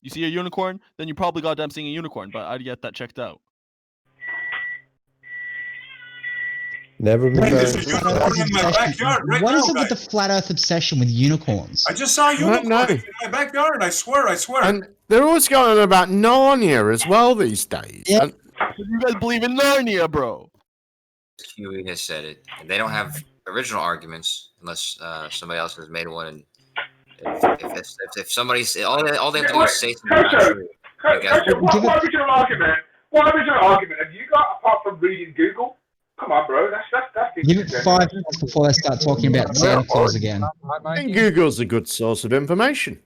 You see a unicorn, then you probably goddamn seeing a unicorn, but I'd get that checked out. Never been What is burned. this unicorn in my backyard right What now, is it with the guys? flat Earth obsession with unicorns? I just saw a unicorn no. in my backyard. I swear. And they're always going on about Narnia as well these days. Yeah. And You guys believe in Narnia, bro? Huey has said it. And they don't have original arguments unless somebody else has made one. And if somebody's all they have to do is say something not true. I guess. What original argument? What original argument have you got apart from reading Google? Come on, bro. That's Give it 5 minutes before they start talking about Santa Claus again. I think Google's a good source of information.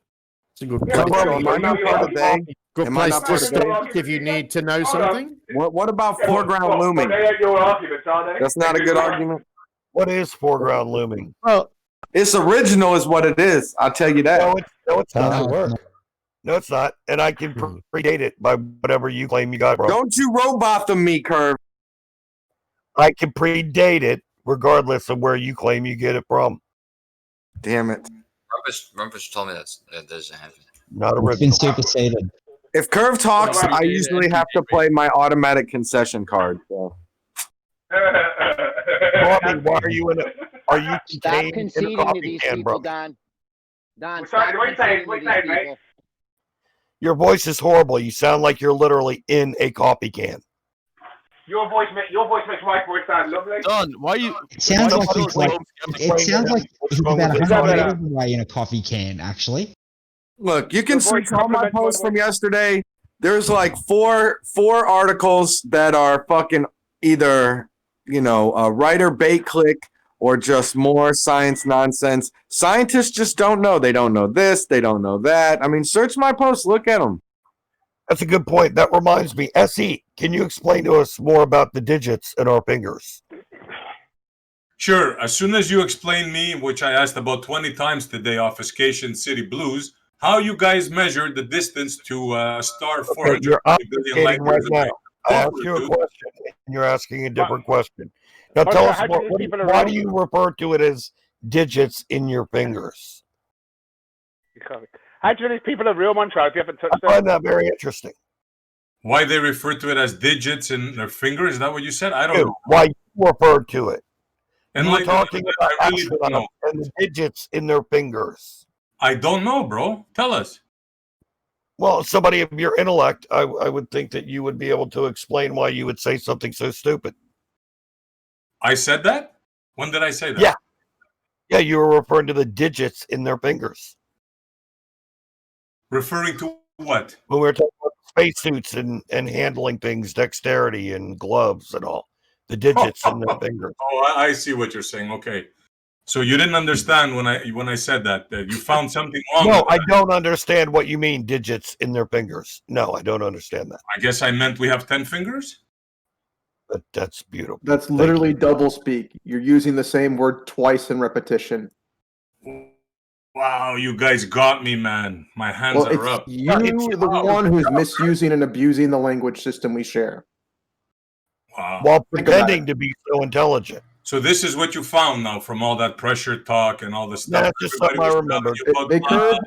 It's a good place, Am I not part of they? good Am I place not to part of they? start if you need to know something. What about foreground looming? They ain't your arguments, are they? That's not a good argument. What is foreground looming? Well, it's original, is what it is. I'll tell you that. No, it's How does not. it work? No, it's not. And I can predate it by whatever you claim you got, bro. Don't you robot them me, Curve. I can predate it regardless of where you claim you get it from. Damn it. Rumpus told me that doesn't happen. Not It's been original. superseded. If Curve talks, I usually have to play my automatic concession card. So. Bobby, why are you in a? Are you Stop contained in a conceding to coffee these can, people, bro? Don. Don, What stop you saying? conceding What to you these saying, mate? people. Your voice is horrible. You sound like you're literally in a coffee can. Your voice makes my voice sound lovely. Don, why you? It sounds like he's like. It sounds like he's about Is that 100 better? meters away in a coffee can. Actually, Look, you can Your see voice all my complements my posts voice. from yesterday. There's like four articles that are fucking either, writer bait click or just more science nonsense. Scientists just don't know. They don't know this. They don't know that. I mean, search my posts. Look at them. That's a good point. That reminds me. SE, can you explain to us more about the digits in our fingers? Sure. As soon as you explain me, which I asked about 20 times today, Obfuscation City Blues, how you guys measure the distance to a star Okay, 400 you're billion light obfuscating right years now. away? I asked you a question, and you're asking a different question. Now tell us how do these people why around- do you refer to it as digits in your fingers? How do these people in real Montreal if you haven't touched I them? find that very interesting. Why they refer to it as digits in their finger? Is that what you said? I don't know. Why you refer to it? And You were like, talking about I really don't astronauts know. and the digits in their fingers. I don't know, bro. Tell us. Well, somebody of your intellect, I would think that you would be able to explain why you would say something so stupid. I said that? When did I say that? Yeah. Yeah, you were referring to the digits in their fingers. Referring to what? When we were talking about spacesuits and handling things, dexterity and gloves and all. The digits in their fingers. Oh, I see what you're saying. Okay. So you didn't understand when I said that you found something wrong. No, with I that. don't understand what you mean. Digits in their fingers. No, I don't understand that. I guess I meant we have 10 fingers. But that's beautiful. That's literally double speak. You're using the same word twice in repetition. Wow, you guys got me, man. My hands Well, are it's up. you, the one who's misusing and abusing the language system we share. Wow. While pretending to be so intelligent. So this is what you found now from all that pressure talk and all the stuff. That's just something I remembered. Because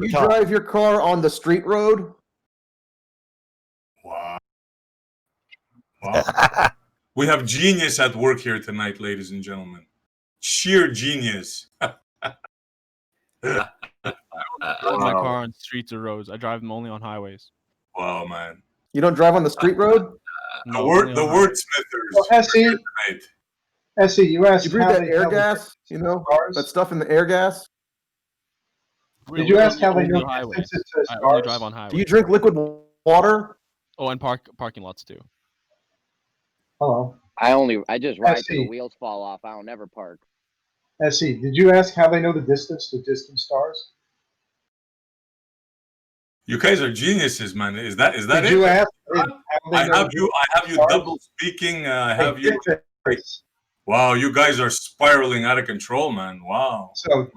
you drive your car on the street road. Wow. We have genius at work here tonight, ladies and gentlemen. Sheer genius. I don't drive my car on streets or roads. I drive them only on highways. Wow, man. You don't drive on the street road? The wordsmithers. Well, Essie, you asked You breathe how that they air tell the gas, you know, that stuff in the air gas. Did you ask how they know highways? distances to I only stars? drive on highways. Do you drink liquid water? Oh, and parking lots too. Hello. I just ride till Essie. the wheels fall off. I don't never park. Essie, did you ask how they know the distance to distant stars? You guys are geniuses, man. Is that Did it? you ask how they I know have the you stars? double speaking. I have you. Wow, you guys are spiraling out of control, man. Wow. So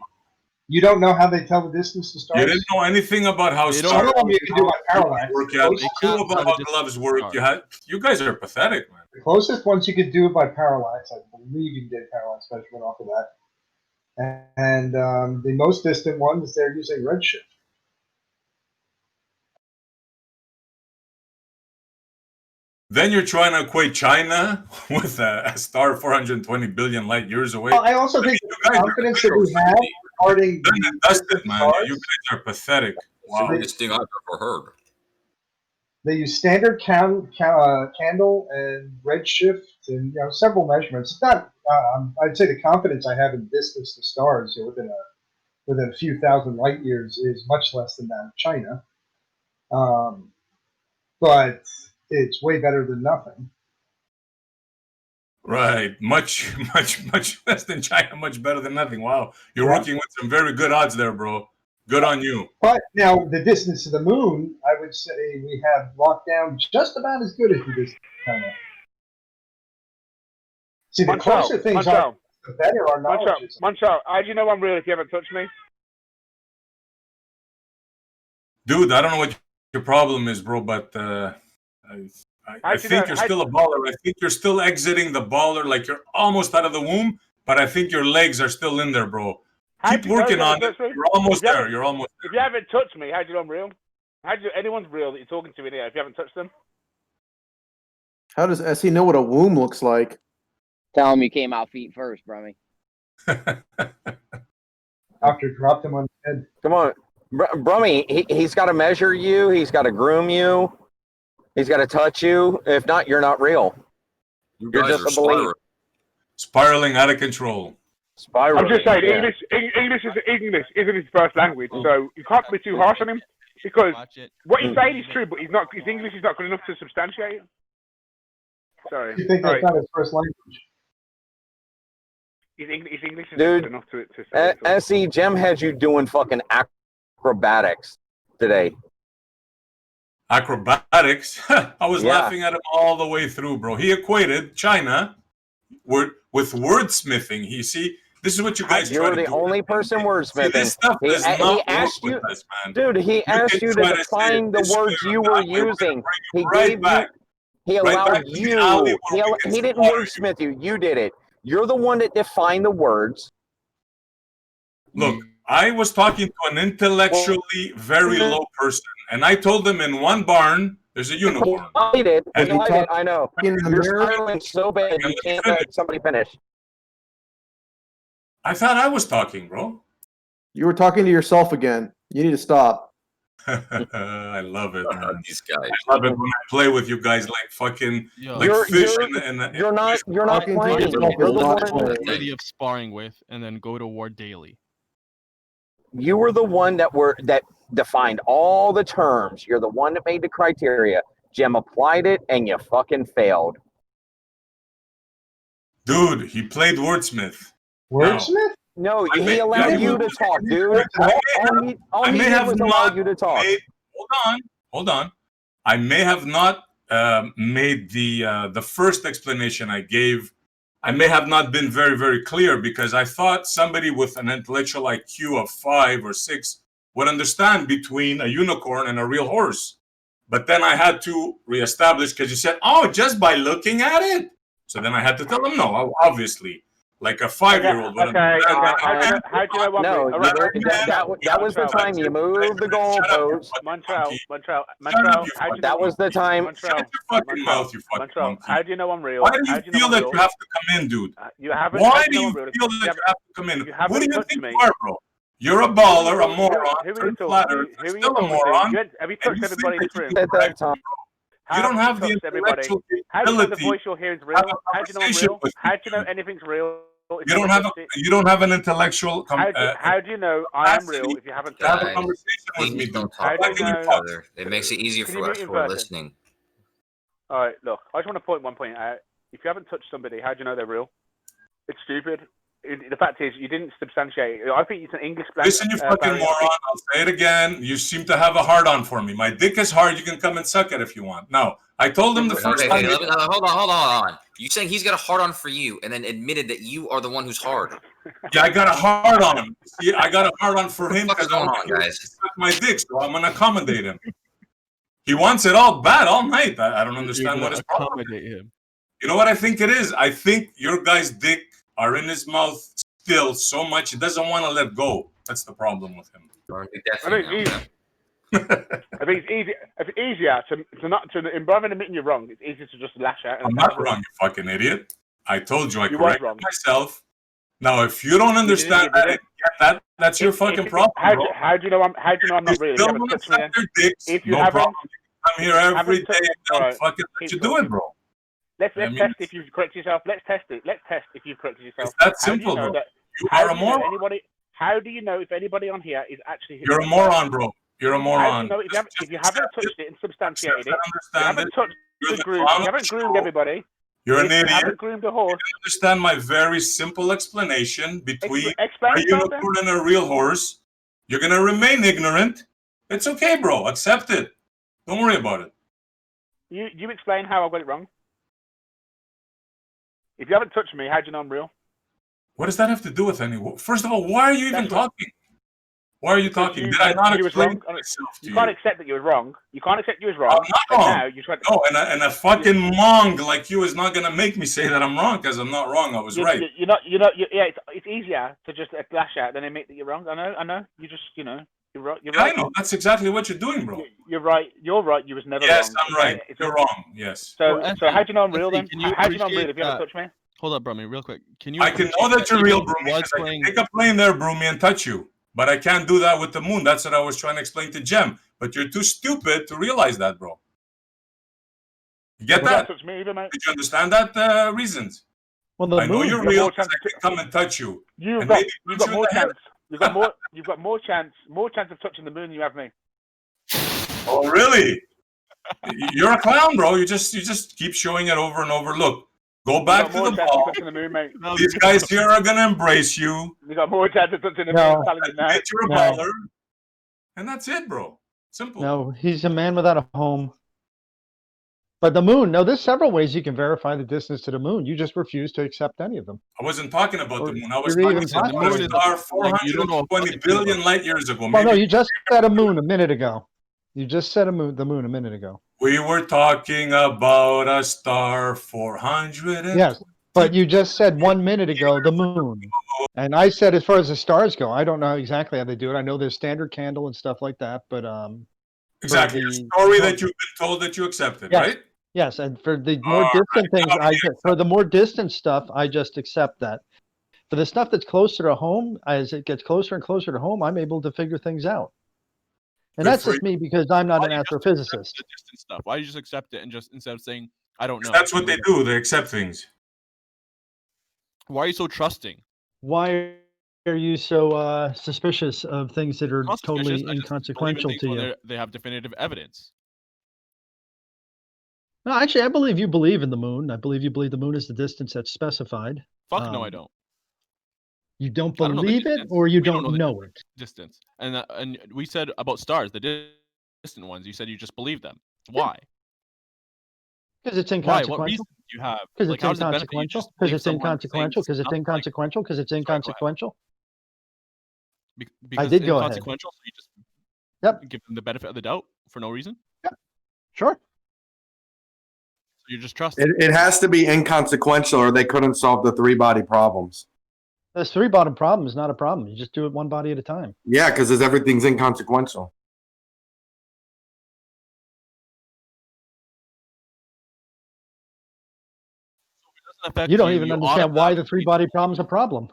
you don't know how they tell the distance to stars? You didn't know anything about how They stars don't know you can do it by parallax. work. You had no They clue can't about tell how the gloves work. You guys are pathetic, man. The closest ones you could do it by parallax. I believe you can get parallax measurement off of that. And the most distant ones, they're using redshift. Then you're trying to equate China with a star 420 billion light years away. Well, I also think the confidence that we have regarding Dusted, man. You guys are pathetic. Wow. This thing I've ever heard. they use standard candle and redshift and several measurements. It's not. I'd say the confidence I have in distance to stars within a few thousand light years is much less than that of China. But it's way better than nothing. Right. Much less than China, much better than nothing. Wow. You're working with some very good odds there, bro. Good on you. But now the distance to the moon, I would say we have locked down just about as good as the distance to China. See, the closer things are, the better our knowledge is. Moncho, how do you know I'm real if you haven't touched me? Dude, I don't know what your problem is, bro, but I think you're still a baller. I think you're still exiting the baller, like you're almost out of the womb, but I think your legs are still in there, bro. Keep working on it. You're almost there. You're almost there. If you haven't touched me, how do you know I'm real? How do you, anyone's real that you're talking to in here if you haven't touched them? How does Essie know what a womb looks like? Tell him you came out feet first, Brummy. Doctor dropped him on the head. Come on, Brummy. He's got to measure you. He's got to groom you. He's got to touch you. If not, you're not real. You're just a belief. Spiraling out of control. Spiraling. I'm just saying, yeah. English isn't his first language, so you can't be too harsh on him because what he's saying is true, but his English is not good enough to substantiate it. Sorry. You think that's not his first language? His English is Dude, good enough to say it. SE Gem had you doing fucking acrobatics today. Acrobatics? I was laughing at him all the way through, bro. He equated China with wordsmithing. This is what you guys You're the only person wordsmithing. This stuff does not asked work you, with us, man. dude. He asked you to define the words you were using. He gave you. He allowed you. He didn't wordsmith you. You did it. You're the one that defined the words. Look, I was talking to an intellectually very low person, and I told them in one barn there's a unicorn. I did. And I know. You're spiraling so bad you can't let somebody finish. I thought I was talking, bro. You were talking to yourself again. You need to stop. I love it, man. These guys. I love it when I play with you guys like fucking fish and you're not playing. You're the one Ready of sparring with, and then go to war daily. You were the one that defined all the terms. You're the one that made the criteria. Jim applied it, and you fucking failed. Dude, he played wordsmith. Wordsmith? No, he allowed you to talk, dude. All he did was allow you to talk. Hold on. I may have not made the first explanation I gave. I may have not been very, very clear because I thought somebody with an intellectual IQ of 5 or 6 would understand between a unicorn and a real horse. But then I had to reestablish because you said, "Oh, just by looking at it." So then I had to tell them, "No, obviously." Like a 5-year-old. Okay. How do you know what? No, that was the time you moved the goalposts. Montreal. That was the time. Shut your fucking mouth, you fucking monkey. How do you know I'm real? Why do you feel that you have to come in, dude? You haven't. Why do you feel that you have to come in? Who do you think you are, bro? You're a baller, a moron, a flatterer, still a moron. Have you touched everybody in this room? At that time. You don't have the intellectual How do you know the ability. voice you'll hear is real? How do you know I'm real? How do you know anything's real? You don't have an intellectual. How do you know I am real if you haven't have a Guys, conversation with me? Don't How talk do you over each know- other. It makes it easier Can for you us mute in who are person? listening. All right, look. I just want to point one point out. If you haven't touched somebody, how do you know they're real? It's stupid. The fact is, you didn't substantiate it. I think it's an English. Listen, you fucking moron. I'll say it again. You seem to have a hard-on for me. My dick is hard. You can come and suck it if you want. No, I told him the first Okay, time. hold on. You saying he's got a hard on for you, and then admitted that you are the one who's hard. Yeah, I got a hard-on. See, I got a hard-on for him What the fuck is because going I on, want him to guys? suck my dick, so I'm gonna accommodate him. He wants it all bad all night. I don't understand what his problem is. Accommodate him. You know what I think it is? I think your guy's dick are in his mouth still so much he doesn't want to let go. That's the problem with him. I think it's easy. I think it's easier to not to rather than admitting you're wrong. It's easier to just lash out. I'm not wrong, you fucking idiot. I told you I You was corrected wrong. myself. Now, if you don't understand that, and get that, that's your fucking problem. Bro. How do you know I'm not real? Still want to suck your dicks, If you no haven't, problem. You come here every haven't day and all they'll right, fucking let you do it, bro. Let's I mean, test if you've corrected yourself. Let's test it. Let's test if you've corrected yourself. It's that How do you simple, know bro. that- You how are a do you know moron. anybody? How do you know if anybody on here is actually? You're a moron, bro. You're a How do moron. you know if you haven't touched it and substantiated it? You Understand haven't it. touched You're the the groom. clown You of haven't the groomed show. everybody. You're an You idiot. haven't groomed the horse. Understand my very simple explanation between Explain a yourself then. unicorn and a real horse. You're gonna remain ignorant. It's okay, bro. Accept it. Don't worry about it. You explain how I got it wrong. If you haven't touched me, how do you know I'm real? What does that have to do with anyone? First of all, why are you even That's what- talking? Why are you talking? Did I said not you was explain wrong. myself to You you? can't accept that you was wrong. You can't accept you was wrong. I'm not And wrong. now you try to. No, and a fucking mong like you is not gonna make me say that I'm wrong because I'm not wrong. I was right. You're not. Yeah, it's easier to just lash out than admit that you're wrong. I know. You just, you're right. You're Yeah, right. I know. That's exactly what you're doing, bro. You're right. You're right. You was never Yes, wrong. I'm right. It's You're all- wrong. Yes. So, Well, so how do you know I'm Anthony, real then? can you How do you know I'm real appreciate if you haven't that- touched me? Hold up, Brummy, real quick. Can you? I can know appreciate that you're even real, if it Broomy, was because I can playing- take a plane there, Broomy, and touch you. But I can't do that with the moon. That's what I was trying to explain to Jem. But you're too stupid to realize that, bro. You get Well, that? don't touch me either, mate. Did you understand that reasons? Well, the I know moon- you're You've got real more because chance I can come and touch you. You've And got maybe you've punch got you in more the head. chance. You've got more chance of touching the moon than you have me. Oh, really? You're a clown, bro. You just keep showing it over and over. Look, go back to more the chance ball. of touching the moon, mate. These guys here are gonna embrace you. You got more chance of touching the moon. No. I'm telling you now. Admit you're a No. baller, and that's it, bro. Simple. No, he's a man without a home. But the moon, no, there's several ways you can verify the distance to the moon. You just refuse to accept any of them. I wasn't talking about the moon. I was You're talking even about talking a about star it. Like, you don't know 420 billion light years ago. Well, no, Maybe you just said a moon a minute ago. You just said the moon a minute ago. we were talking about a star 400. Yes, but you just said 1 minute ago the moon. And I said as far as the stars go, I don't know exactly how they do it. I know there's standard candle and stuff like that, but Exactly. for A the- story that you've been told that you accepted, Yes. right? Yes, and for the more distant things, for the more distant stuff, I just accept that. For the stuff that's closer to home, as it gets closer and closer to home, I'm able to figure things out. And Good that's for just me because I'm not an astrophysicist. The distant stuff. Why do you just accept it and just instead of saying I don't know? That's what they do. They accept things. Why are you so trusting? Why are you so suspicious of things that are Not suspicious, totally I just believe in inconsequential things to when you? they have definitive evidence. No, actually, I believe you believe in the moon. I believe you believe the moon is the distance that's specified. Fuck no, I don't. You don't I don't know the believe it, distance. or you We don't don't know the know it. distance. And we said about stars, the distant ones. You said you just believe them. Why? Because it's Why? What reason inconsequential. do you have? Because Like, it's how does it benefit you? inconsequential. Just Because believe it's someone saying inconsequential. Because it's nothing? inconsequential. Because it's Sorry, go ahead. inconsequential. Because did it's go ahead. inconsequential, so you just Yep. give them the benefit of the doubt for no reason. Sure. So you're just trusting. It has to be inconsequential, or they couldn't solve the three body problems. This three bottom problem is not a problem. You just do it one body at a time. Yeah, because everything's inconsequential. Affect You don't even you understand why the three body problem is a problem.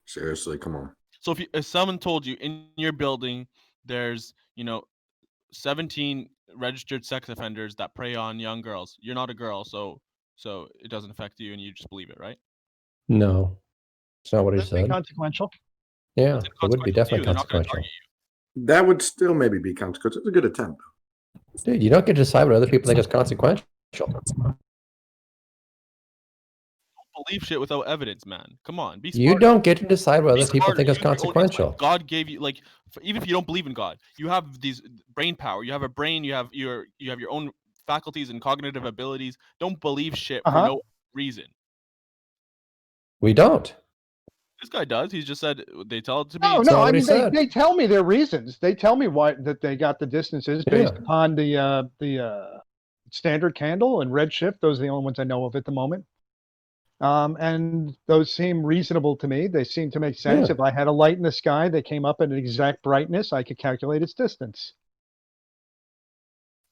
Seriously, come on. So if someone told you in your building there's 17 registered sex offenders that prey on young girls, you're not a girl, so it doesn't affect you, and you just believe it, right? No, it's not what he That's said. inconsequential. Yeah, it would be definitely They're not gonna consequential. target you. That would still maybe be consequential. It's a good attempt. Dude, you don't get to decide what other people think is consequential. Don't believe shit without evidence, man. Come on, be smart. You don't get to decide what Be other people smarter. think is Use your own intellect. consequential. God gave you, like, even if you don't believe in God, you have these brain power. You have a brain. You have your own faculties and cognitive abilities. Don't believe shit for no reason. We don't. This guy does. He's just said they tell it to me. No, not no. what I he mean, said. they tell me their reasons. They tell me why that they got the distances based Yeah. upon the standard candle and redshift. Those are the only ones I know of at the moment. And those seem reasonable to me. They seem to make sense. Yeah. If I had a light in the sky that came up at an exact brightness, I could calculate its distance.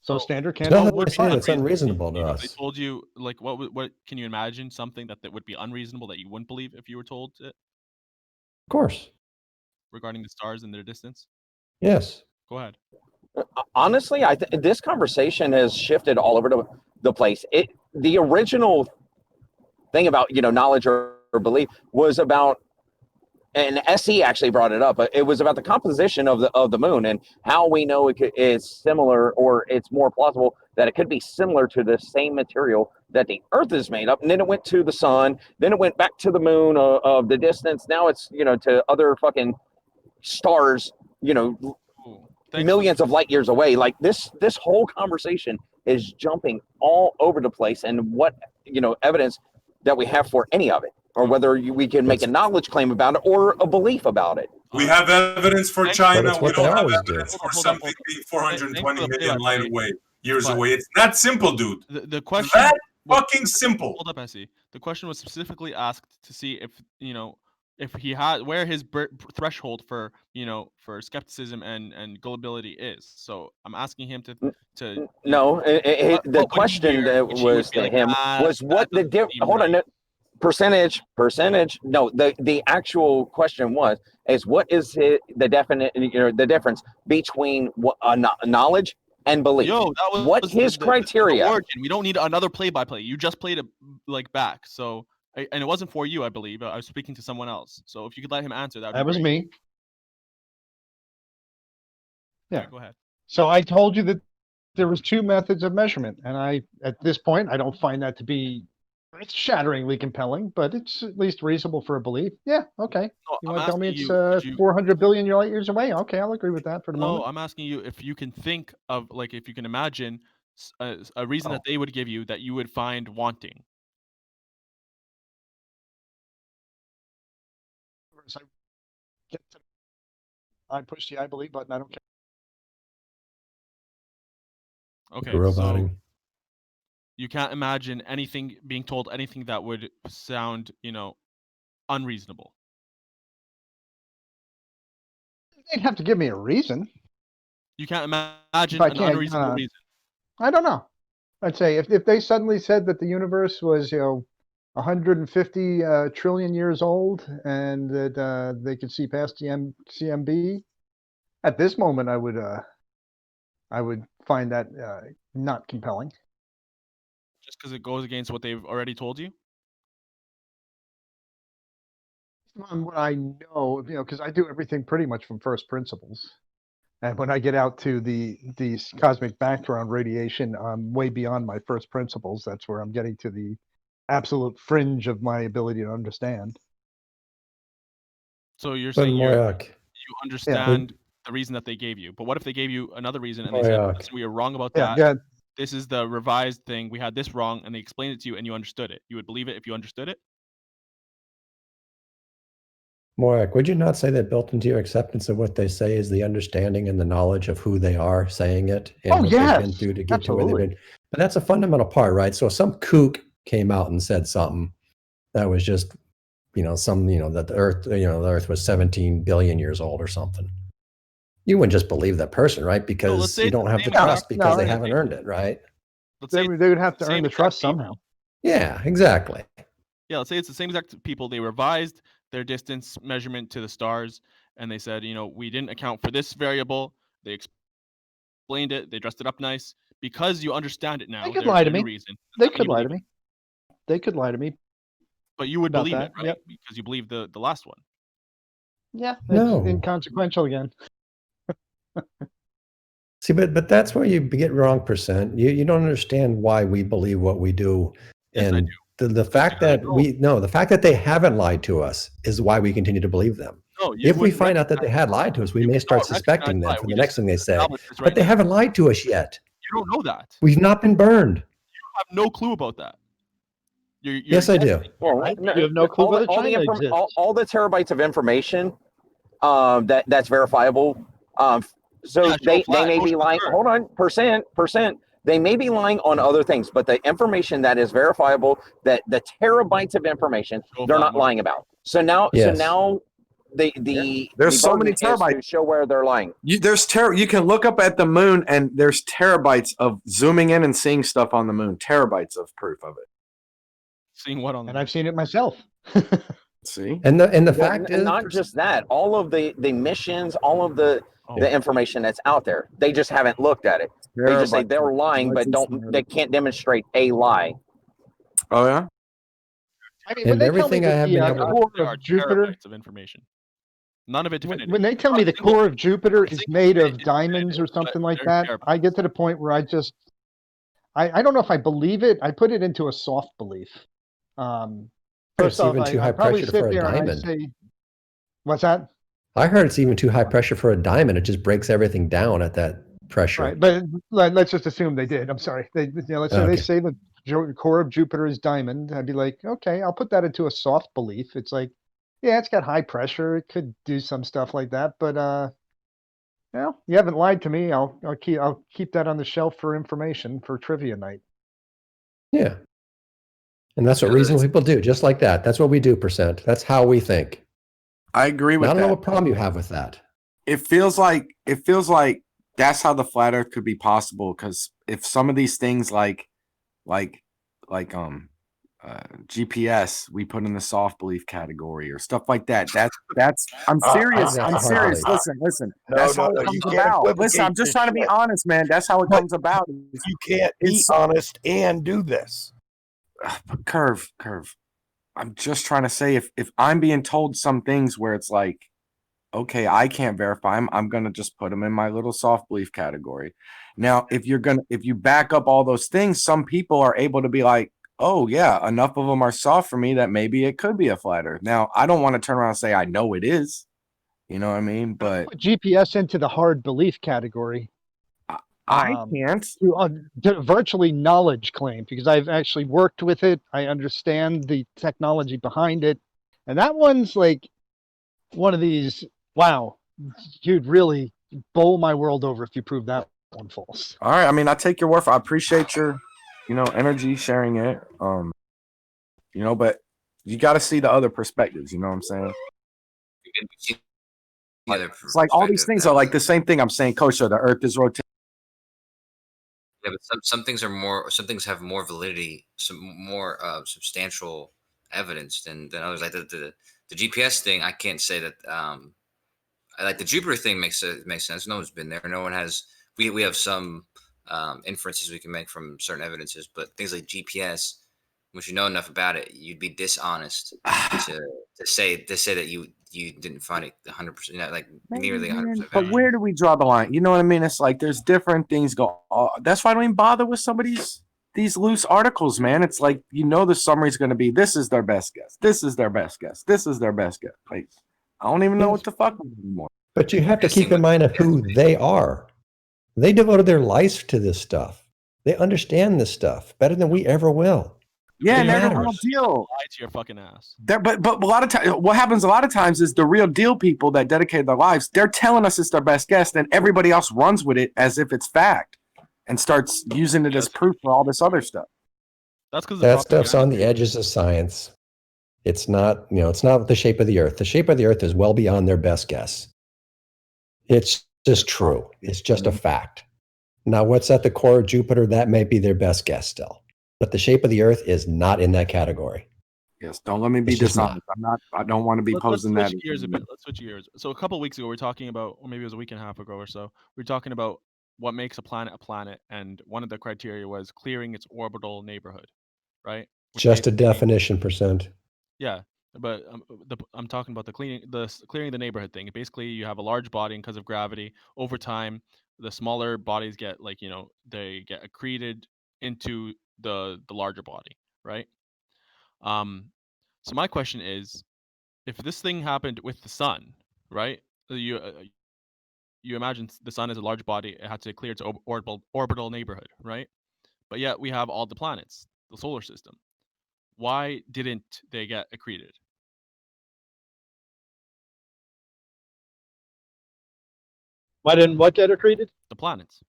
So standard There's candle nothing would they say fine. that's unreasonable to If they us. told you, like, what can you imagine something that would be unreasonable that you wouldn't believe if you were told it Of course. regarding the stars and their distance? Yes. Go ahead. Honestly, this conversation has shifted all over the place. The original thing about knowledge or belief was about, and SE actually brought it up. But it was about the composition of the moon and how we know it's similar, or it's more plausible that it could be similar to the same material that the Earth is made up. And then it went to the sun. Then it went back to the moon of the distance. Now it's to other fucking stars. Millions of light years away. Like this whole conversation is jumping all over the place, and what evidence that we have for any of it, or whether we can make a knowledge claim about it or a belief about it. We have evidence for China. But We it's what don't they have always evidence do. for something being 420 million light away, years But away. It's that simple, dude. The question That fucking simple. Hold up, SE. The question was specifically asked to see if he had where his threshold for for skepticism and gullibility is. So I'm asking him to No, the question that was to him was what the hold on. Percentage. No, the actual question is what is the definite the difference between knowledge and belief? Yo, that was what his criteria. The origin. We don't need another play-by-play. You just played it back. So and it wasn't for you, I believe. I was speaking to someone else. So if you could let him answer, that was me. Yeah. Go ahead. So I told you that there was two methods of measurement, and at this point I don't find that to be shatteringly compelling, but it's at least reasonable for a belief. Yeah, okay. No, You want to tell me it's 400 billion light years away? Okay, I'll agree with that for the moment. No, I'm asking you if you can think of, like, if you can imagine a reason that they would give you that you would find wanting. I push the I believe button. I don't care. Okay, Roboting. so you can't imagine being told anything that would sound, unreasonable. They'd have to give me a reason. You can't imagine I an can't, unreasonable reason. I don't know. I'd say if they suddenly said that the universe was 150 trillion years old and that they could see past the CMB, at this moment I would find that not compelling. Just because it goes against what they've already told you? On what I know, because I do everything pretty much from first principles. And when I get out to the cosmic background radiation, I'm way beyond my first principles. That's where I'm getting to the absolute fringe of my ability to understand. So you're But saying Moyak, you understand the reason that they gave you, but what if they gave you another reason and they said, Moyak. "Listen, we were wrong about Yeah, that. yeah. This is the revised thing. We had this wrong," and they explained it to you and you understood it. You would believe it if you understood it? Moyak, would you not say that built into your acceptance of what they say is the understanding and the knowledge of who they are saying it and Oh, what they've yes, been through to get to where they've absolutely. been? But that's a fundamental part, right? So if some kook came out and said something that was just, that the Earth was 17 billion years old or something, you wouldn't just believe that person, right? Because say you it's don't the have the same trust because no, they haven't earned it, right? Let's say They would have to same earn the exact trust people. somehow. Yeah, exactly. Yeah, let's say it's the same exact people. They revised their distance measurement to the stars, and they said, we didn't account for this variable. They explained it. They dressed it up nice. Because you understand it now, They could their lie to new me. reason. They doesn't mean could you lie to believe it. me. They could lie to me But you would about believe that. it, right? Yep. Because you believe the last one. Yeah, it's No. inconsequential again. See, but that's where you get wrong, percent. You don't understand why we believe what we do. Yes, I And do. the fact that the fact that they haven't lied to us is why we continue to believe them. No, you If we wouldn't find out that they recognize had lied to us, we may start not suspecting them recognize for lie. the We next just thing they say. established this But right they now. haven't lied to us yet. You don't know that. We've not been burned. You have no clue about that. You're Yes, I do. Well, Right? You have no clue all, whether all the China exists. all the terabytes of information that's verifiable. So Yeah, they flat, may be motion lying. blur. Hold on, percent. They may be lying on other things, but the information that is verifiable, that the terabytes of information, they're not lying about. So now, Yes. the There's so burden many is to terabytes. show where they're lying. You can look up at the moon and there's terabytes of zooming in and seeing stuff on the moon. Terabytes of proof of it. Seeing what on the And I've seen it myself. See? And the Well, fact is, not just that, all of the missions, all of the information that's out there, they just haven't looked at it. They just say they're lying, but they can't demonstrate a lie. Oh yeah. I mean, when they tell me that the core There are of Jupiter, terabytes of information. None of it definitive. when they tell me the core of Jupiter is made of diamonds or something like that, I get to the point where I don't know if I believe it. I put it into a soft belief. it's even too high probably pressure sit for a there and I diamond. say, what's that? I heard it's even too high pressure for a diamond. It just breaks everything down at that pressure. Right, but let's just assume they did. I'm sorry. Let's say they say the core of Jupiter is diamond. I'd be like, okay, I'll put that into a soft belief. It's like, yeah, it's got high pressure. It could do some stuff like that, but well, you haven't lied to me. I'll keep that on the shelf for information for trivia night. Yeah. And that's what reasonable people do, just like that. That's what we do, percent. That's how we think. I agree with I that. don't know what problem you have with that. It feels like that's how the flat earth could be possible, because if some of these things like GPS we put in the soft belief category or stuff like that, that's I'm serious. I'm serious. Listen. That's how it comes about. Listen, I'm just trying to be honest, man. That's how it comes about. You can't be honest and do this. But curve. I'm just trying to say, if I'm being told some things where it's like, okay, I can't verify them, I'm gonna just put them in my little soft belief category. Now, if you back up all those things, some people are able to be like, oh yeah, enough of them are soft for me that maybe it could be a flat earth. Now, I don't want to turn around and say I know it is. You know what I mean? But put GPS into the hard belief category. I can't. Virtually knowledge claim, because I've actually worked with it. I understand the technology behind it. And that one's like one of these, wow, you'd really bowl my world over if you prove that one false. All right. I mean, I take your word for it. I appreciate your, energy sharing it. But you got to see the other perspectives. You know what I'm saying? It's like all these things are like the same thing I'm saying, Coach. So the earth is rotating. Yeah, but some things have more validity, some more substantial evidence than others. Like the GPS thing, I can't say that. Like the Jupiter thing makes sense. No one's been there. No one has. We have some inferences we can make from certain evidences, but things like GPS, once you know enough about it, you'd be dishonest to say that you didn't find it 100%, like nearly 100%. But where do we draw the line? You know what I mean? It's like there's different things go. That's why I don't even bother with some of these these loose articles, man. It's like the summary is going to be this is their best guess. This is their best guess. This is their best guess. Like I don't even know what the fuck anymore. But you have to keep in mind of who they are. They devoted their lives to this stuff. They understand this stuff better than we ever will. Yeah, It and they're the matters. real deal. Lie to your fucking ass. But a lot of times, what happens a lot of times is the real deal people that dedicate their lives, they're telling us it's their best guess, then everybody else runs with it as if it's fact and starts using it as proof for all this other stuff. That's because That stuff's on the edges of science. It's not, it's not the shape of the Earth. The shape of the Earth is well beyond their best guess. It's just true. It's just a fact. Now, what's at the core of Jupiter? That may be their best guess still. But the shape of the Earth is not in that category. Yes, don't let me be It's just dishonest. I don't want to be posing let's that. switch gears a bit. Let's switch gears. So a couple of weeks ago, we were talking about, or maybe it was a week and a half ago or so, we were talking about what makes a planet, and one of the criteria was clearing its orbital neighborhood, right? Which Just a basically- definition percent. Yeah, but I'm talking about the clearing the neighborhood thing. Basically, you have a large body, and because of gravity, over time, the smaller bodies get they get accreted into the larger body, right? So my question is, if this thing happened with the sun, right? You imagine the sun is a large body; it had to clear its orbital neighborhood, right? But yet we have all the planets, the solar system. Why didn't they get accreted? Why didn't what get accreted? The planets.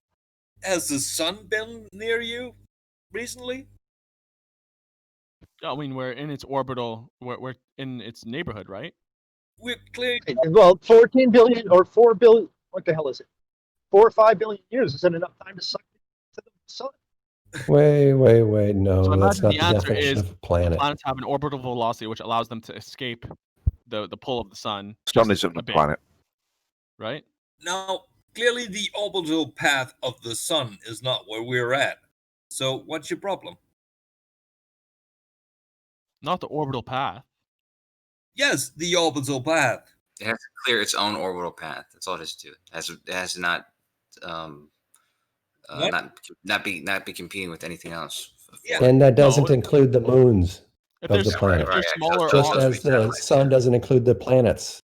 Has the sun been near you recently? I mean, we're in its orbital, we're in its neighborhood, right? We're clearing. Well, 14 billion or 4 billion. What the hell is it? 4 or 5 billion years isn't enough time to suck to the sun. Wait. No, So that's imagine not the the answer definition is of a planet. planets have an orbital velocity which allows them to escape the pull of the sun. Sun just isn't a a bit, planet. right? Now, clearly the orbital path of the sun is not where we're at. So what's your problem? Not the orbital path. Yes, the orbital path. It has to clear its own orbital path. That's all it has to do. It has to not not be competing with anything else. And that doesn't include the moons If of there's, the planet. if there's smaller, Just as the sun doesn't include the planets.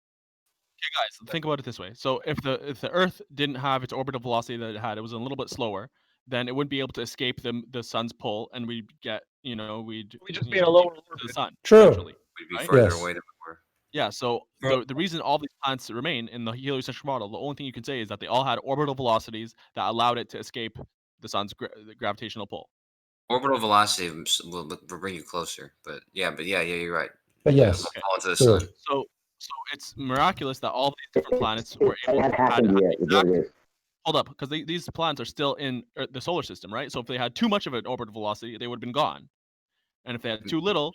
Okay, guys, think about it this way. So if the Earth didn't have its orbital velocity that it had, it was a little bit slower, then it wouldn't be able to escape the sun's pull, and we'd get, we'd just be in a lower to the sun. True. Naturally, We'd be right? further Yes. away than we were. Yeah. So the reason all these planets remain in the heliocentric model, the only thing you can say is that they all had orbital velocities that allowed it to escape the sun's the gravitational pull. Orbital velocity will bring you closer, but yeah, you're right. But yes, We'll fall into the true. sun. So it's miraculous that all these different planets were able to had hold up, because these planets are still in the solar system, right? So if they had too much of an orbital velocity, they would have been gone, and if they had too little,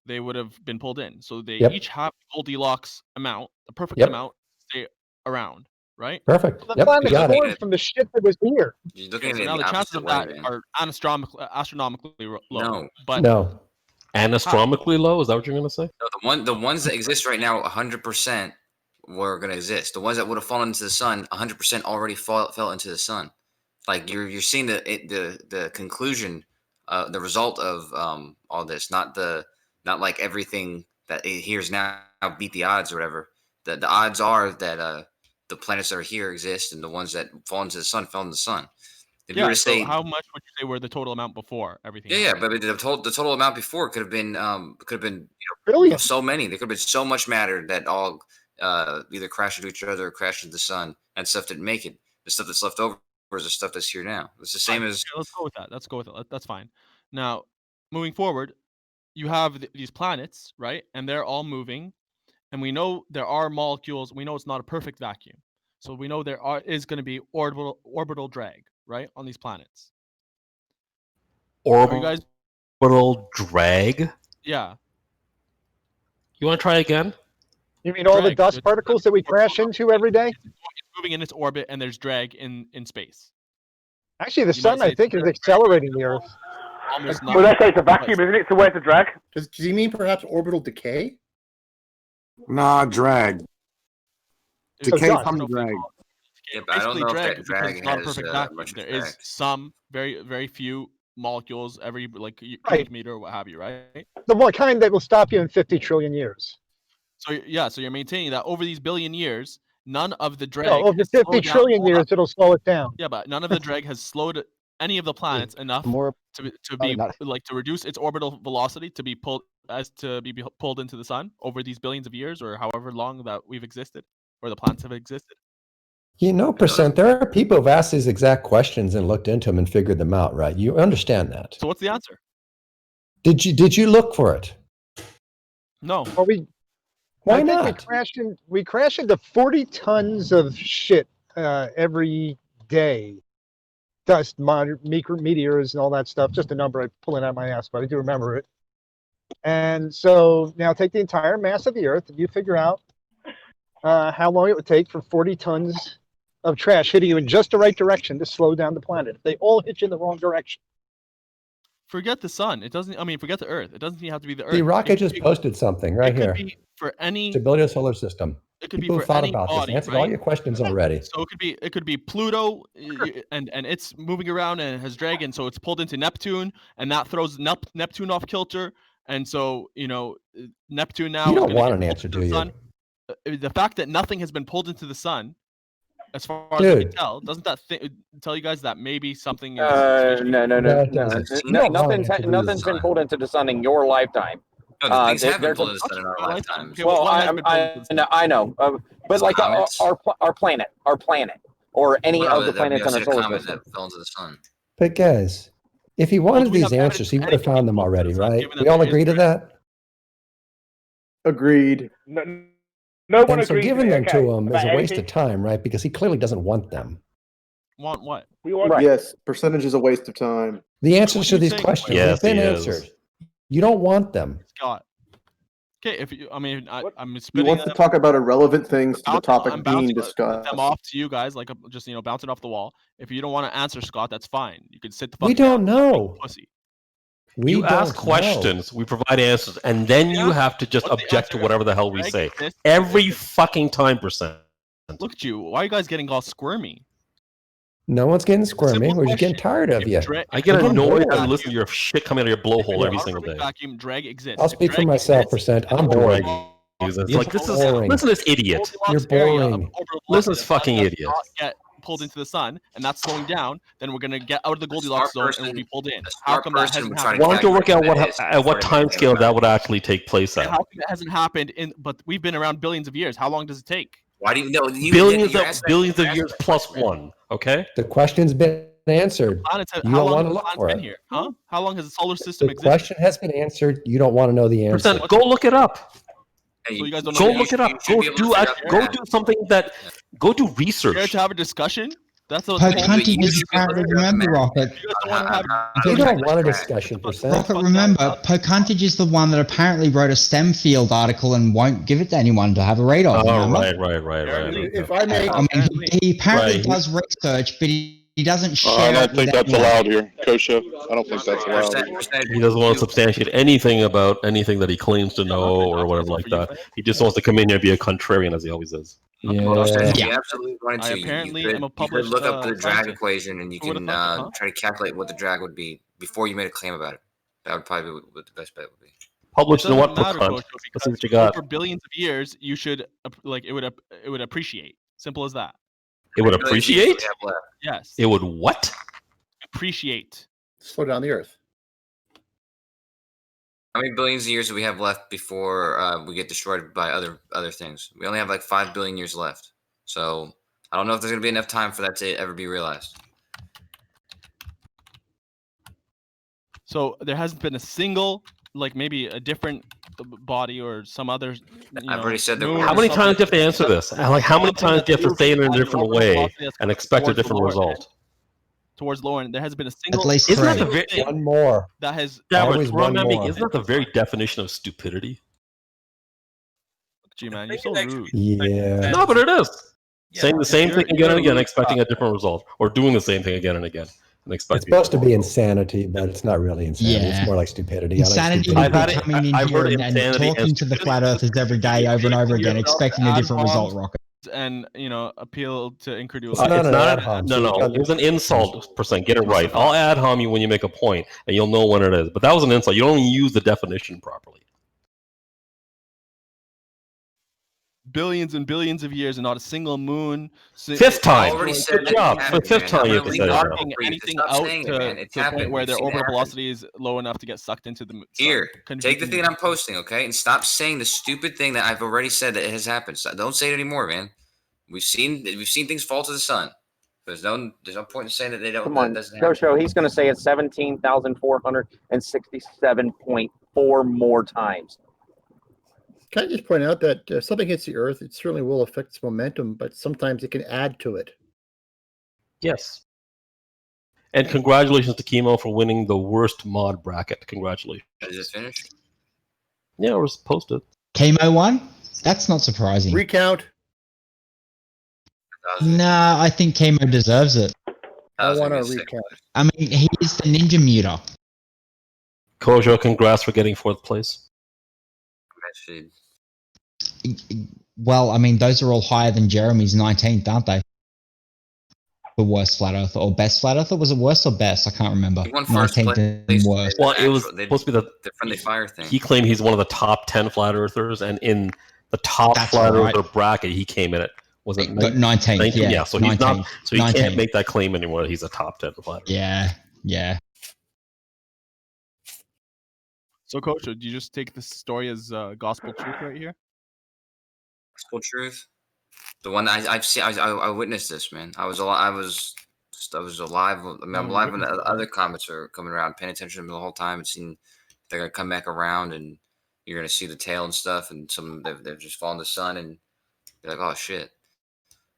they would have been pulled in. So they Yep. each have Goldilocks amount, the perfect Yep. amount to stay around, right? Perfect. The Yep, you planet's got formed it. from the shit that was here. You're looking Okay, at so it now the the chances opposite of way, that man. are astronomically low. No. But No. Astronomically low? Is that what you're gonna say? No, the ones that exist right now, 100% were going to exist. The ones that would have fallen into the sun, 100% already fell into the sun. Like you're seeing the conclusion, the result of all this, not like everything that it hears now beat the odds or whatever. The odds are that the planets that are here exist, and the ones that fall into the sun fell in the sun. If you yeah, were to so say, how much would you say were the total amount before everything? yeah, happened? but the total amount before could have been Brilliant. so many. There could have been so much matter that all either crashed into each other or crashed into the sun, and stuff didn't make it. The stuff that's left over is the stuff that's here now. It's the same as Okay, let's go with that. Let's go with it. That's fine. Now, moving forward, you have these planets, right? And they're all moving, and we know there are molecules. We know it's not a perfect vacuum, so we know there is going to be orbital drag, right, on these planets. Are you guys? Orbital drag? Yeah. You want to try again? You mean all the Drag. dust particles that we crash into every day? It's moving in its orbit, and there's drag in space. Actually, the You might sun, say I it's think, is very accelerating the Earth. Almost Well, let's say it's a vacuum, isn't it? So where's the drag? Does he mean perhaps orbital decay? Nah, drag. Decay dust. from drag. yeah, but I don't Basically know if drag that because drag it's not a has perfect vacuum. much There is drag. some very few molecules every like cubic Right. meter or what have you, right? The one kind that will stop you in 50 trillion years. So yeah, so you're maintaining that over these billion years, none of the drag No, over has 50 slowed down. trillion years, it'll slow it down. Yeah, but none of the drag has slowed any of the planets enough to be like to reduce its orbital velocity to be pulled pulled into the sun over these billions of years or however long that we've existed or the planets have existed. You know, percent, there are people who've asked these exact questions and looked into them and figured them out, right? You understand that. So what's the answer? Did you look for it? No. Well, Why I think not? we crash into 40 tons of shit every day. Dust, meteors, and all that stuff. Just a number I'm pulling out of my ass, but I do remember it. And so now take the entire mass of the Earth, and you figure out how long it would take for 40 tons of trash hitting you in just the right direction to slow down the planet. If they all hit you in the wrong direction. Forget the sun. It doesn't. I mean, forget the Earth. It doesn't even have to be the Earth. The rocket just posted something right here. It could be for any Stability of the solar system. It could People be have for thought any about body, this. Answered right? all your questions already. So it could be Pluto, and it's moving around and it has drag, and so it's pulled into Neptune, and that throws Neptune off kilter, and so Neptune now. You is don't gonna want get an pulled answer, into do the you? sun. The fact that nothing has been pulled into the sun, as far as I can Dude. tell, doesn't that tell you guys that maybe something is? No. No, it doesn't. You don't want an answer, do you? Nothing's been pulled into the sun in your lifetime. No, the things have been there's pulled a- into the sun in our lifetimes. Okay, Well, what has been pulled into the sun? I know, but like Comets? our planet, or any Well, of the planets on our a solar comet system. that fell into the sun. But guys, if he wanted we these have answers, he would have found them already, right? given that We all there is agree to that? Agreed. No one And so agrees giving with them it, to okay, him is about a waste of anything. time, right? Because he clearly doesn't want them. Want what? We want Yes, percentage is a waste of time. The answers to you these saying? questions Yes, have been he is. answered. You don't want them. Scott. Okay, if you, I mean, I'm He spitting wants to them- talk about irrelevant things to the I'm topic bouncing being them discussed. off to you guys, like just bouncing off the wall. If you don't want to answer, Scott, that's fine. You can sit the fuck We down. don't know. Pussy. We You don't ask know. questions, we provide answers, and then you have to just What's the object to answer? whatever the hell we Greg, say. this- Every fucking time, percent. Look at you. Why are you guys getting all squirmy? No one's getting squirmy. Simple We're just getting question. tired of If you. I get We're getting annoyed bored. and listen to your shit coming out of your blowhole every single day. Vacuum drag exists. I'll If speak for drag myself, exists, percent. then I'm the bored. It's You're like this is boring. listen to this idiot. You're Goldilocks area of boring. orbital Listen to this velocity fucking does idiot. not get pulled into the sun, and that's slowing down. Then we're gonna get out of the Goldilocks zone and we'll be pulled in. How come that hasn't happened? Why don't you work out at what time scale that would actually take place And at? how come it hasn't happened in? But we've been around billions of years. How long does it take? Why do you know? Billions of years plus one. Okay. The question's been answered. Planets, You how don't long want has to the look planets for been it. here? Huh? How long has the solar system The existed? question has been answered. You don't want to know the answer. Percent. Go look it up. So you guys don't know Go the look it answer? up. Go do something that. Go do Care research. to have a discussion? That's what. Poke hunting is apparently, remember, Rocket. You guys don't want to have. You don't want a discussion, percent. Rocket, remember, Pocahontas is the one that apparently wrote a STEM field article and won't give it to anyone to have a read of. Oh, remember? right. If I may, I mean, he apparently Right. does research, but he doesn't share I it don't think with that's anyone. allowed here, Kosha. I don't think that's allowed. He doesn't want to substantiate anything about anything that he claims to know or whatever like that. He just wants to come in here and be a contrarian as he always is. If you absolutely wanted I to, you apparently could, am a you could published, look up the drag scientist. equation and you Who would've can thought that, huh? try to calculate what the drag would be before you made a claim about it. That would probably be what the best bet would be. Published in what, Matter, cunt? Gosho, Let's see because what you got. over billions of years, you should it would appreciate. Simple as that. It would appreciate? Yes. It would what? Appreciate. Slow down the Earth. How many billions of years do we have left before we get destroyed by other things? We only have like 5 billion years left. So I don't know if there's gonna be enough time for that to ever be realized. So there hasn't been a single, like maybe a different body or some other. I've already said that. How many times do you have to answer this? Like, how many times do you have to say it in a different way and expect a different result? Towards lower end, there hasn't been a single. least Isn't that three. the very, thing One more. that has. yeah, but Always one remember, more. isn't that the very definition of stupidity? Gee, man, you're so rude. Yeah. No, but it is. Saying the same thing again and again, you're- expecting a different result, or doing the same thing again and again, and It's expecting. supposed to be insanity, but it's not really insanity. Yeah. It's more like stupidity. I like Insanity stupidity. I've had would it- be coming in I've here heard and insanity talking and to the flat earthers every day over and over again, expecting a different result, Rocket. and appeal to incredulity. It's not an ad no, hom, no, so you no. gotta- It was an insult, percent. Get it right. I'll ad hom you when you make a point, and you'll know when it is. But that was an insult. You don't even use the definition properly. Billions and billions of years and not a single moon. Fifth time. Already Good said that job. it's The happened, fifth man. time I'm you gonna have to leave say the that. article Anything, for you. anything Stop out saying to, it, man. It's to the point happened. where We've their seen it orbital happen. velocity is low enough to get sucked into the moon. Here, Couldn't take the continue. thing that I'm posting, okay, and stop saying the stupid thing that I've already said that it has happened. So don't say it anymore, man. We've seen things fall to the sun. There's no point in saying that they don't. Come That on, doesn't happen. Joe. He's going to say it 17,467.4 more times. Can I just point out that if something hits the Earth, it certainly will affect its momentum, but sometimes it can add to it. Yes. And congratulations to Chemo for winning the worst mod bracket. Congratulations. Is it finished? Yeah, it was posted. Chemo won? That's not surprising. Recount. Nah, I think Chemo deserves it. I want to recount. I mean, he is the ninja muter. Kojo, congrats for getting 4th place. Well, I mean, those are all higher than Jeremy's 19th, aren't they? The worst flat earther or best flat earther? Was it worst or best? I can't remember. He won first 19th place. and worst. Well, it was They supposed to be the friendly fire thing. He claimed he's one of the top 10 flat earthers, and in the top That's flat right. earther bracket, he came in at was it Got 19th, yeah, so he's not. 19th, So he 19th. can't make that claim anymore. He's a top 10 flat earther. Yeah. So, Coach, do you just take this story as gospel truth right here? Gospel truth. The one I've seen. I witnessed this, man. I was alive. I was alive. I mean, I'm alive when the other comments are coming around, paying attention to them the whole time, and seeing they're gonna come back around, and you're gonna see the tail and stuff, and some they've just fallen to the sun, and you're like, oh shit.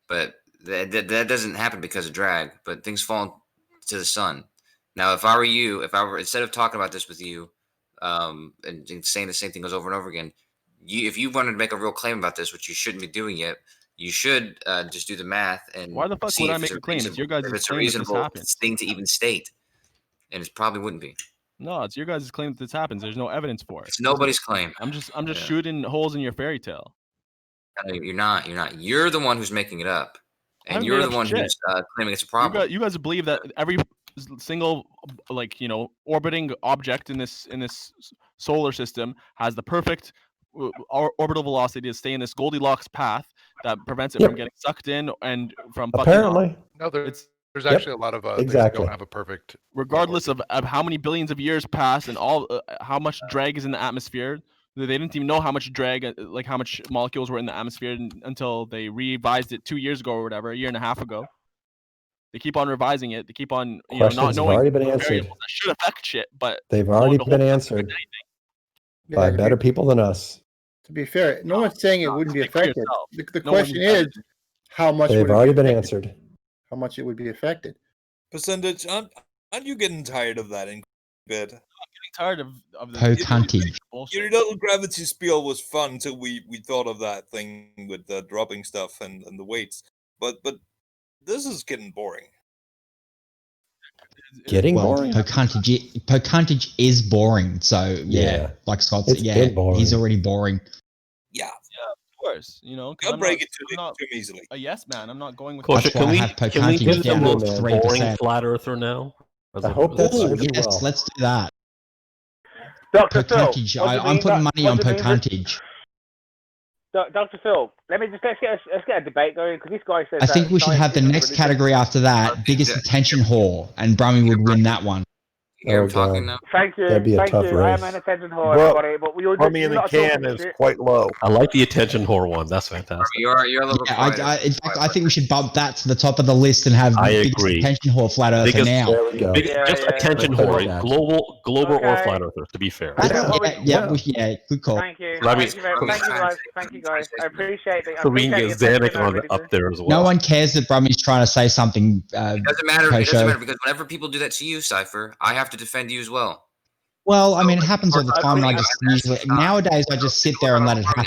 But that doesn't happen because of drag. But things fall to the sun. Now, if I were you, instead of talking about this with you, and saying the same thing goes over and over again, if you wanted to make a real claim about this, which you shouldn't be doing yet, you should just do the math and Why the fuck see would if I make it's a claim? It's your guys' if it's a claim that this reasonable happens. thing to even state, and it probably wouldn't be. No, it's your guys' claim that this happens. There's no evidence for it. It's nobody's claim. I'm just Yeah. shooting holes in your fairy tale. No, you're not. You're the one who's making it up, I and haven't you're made the up one shit. who's claiming it's a problem. You guys believe that every single orbiting object in this solar system has the perfect orbital velocity to stay in this Goldilocks path that prevents it from getting sucked in and from fucking off. Apparently. No, there's Yep, actually a lot of things that exactly. don't have a perfect. Regardless of how many billions of years pass and all how much drag is in the atmosphere, they didn't even know how much drag, like how much molecules were in the atmosphere until they revised it 2 years ago or whatever, a year and a half ago. They keep on revising it. They keep on not Questions have knowing already been variables answered. that should affect shit, but They've lo and already behold, been it doesn't answered affect anything. by Yeah, better people than us. To be fair, no one's saying it wouldn't be Speak for affected. yourself. The No one's question is, how much They've would it already be been affected? answered. How much it would be affected? Percentage, aren't you getting tired of that in bed? Getting tired of the Pocanti. bullshit. Your little gravity spiel was fun till we thought of that thing with the dropping stuff and the weights. But this is getting boring. Getting Well, boring? Pocantage is boring. So Yeah. like Scott It's said, been boring. he's already boring. Yeah. Of course, 'cause Don't I'm break not- it I'm not too easily. a yes man. I'm not going with. Kosha, That's why I have can we Pocanti pick the down most at boring 3%. flat earther now? I hope that serves you Yes, well. let's do that. Dr. Phil, Pocantage. what do you I'm mean putting that- money on what do you mean that- Pocantage. Dr. Phil, let's get a debate going because this guy says. I think we should have the next category after that, biggest attention whore, and Brummy would win that one. Oh, God. Thank you, That'd be a thank tough you. I am race. an attention whore, Bro, everybody, but we all Army in the can is quite low. I like the attention whore one. That's fantastic. You're a little Yeah, in fact, I think we should bump that to the top of the list and have I biggest agree. attention whore flat earther Biggest- now. There we go. Just attention Let's put whore, it at. global or Okay. flat earther. To be fair. Good call. Thank you. I mean, Thank you, guys. Thank you, guys. I appreciate it. I Kareem appreciate gets the attention, Zanuck I really up do. there as well. No one cares that Brummy's trying to say something. It doesn't matter. It Kosho. doesn't matter because whenever people do that to you, Cypher, I have to defend you as well. Well, I mean, it happens all the time. And I just usually nowadays I just sit there and let it happen.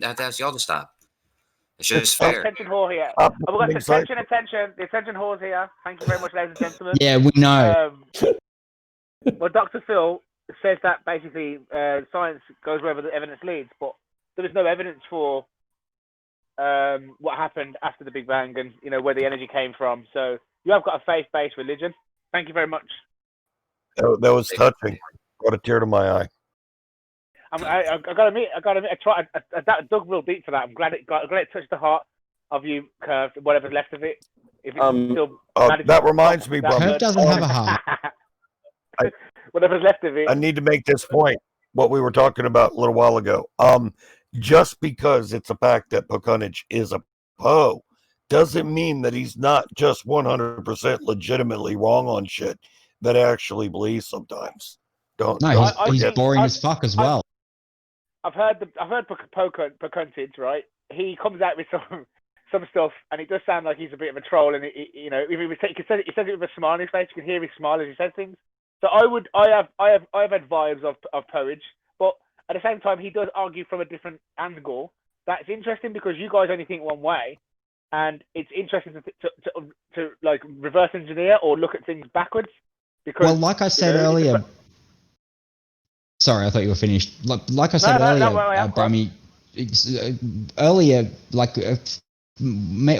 I have to ask y'all to stop. It's just fair. Attention whore here. Up, We've got things like- attention. The attention whores here. Thank you very much, ladies and gentlemen. Yeah, we know. Well, Dr. Phil says that basically science goes wherever the evidence leads, but there is no evidence for what happened after the Big Bang and where the energy came from. So you have got a faith-based religion. Thank you very much. That was touching. Brought a tear to my eye. I gotta admit, I dug real deep for that. I'm glad it touched the heart of you, Curve. Whatever's left of it. If it's still that reminds me, brother. Curve doesn't have a heart. Whatever's left of it. I need to make this point. What we were talking about a little while ago. Just because it's a fact that Puckunage is a Poe doesn't mean that he's not just 100% legitimately wrong on shit that I actually believes sometimes. Don't. No, he's boring as fuck as well. I've heard Puckunage, right? He comes out with some stuff, and it does sound like he's a bit of a troll. And he says it with a smile on his face. You can hear his smile as he says things. So I have had vibes of Poage, but at the same time, he does argue from a different angle. That's interesting because you guys only think one way, and it's interesting to like reverse engineer or look at things backwards. Because, well, like I said earlier, sorry, I thought you were finished. Like I said earlier, Brummy, earlier, like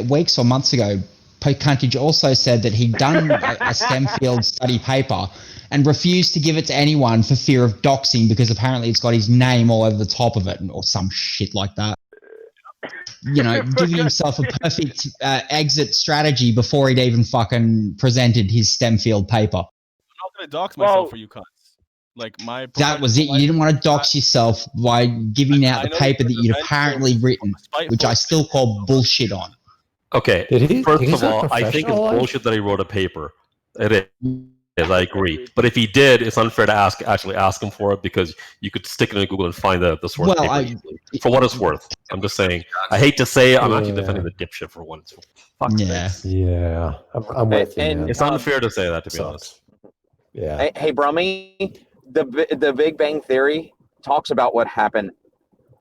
weeks or months ago, Puckunage also said that he'd done a STEM field study paper and refused to give it to anyone for fear of doxing because apparently it's got his name all over the top of it or some shit like that. Giving himself a perfect exit strategy before he'd even fucking presented his STEM field paper. I'm not gonna dox myself for you cunts. Like that was it. You didn't want to dox yourself by giving out the paper that you'd apparently written, which I still call bullshit on. Okay. Did First of all, I think it's bullshit that he wrote a paper. It is. I agree. But if he did, it's unfair to actually ask him for it because you could stick it in Google and find the source paper easily. For what it's worth. I'm just saying. I hate to say it, I'm actually defending the dipshit for once. Yeah. I'm with you, man. It's unfair to say that, to be honest. Yeah. Hey, Brummy, the Big Bang Theory talks about what happened,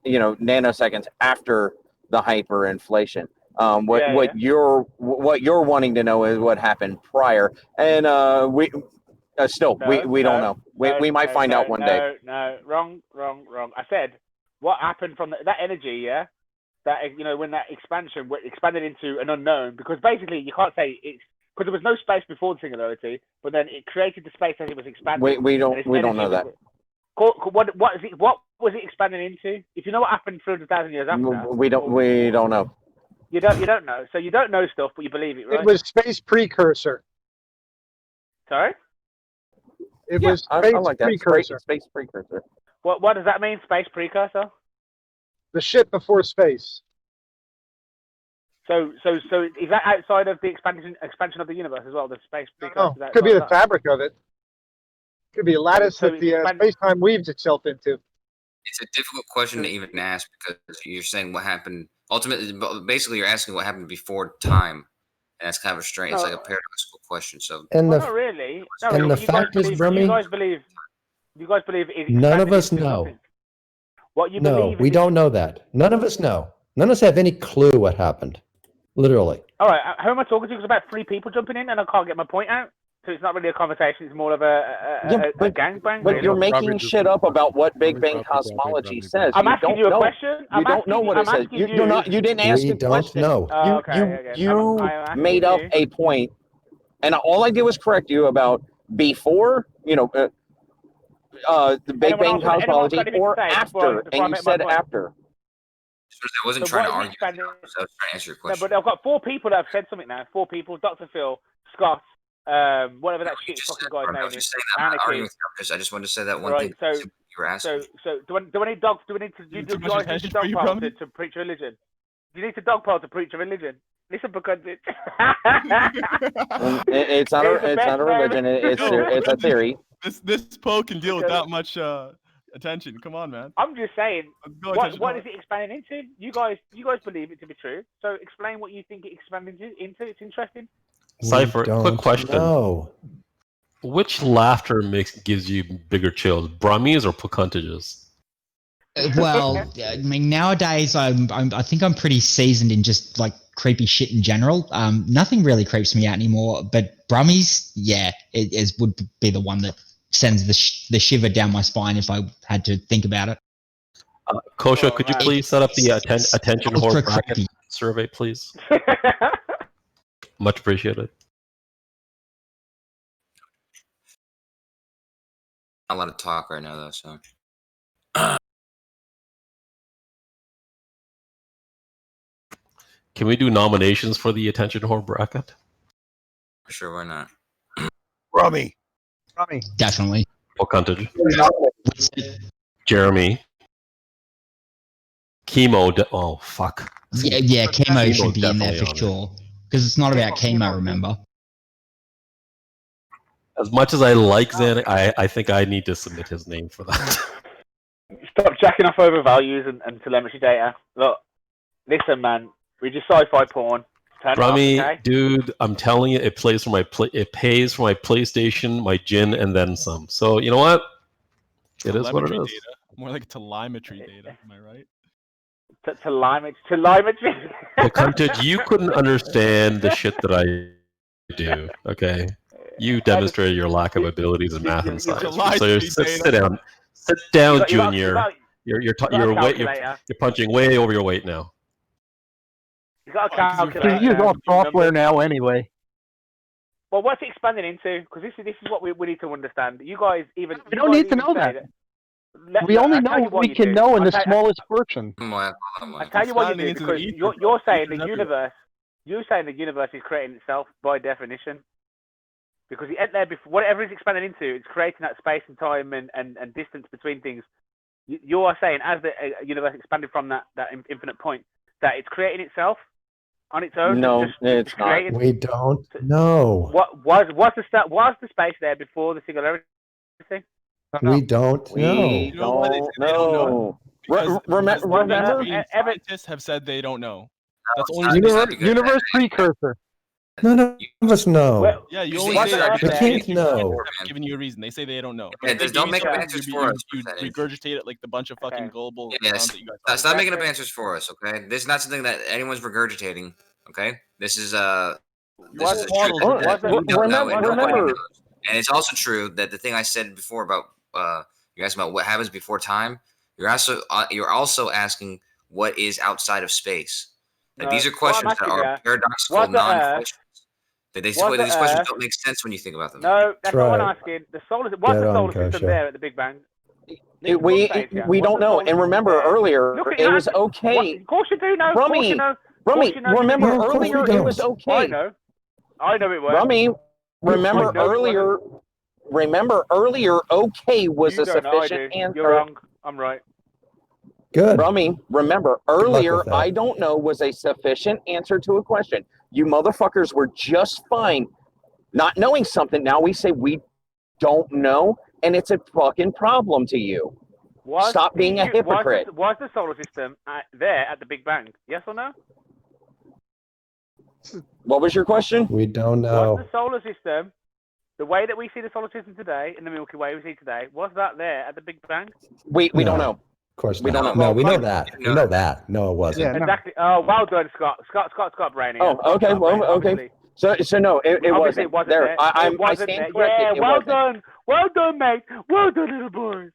nanoseconds after the hyperinflation. What you're wanting to know is what happened prior, and we don't know. We might find out one day. No, wrong. I said what happened from that energy, yeah. That when that expansion expanded into an unknown, because basically you can't say it's because there was no space before the singularity, but then it created the space as it was expanding. We don't know that. What was it expanding into? If you know what happened 300,000 years after that, we don't know. You don't know. So you don't know stuff, but you believe it, right? It was space precursor. Sorry? It was space precursor. Space precursor. What does that mean, space precursor? The shit before space. So is that outside of the expansion of the universe as well? The space precursor. No, could be the fabric of it. Could be a lattice that the space-time weaves itself into. It's a difficult question to even ask because you're saying what happened. Ultimately, basically, you're asking what happened before time, and that's kind of a strange. It's like a paradoxical question. So, not really. The fact is, Brummy, you guys believe. None of us know. What you no, believe? We don't know that. None of us know. None of us have any clue what happened. Literally. All right. Who am I talking to? Because about 3 people jumping in, and I can't get my point out. So it's not really a conversation. It's more of a gangbang. But you're making shit up about what Big Bang cosmology says. I'm asking you a question. You don't know what it says. You didn't ask a question. Know. You made up a point, and all I did was correct you about before, the Big Bang cosmology or after, and you said after. I wasn't trying to argue. I was trying to answer your question. No, but I've got 4 people that have said something now. 4 people: Dr. Phil, Scott. Whatever that shit fucking guy's name is. I just wanted to say that one thing. So you were asking. So do I need dogs? Do we need to do guys need to dogpile to preach a religion? Do you need to dogpile to preach a religion? Listen, because it's not a religion. It's a theory. This Poe can deal with that much attention. Come on, man. I'm just saying. What is it expanding into? You guys believe it to be true. So explain what you think it expanded into. It's interesting. Cypher, quick question. No. Which laughter gives you bigger chills, Brummies or Puckuntages? Well, I mean, nowadays I think I'm pretty seasoned in just like creepy shit in general. Nothing really creeps me out anymore. But Brummies, yeah, it would be the one that sends the shiver down my spine if I had to think about it. Kosha, could you please set up the attention whore bracket? survey, please? Much appreciated. Not a lot of talk right now, though. So Can we do nominations for the attention whore bracket? sure, why not? Rummy. Definitely. Okuntage. Jeremy. Chemo. Oh, fuck. Yeah, chemo should be in there definitely for on it. sure. Because it's not about chemo, remember? As much as I like Xanax, I think I need to submit his name for that. Stop jacking off over values and telemetry data. Look, listen, man. We just sci-fi porn. Turn it off, Rummy, okay? dude, I'm telling you, it pays for my PlayStation, my gin, and then some. So you know what? It is what it Telemetry is. data. More like telemetry data. Am I right? Telemetry. Okuntage, you couldn't understand the shit that I do. Okay, you demonstrated your lack of abilities in math and science. So sit down, You got- Junior. you You're got a calculator. punching way over your weight now. You got a You calculator. use all with software numbers. now anyway. Well, what's it expanding into? Because this is what we need to understand. You guys even We don't need to know that. We only know what we can know in the smallest portion. I tell you what you do, because you're saying the universe. You're saying the universe is creating itself by definition. Because it ain't there before. Whatever it's expanding into, it's creating that space and time and distance between things. You are saying, as the universe expanded from that infinite point, that it's creating itself on its own. No, it's not. created. We don't know. What was the space there before the singularity thing? We don't know. You know why they say they don't know? Because Remember, scientists have said they don't know. That's only Universe precursor. None of us know. Yeah, you See, only say that we because can't scientists know. haven't given you a reason. They say they don't know. Yeah, If they just don't gave make you up some answers reason, for us, you percentage. regurgitate it like the bunch of fucking gullible Yes. clowns that you guys Stop making up answers for us, okay? This is not something that anyone's regurgitating, okay? This is a truth that we don't know and nobody knows. And it's also true that the thing I said before about you asked about what happens before time. You're also asking what is outside of space. Like, these are questions that are paradoxical, non-questions. These questions don't make sense when you think about them. No, that's not what I'm asking. The solar system there at the Big Bang? We don't know. And remember earlier, it was okay. Of course you do know. Rummy, remember earlier it was okay. I know it was. Rummy, remember earlier okay was You a don't know, I sufficient do. answer. You're wrong. I'm right. Good. Rummy, remember luck earlier with that. I don't know was a sufficient answer to a question. You motherfuckers were just fine not knowing something. Now we say we don't know, and it's a fucking problem to you. Stop being a hypocrite. Was the solar system there at the Big Bang? Yes or no? What was your question? We don't Was know. the solar system, the way that we see the solar system today, in the Milky Way we see today, was that there at the Big Bang? We don't know. Of course We not. don't know. No, we know that. We know that. No, it wasn't. Yeah, Exactly. Oh, well done, Scott. Scott Brainy. Oh, okay. Well, okay. So no, it wasn't there. There. I wasn't stand there. corrected. Yeah, It well wasn't. done. Well done, mate. Well done, little boy.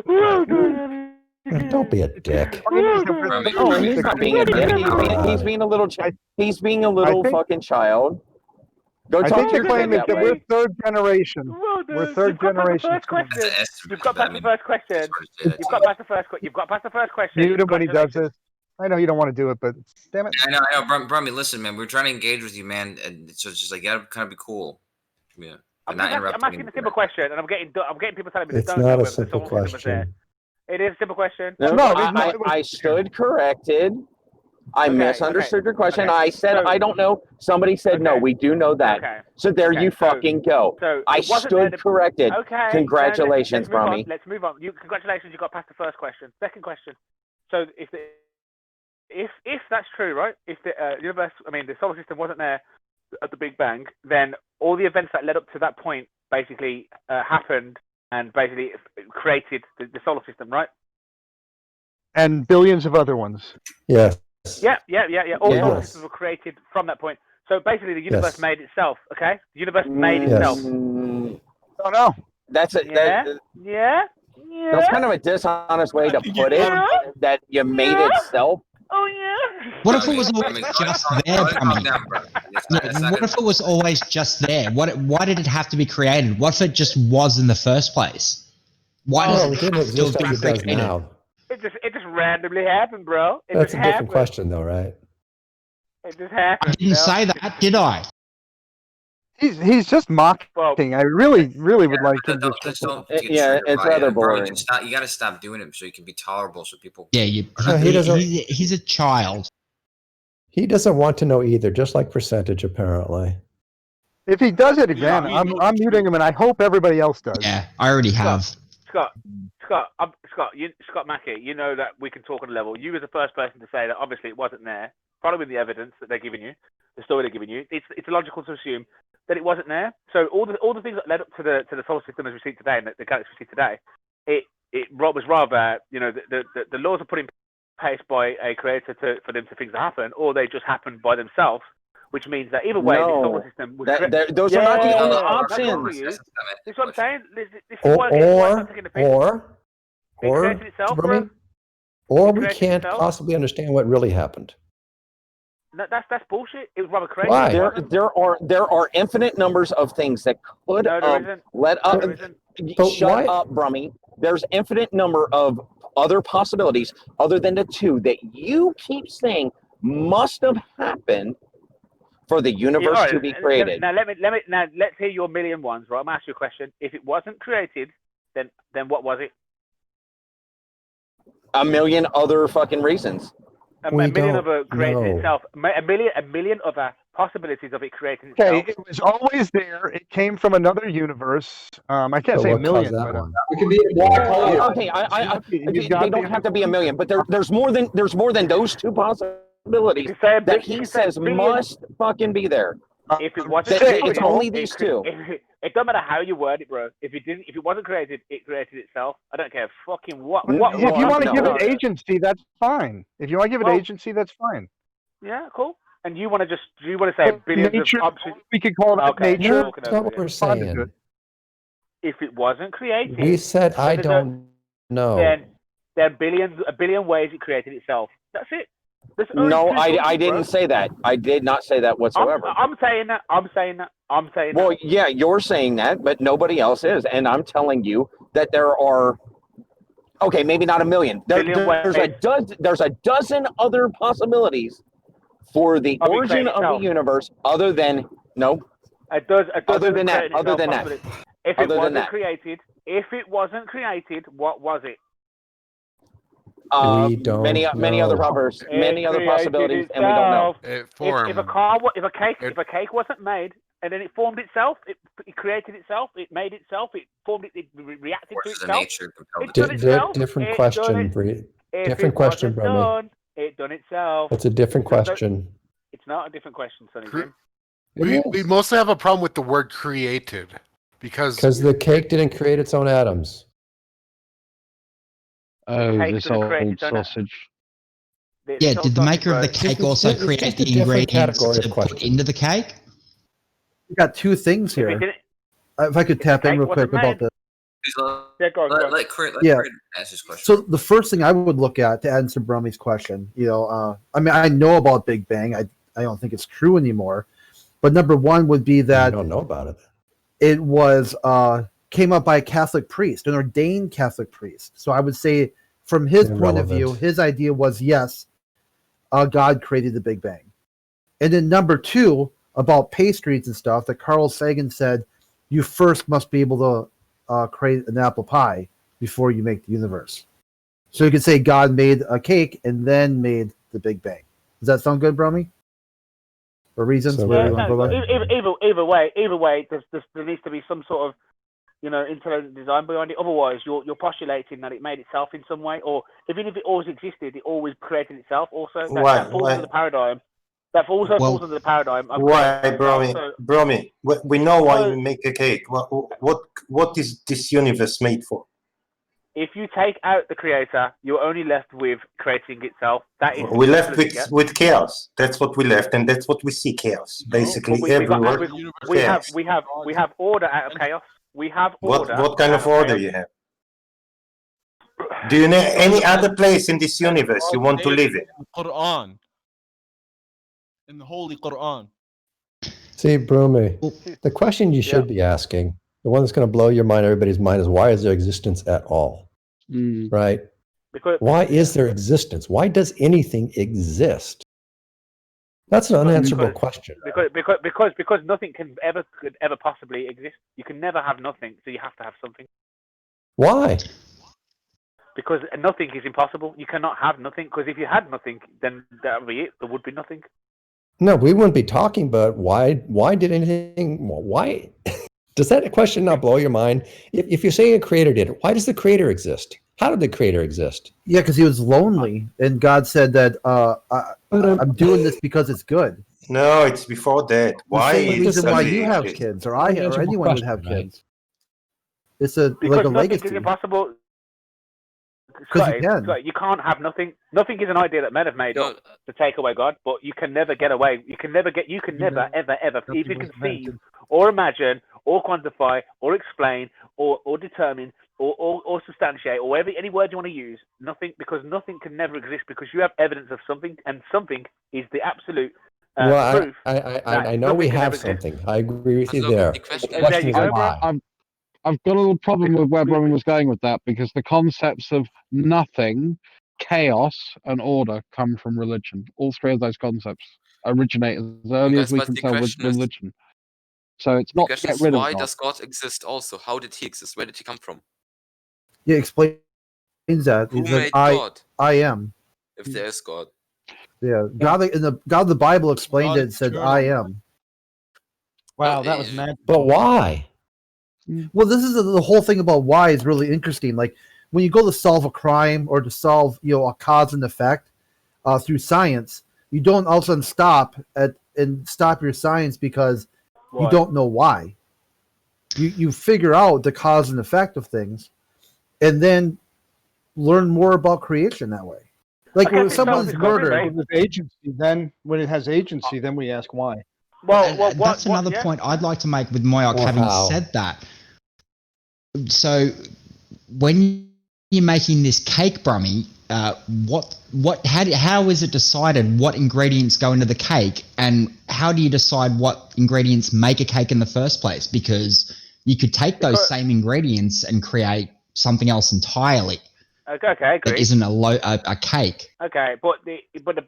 Well done. Don't be a dick. Oh, he's not being a dick. He's being a little. He's being a little fucking child. Go I talk think to the your claim kid is that that way. we're third generation. We're third generation. You've got past the first question. You've got past the first question. You've got past the first question. You know when he does this. I know you don't want to do it, but damn it. I know, Brummy, listen, man, we're trying to engage with you, man, and so it's just like, you gotta kind of be cool. Yeah. I'm asking a simple question, and I'm getting people telling me they It's don't not know a whether the simple solar system was there. question. It is a simple question. No, I stood corrected. I misunderstood your question. I said I don't know. Somebody said no. We do know that. So there you fucking go. I stood corrected. Okay. Congratulations, Brummy. Let's move on. Congratulations, you got past the first question. Second question. So if that's true, right? If the universe, the solar system wasn't there at the Big Bang, then all the events that led up to that point basically happened and basically created the solar system, right? And billions of other ones. Yes. Yeah. All solar Yes. systems were created from that point. So basically, the universe Yes. made itself. Okay, the universe made itself. Oh no. That's it. Yeah. That's kind of a dishonest way to put it. That you made itself. Oh yeah. What if it was always just there, Brummy? What if it was always just there? Why did it have to be created? What if it just was in the first place? Why does it didn't have to have exist been as it does created? now. It just randomly happened, bro. It That's just a different happened. question, though, right? It just happened. I didn't say that, did I? He's just mocking. I really would like him to. Just don't get Yeah, triggered it's by rather it, bro. boring. You got to stop doing it so you can be tolerable, so people. Yeah, he's a child. He doesn't want to know either, just like percentage, apparently. If he does it again, I'm muting him, and I hope everybody else does. Yeah, I already have. Scott Mackey, you know that we can talk on a level. You was the first person to say that obviously it wasn't there. Following the evidence that they're giving you, the story they're giving you, it's logical to assume that it wasn't there. So all the things that led up to the solar system as we see it today, and the galaxy we see today, it was rather the laws are put in place by a creator for them to things to happen, or they just happen by themselves. Which means that either way, the solar system was those are not the only options. That's what I'm saying. This is why it's not taking the piss. Or created itself, bro. Or we can't possibly understand what really happened. No, that's bullshit. It was rather crazy. Why? There are infinite numbers of things that could let up. Shut up, Brummy. There's infinite number of other possibilities other than the two that you keep saying must have happened for the universe to be created. Now let's hear your million ones, right? I'm gonna ask you a question. If it wasn't created, then what was it? A million other fucking reasons. A million of it created itself. A million other possibilities of it creating itself. Okay, it was always there. It came from another universe. I can't say a million, but it could be a black hole. Okay, they don't have to be a million, but there's more than those two possibilities that he says must fucking be there. If it wasn't it's only these two. It doesn't matter how you word it, bro. If it wasn't created, it created itself. I don't care fucking what. If you want to give it agency, that's fine. If you want to give it agency, that's fine. Yeah, cool. And you want to say billions nature, of options? We could call that nature. That's what we're saying. If it wasn't created, We said I don't know. Then there are a billion ways it created itself. That's it. No, I didn't say that. I did not say that whatsoever. I'm saying that. Well, yeah, you're saying that, but nobody else is, and I'm telling you that there are. Okay, maybe not a million. There's a dozen other possibilities for the origin of the universe, other than Other than that. If it wasn't created, what was it? Many other possibilities, and we don't know. If a cake wasn't made and then it formed itself, it created itself, it made itself, it formed it reacted to itself. Different question, different question, Brummy. It done itself. That's a different question. It's not a different question, Sonny. We mostly have a problem with the word created because the cake didn't create its own atoms. Oh, this old sausage. Yeah, did the maker of the cake also create the ingredients to put into the cake? We got two things here. If I could tap in real quick about this. Let Crit ask his question. So the first thing I would look at to answer Brummy's question, I mean, I know about Big Bang. I don't think it's true anymore. But number one would be that I don't know about it. It was came up by a Catholic priest, an ordained Catholic priest. So I would say, from his point of view, his idea was yes, God created the Big Bang. And then number two, about pastries and stuff, that Carl Sagan said, you first must be able to create an apple pie before you make the universe. So you could say God made a cake and then made the Big Bang. Does that sound good, Brummy? For reasons? Either way, there needs to be some sort of, intelligent design behind it. Otherwise, you're postulating that it made itself in some way, or even if it always existed, it always created itself. Also, that falls into the paradigm. That also falls into the paradigm. Why, Brummy? We know why we make a cake. What is this universe made for? If you take out the creator, you're only left with creating itself. That is. We left with chaos. That's what we left, and that's what we see: chaos. Basically, everywhere. We have order out of chaos. We have order. What kind of order you have? Do you know any other place in this universe you want to live in? Put on. in the Holy Quran. See, Brumi, the question you should be asking, the one that's going to blow your mind, everybody's mind, is why is there existence at all? Right? Because why is there existence? Why does anything exist? That's an unanswerable question. Because nothing could ever possibly exist. You can never have nothing, so you have to have something. Why? Because nothing is impossible. You cannot have nothing, because if you had nothing, then that would be it. There would be nothing. No, we wouldn't be talking, but why did anything, why? Does that question not blow your mind? If you're saying a creator did it, why does the creator exist? How did the creator exist? Yeah, because he was lonely, and God said that I'm doing this because it's good. No, it's before that. Why? The same reason why you have kids, or anyone would have kids. It's like a Because nothing legacy. is impossible. Because you can. You can't have nothing. Nothing is an idea that men have made up to take away God, but you can never get away. You can never, ever even conceive or imagine or quantify or explain or determine or substantiate or any word you want to use. Nothing, because nothing can never exist, because you have evidence of something, and something is the absolute proof. I know we have something. I agree with you there. The question is why. I've got a little problem with where Brumman was going with that, because the concepts of nothing, chaos, and order come from religion. All three of those concepts originate as early as we can tell with religion. So it's not to get rid of why God. does God exist also? How did he exist? Where did he come from? Yeah, explains that. Who He said, made God? I am. If there is God. Yeah, God in the Bible explained it and said, I am. Wow, that was mad. But why? Well, this is the whole thing about why is really interesting. Like when you go to solve a crime or to solve a cause and effect through science, you don't all of a sudden stop your science because you don't know why. You figure out the cause and effect of things, and then learn more about creation that way. Like when someone's murdered, with agency, then when it has agency, then we ask why. That's another point I'd like to make with Moyoc, having said that. So when you're making this cake, Brummy, how is it decided what ingredients go into the cake, and how do you decide what ingredients make a cake in the first place? Because you could take those same ingredients and create something else entirely. Okay, That agree. isn't a cake. Okay,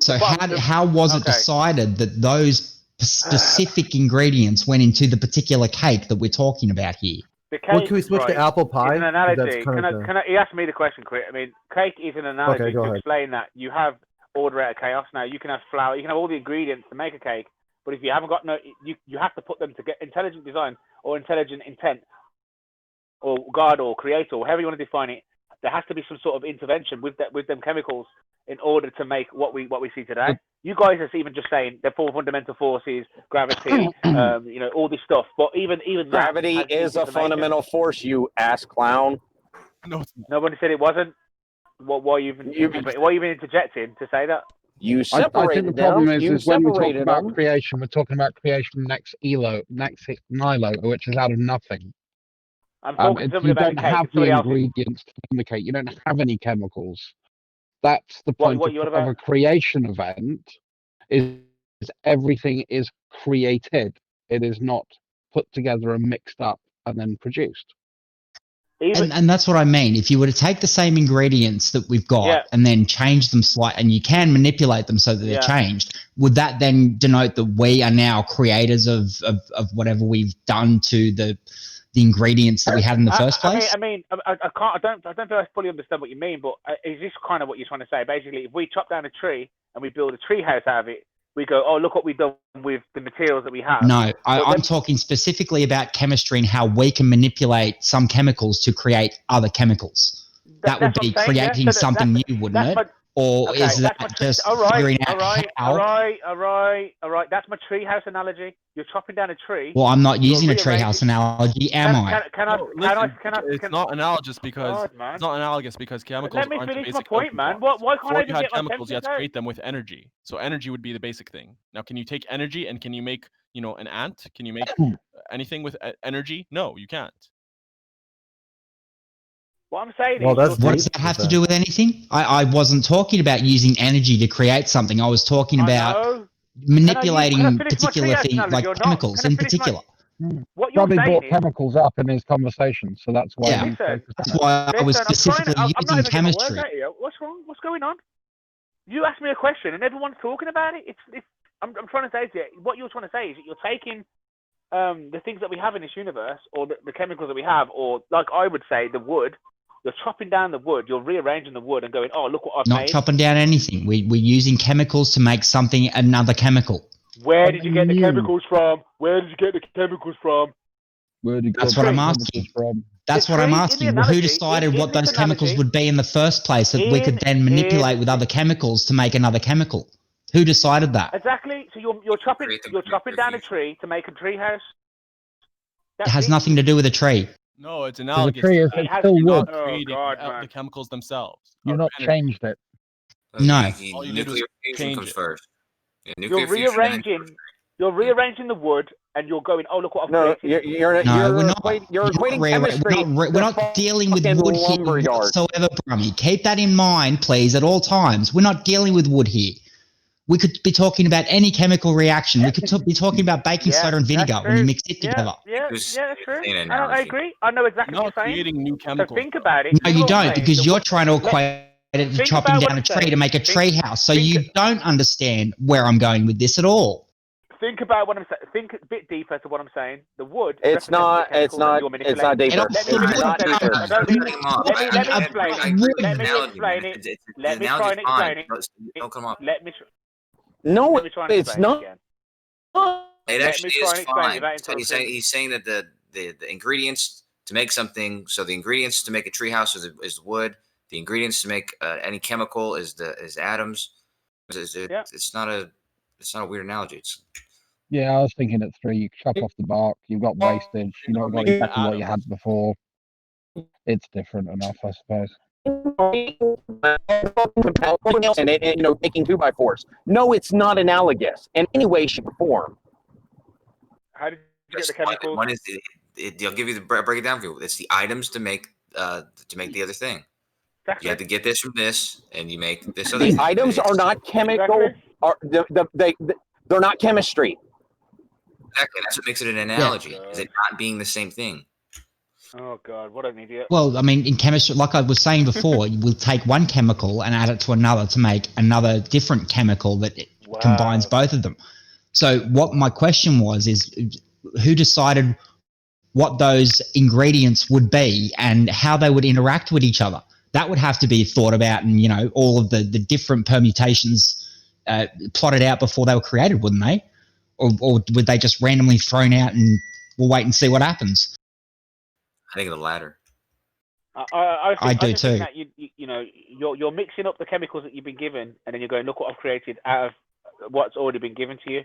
So how was it decided that those specific ingredients went into the particular cake that we're talking about here? The cake, can we switch to apple pie? It's an analogy. That's kind of He asked me the question, quick. I mean, cake is an analogy Okay, go to ahead. explain that you have order out of chaos. Now you can have flour, you can have all the ingredients to make a cake, but if you haven't got you have to put them to get intelligent design or intelligent intent, or God or creator, or however you want to define it. There has to be some sort of intervention with them chemicals in order to make what we see today. You guys are even just saying the four fundamental forces, gravity, all this stuff. But even Gravity that is a fundamental force, you ass clown. No, nobody said it wasn't. Why you even interjecting to say that? You I think separated the problem them. You is when we talk separated about them. creation, we're talking about creation next nihilo, which is out of nothing. I'm talking You about don't the cake. have the Somebody else. ingredients to indicate. You don't have any chemicals. That's the point What you on of about? a creation event. Is everything is created. It is not put together and mixed up and then produced. And that's what I mean. If you were to take the same ingredients that we've got and then change them slightly, and you can manipulate them so that they're changed, would that then denote that we are now creators of whatever we've done to the ingredients that we had in the first place? I don't feel I fully understand what you mean, but is this kind of what you're trying to say? Basically, if we chop down a tree and we build a tree house out of it, we go, oh, look what we've done with the materials that we have. No, I'm talking specifically about chemistry and how we can manipulate some chemicals to create other chemicals. That would be creating something new, wouldn't it? Or is that just figuring out how? All right. That's my treehouse analogy. You're chopping down a tree. Well, I'm not using a treehouse analogy, am I? It's not analogous because chemicals. Let me aren't the finish my basic point, building man. blocks. Why can't Before I you just had get my chemicals, you had to sentence create them with energy. So energy would be the basic thing. Now, can you take energy and can you make an ant? Can you make anything with energy? No, you can't. What I'm saying what does that have to do with anything? I wasn't talking about using energy to create something. I was talking about manipulating can I finish my particular triage things analogy like or not? chemicals Can I in finish my- particular. What you're Robbie saying brought is, chemicals up in his conversation, so that's why Yeah. he Listen, focused That's on it. why I was listen, specifically I'm not using even getting my words chemistry. out here. What's wrong? What's going on? You asked me a question and everyone's talking about it. I'm trying to say to you, what you're trying to say is that you're taking the things that we have in this universe, or the chemicals that we have, or like I would say, the wood. You're chopping down the wood. You're rearranging the wood and going, oh, look what I've Not made. chopping down anything. We're using chemicals to make something another chemical. Where did you get the chemicals from? Where did you get the chemicals from? Where did you That's get what the I'm chemicals asking. from? That's The what I'm tree in the asking. Well, who analogy- decided in what those this chemicals analogy- would be in the first place that we could then manipulate with other chemicals to make another chemical? Who decided that? Exactly. So you're chopping down a tree to make a tree house. It has nothing to do with a tree. No, it's Because analogous. tree is to it's that. still You're not wood. creating God, the man. chemicals themselves. You're not changed it. No. All you did was Nuclear fusion change comes it. first. Yeah, You're nuclear fusion, and then- rearranging the wood, and you're going, oh, look what I've No, created. you're not. You're equating chemistry. We're not dealing with fucking wood here lumberyard. whatsoever, Brummy. Keep that in mind, please, at all times. We're not dealing with wood here. We could be talking about any chemical reaction. We could be talking about baking soda and vinegar when you mix it together. Yeah, that's true. Same I analogy. agree. I know exactly You're what not you're saying. creating new So chemicals. think about it. No, you You're don't, saying because the you're wood- trying to equate it to think chopping about what down a I'm tree saying. to make a tree house. So you don't understand where I'm going with this at all. Think about what I'm saying. Think a bit deeper to what I'm saying. The wood. It's not. It's not. It's not deeper. Let me It's not finish. deeper. Let me explain it. I agree with Let the me analogy, explain man. it. It's- Let the me try analogy's and fine. explain it. Don't come up. Let me. No, Let me try and it's explain it not. again. It Let actually me try is and explain fine. without So interrupting. he's saying that the ingredients to make something. So the ingredients to make a treehouse is wood. The ingredients to make any chemical is atoms. It's not a weird analogy. It's Yeah, I was thinking at 3. You chop off the bark. You've got wastage. You've not got exactly what you had before. It's different enough, I suppose. And making 2x4s. No, it's not analogous in any way, shape, or form. How did you get the chemicals? One is I'll give you the break it down for you. It's the items to make the other thing. You have to get this from this, and you make this other The thing. items are not chemical. They're not chemistry. Exactly. That's what makes it an analogy. Is it not being the same thing? Oh God, what an idiot! Well, I mean, in chemistry, like I was saying before, we'll take one chemical and add it to another to make another different chemical that combines both of them. So what my question was is who decided what those ingredients would be and how they would interact with each other? That would have to be thought about and, all of the different permutations plotted out before they were created, wouldn't they? Or would they just randomly thrown out and we'll wait and see what happens? I think of the latter. I do just think too. that you're mixing up the chemicals that you've been given, and then you're going, look what I've created out of what's already been given to you.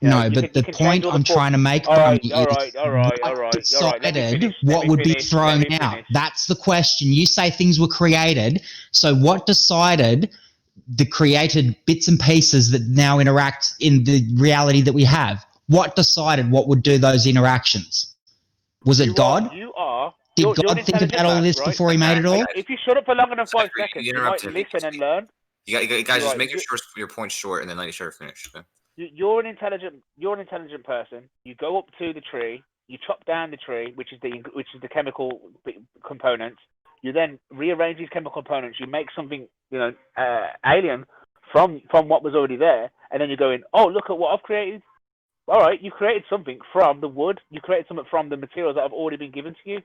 No, but the point I'm trying to make All right, is all right. what Let me decided finish. what would be thrown out. That's the question. You say things were created, so what decided the created bits and pieces that now interact in the reality that we have? What decided what would do those interactions? Was it God? Did God think about all this before he made it all? If you shut up for longer than 5 seconds, you might listen and learn. You guys, just Right, make your point short, and then let each other finish. Okay? You're an intelligent person. You go up to the tree. You chop down the tree, which is the chemical components. You then rearrange these chemical components. You make something alien from what was already there, and then you're going, oh, look at what I've created. All right, you created something from the wood. You created something from the materials that have already been given to you.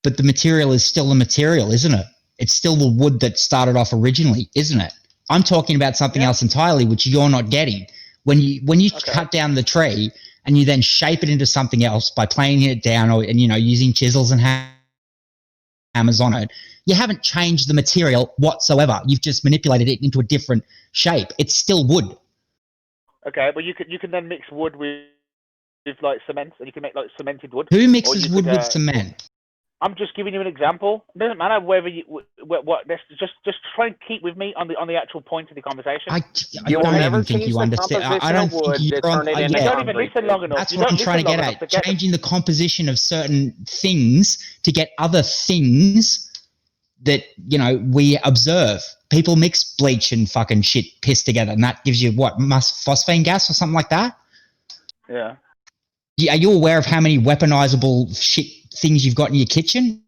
But the material is still the material, isn't it? It's still the wood that started off originally, isn't it? I'm talking about something else entirely, which you're not getting. When you cut down the tree and you then shape it into something else by planing it down or using chisels and hammers on it, you haven't changed the material whatsoever. You've just manipulated it into a different shape. It's still wood. Okay, but you can then mix wood with like cement, and you can make like cemented wood. Who mixes wood with cement? I'm just giving you an example. It doesn't matter whether you what. Just try and keep with me on the actual point of the conversation. I don't even think you understand. I don't think you're on. You don't even listen long enough. That's what I'm trying to get at. Changing the composition of certain things to get other things that, you know, we observe. People mix bleach and fucking shit piss together, and that gives you what, phosphine gas or something like that? Yeah. Are you aware of how many weaponizable shit things you've got in your kitchen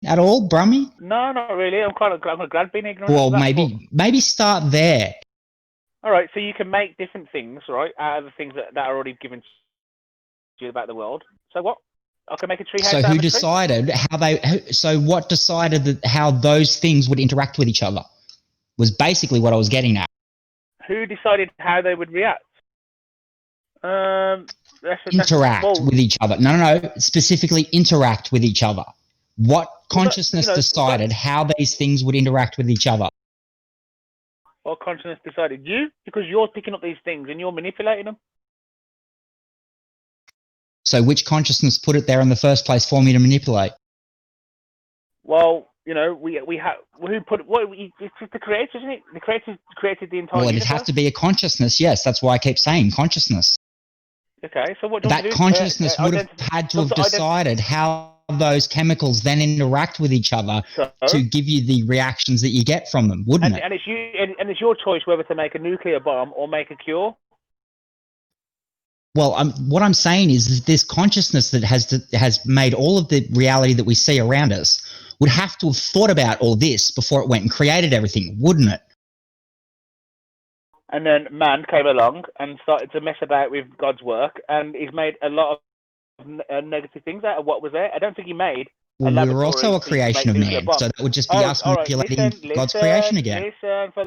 at all, Brummy? No, not really. I'm glad being ignorant. Well, of that, maybe start there. All right, so you can make different things, right, out of the things that are already given to you about the world. So what? I can make a treehouse. So out who of a tree? decided how they? So what decided that how those things would interact with each other? Was basically what I was getting at. Who decided how they would react? Interact with each other. No. Specifically interact with each other. What consciousness decided how these things would interact with each other? What consciousness decided? You? Because you're picking up these things and you're manipulating them. So which consciousness put it there in the first place for me to manipulate? Well, you know, we have who put what? It's just the creator, isn't it? The creator created the entire. Well, it'd universe. have to be a consciousness. Yes, that's why I keep saying consciousness. Okay, so what? Do you want That to do? consciousness would have had to have decided how those chemicals then interact with each other to give you the reactions that you get from them, wouldn't it? And it's you, and it's your choice whether to make a nuclear bomb or make a cure. Well, what I'm saying is that this consciousness that has made all of the reality that we see around us would have to have thought about all this before it went and created everything, wouldn't it? And then man came along and started to mess about with God's work, and he's made a lot of negative things out of what was there. I don't think he made. Well, we were also a creation of man, so that would just be us manipulating God's creation again. Listen for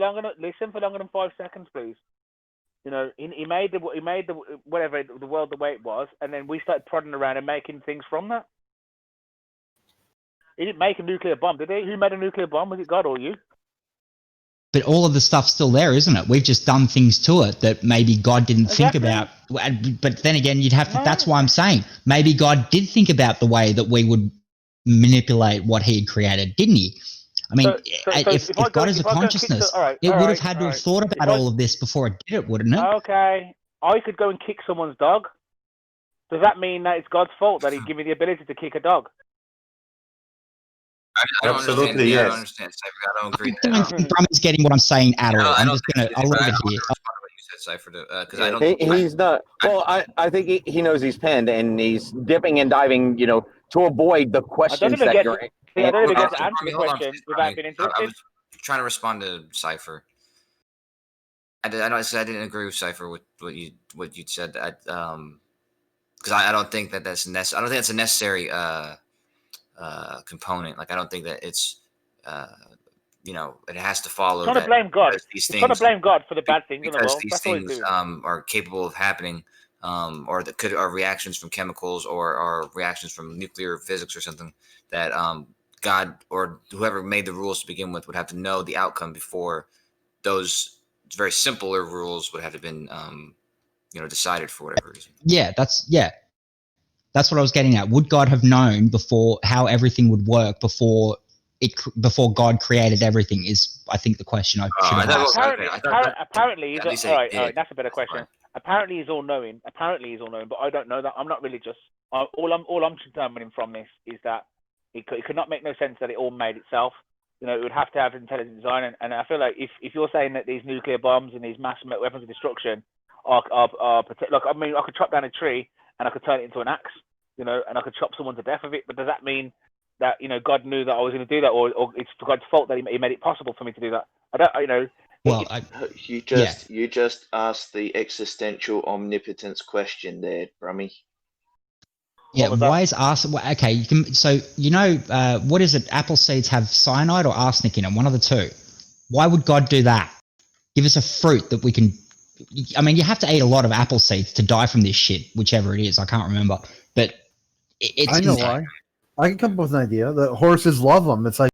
longer than 5 seconds, please. You know, he made the whatever the world the way it was, and then we started prodding around and making things from that. He didn't make a nuclear bomb, did he? Who made a nuclear bomb? Was it God or you? But all of the stuff's still there, isn't it? We've just done things to it that maybe God didn't think about. But then again, you'd have to. That's why I'm saying maybe God did think about the way that we would manipulate what He had created, didn't He? I mean, if God is a consciousness, it would have had to have thought about all of this before it did it, wouldn't it? Okay, I could go and kick someone's dog. Does that mean that it's God's fault that He gave me the ability to kick a dog? I don't Absolutely, understand. yes. I don't understand, Cypher. I don't agree with I don't think Brummy's getting what I'm saying at all. I'm just gonna. I'll leave it here. Cypher, because I don't. He's not. Well, I think he knows he's pinned and he's dipping and diving, you know, to avoid the questions that you're. I don't even get to answer the question without being I interrupted. was trying to respond to Cypher. I didn't agree with Cypher with what you said. Because I don't think that's necessary. I don't think that's a necessary component. Like I don't think that it's you know, it has to follow. Trying to blame God. These Trying to blame God for the bad things in the world. These That's all he's things doing. are capable of happening, or that are reactions from chemicals or reactions from nuclear physics or something that God or whoever made the rules to begin with would have to know the outcome before those very simpler rules would have to been you know, decided for whatever reason. Yeah, that's what I was getting at. Would God have known before how everything would work before God created everything? Is I think the question I should have asked. Apparently, he's all right. That's a better question. Apparently, he's all knowing. But I don't know that. I'm not religious. All I'm determining from this is that it could not make no sense that it all made itself. You know, it would have to have intelligent design, and I feel like if you're saying that these nuclear bombs and these mass weapons of destruction are look, I mean, I could chop down a tree and I could turn it into an axe, you know, and I could chop someone to death with it. But does that mean that, you know, God knew that I was going to do that, or it's God's fault that He made it possible for me to do that? I don't, you know. Well, you just asked the existential omnipotence question there, Brummy. Yeah, why is arsenic? Okay, you can. So you know, what is it? Apple seeds have cyanide or arsenic in them, one of the two. Why would God do that? Give us a fruit that we can. I mean, you have to eat a lot of apple seeds to die from this shit, whichever it is. I can't remember, but it's. I know why. I can come up with an idea. The horses love them. It's like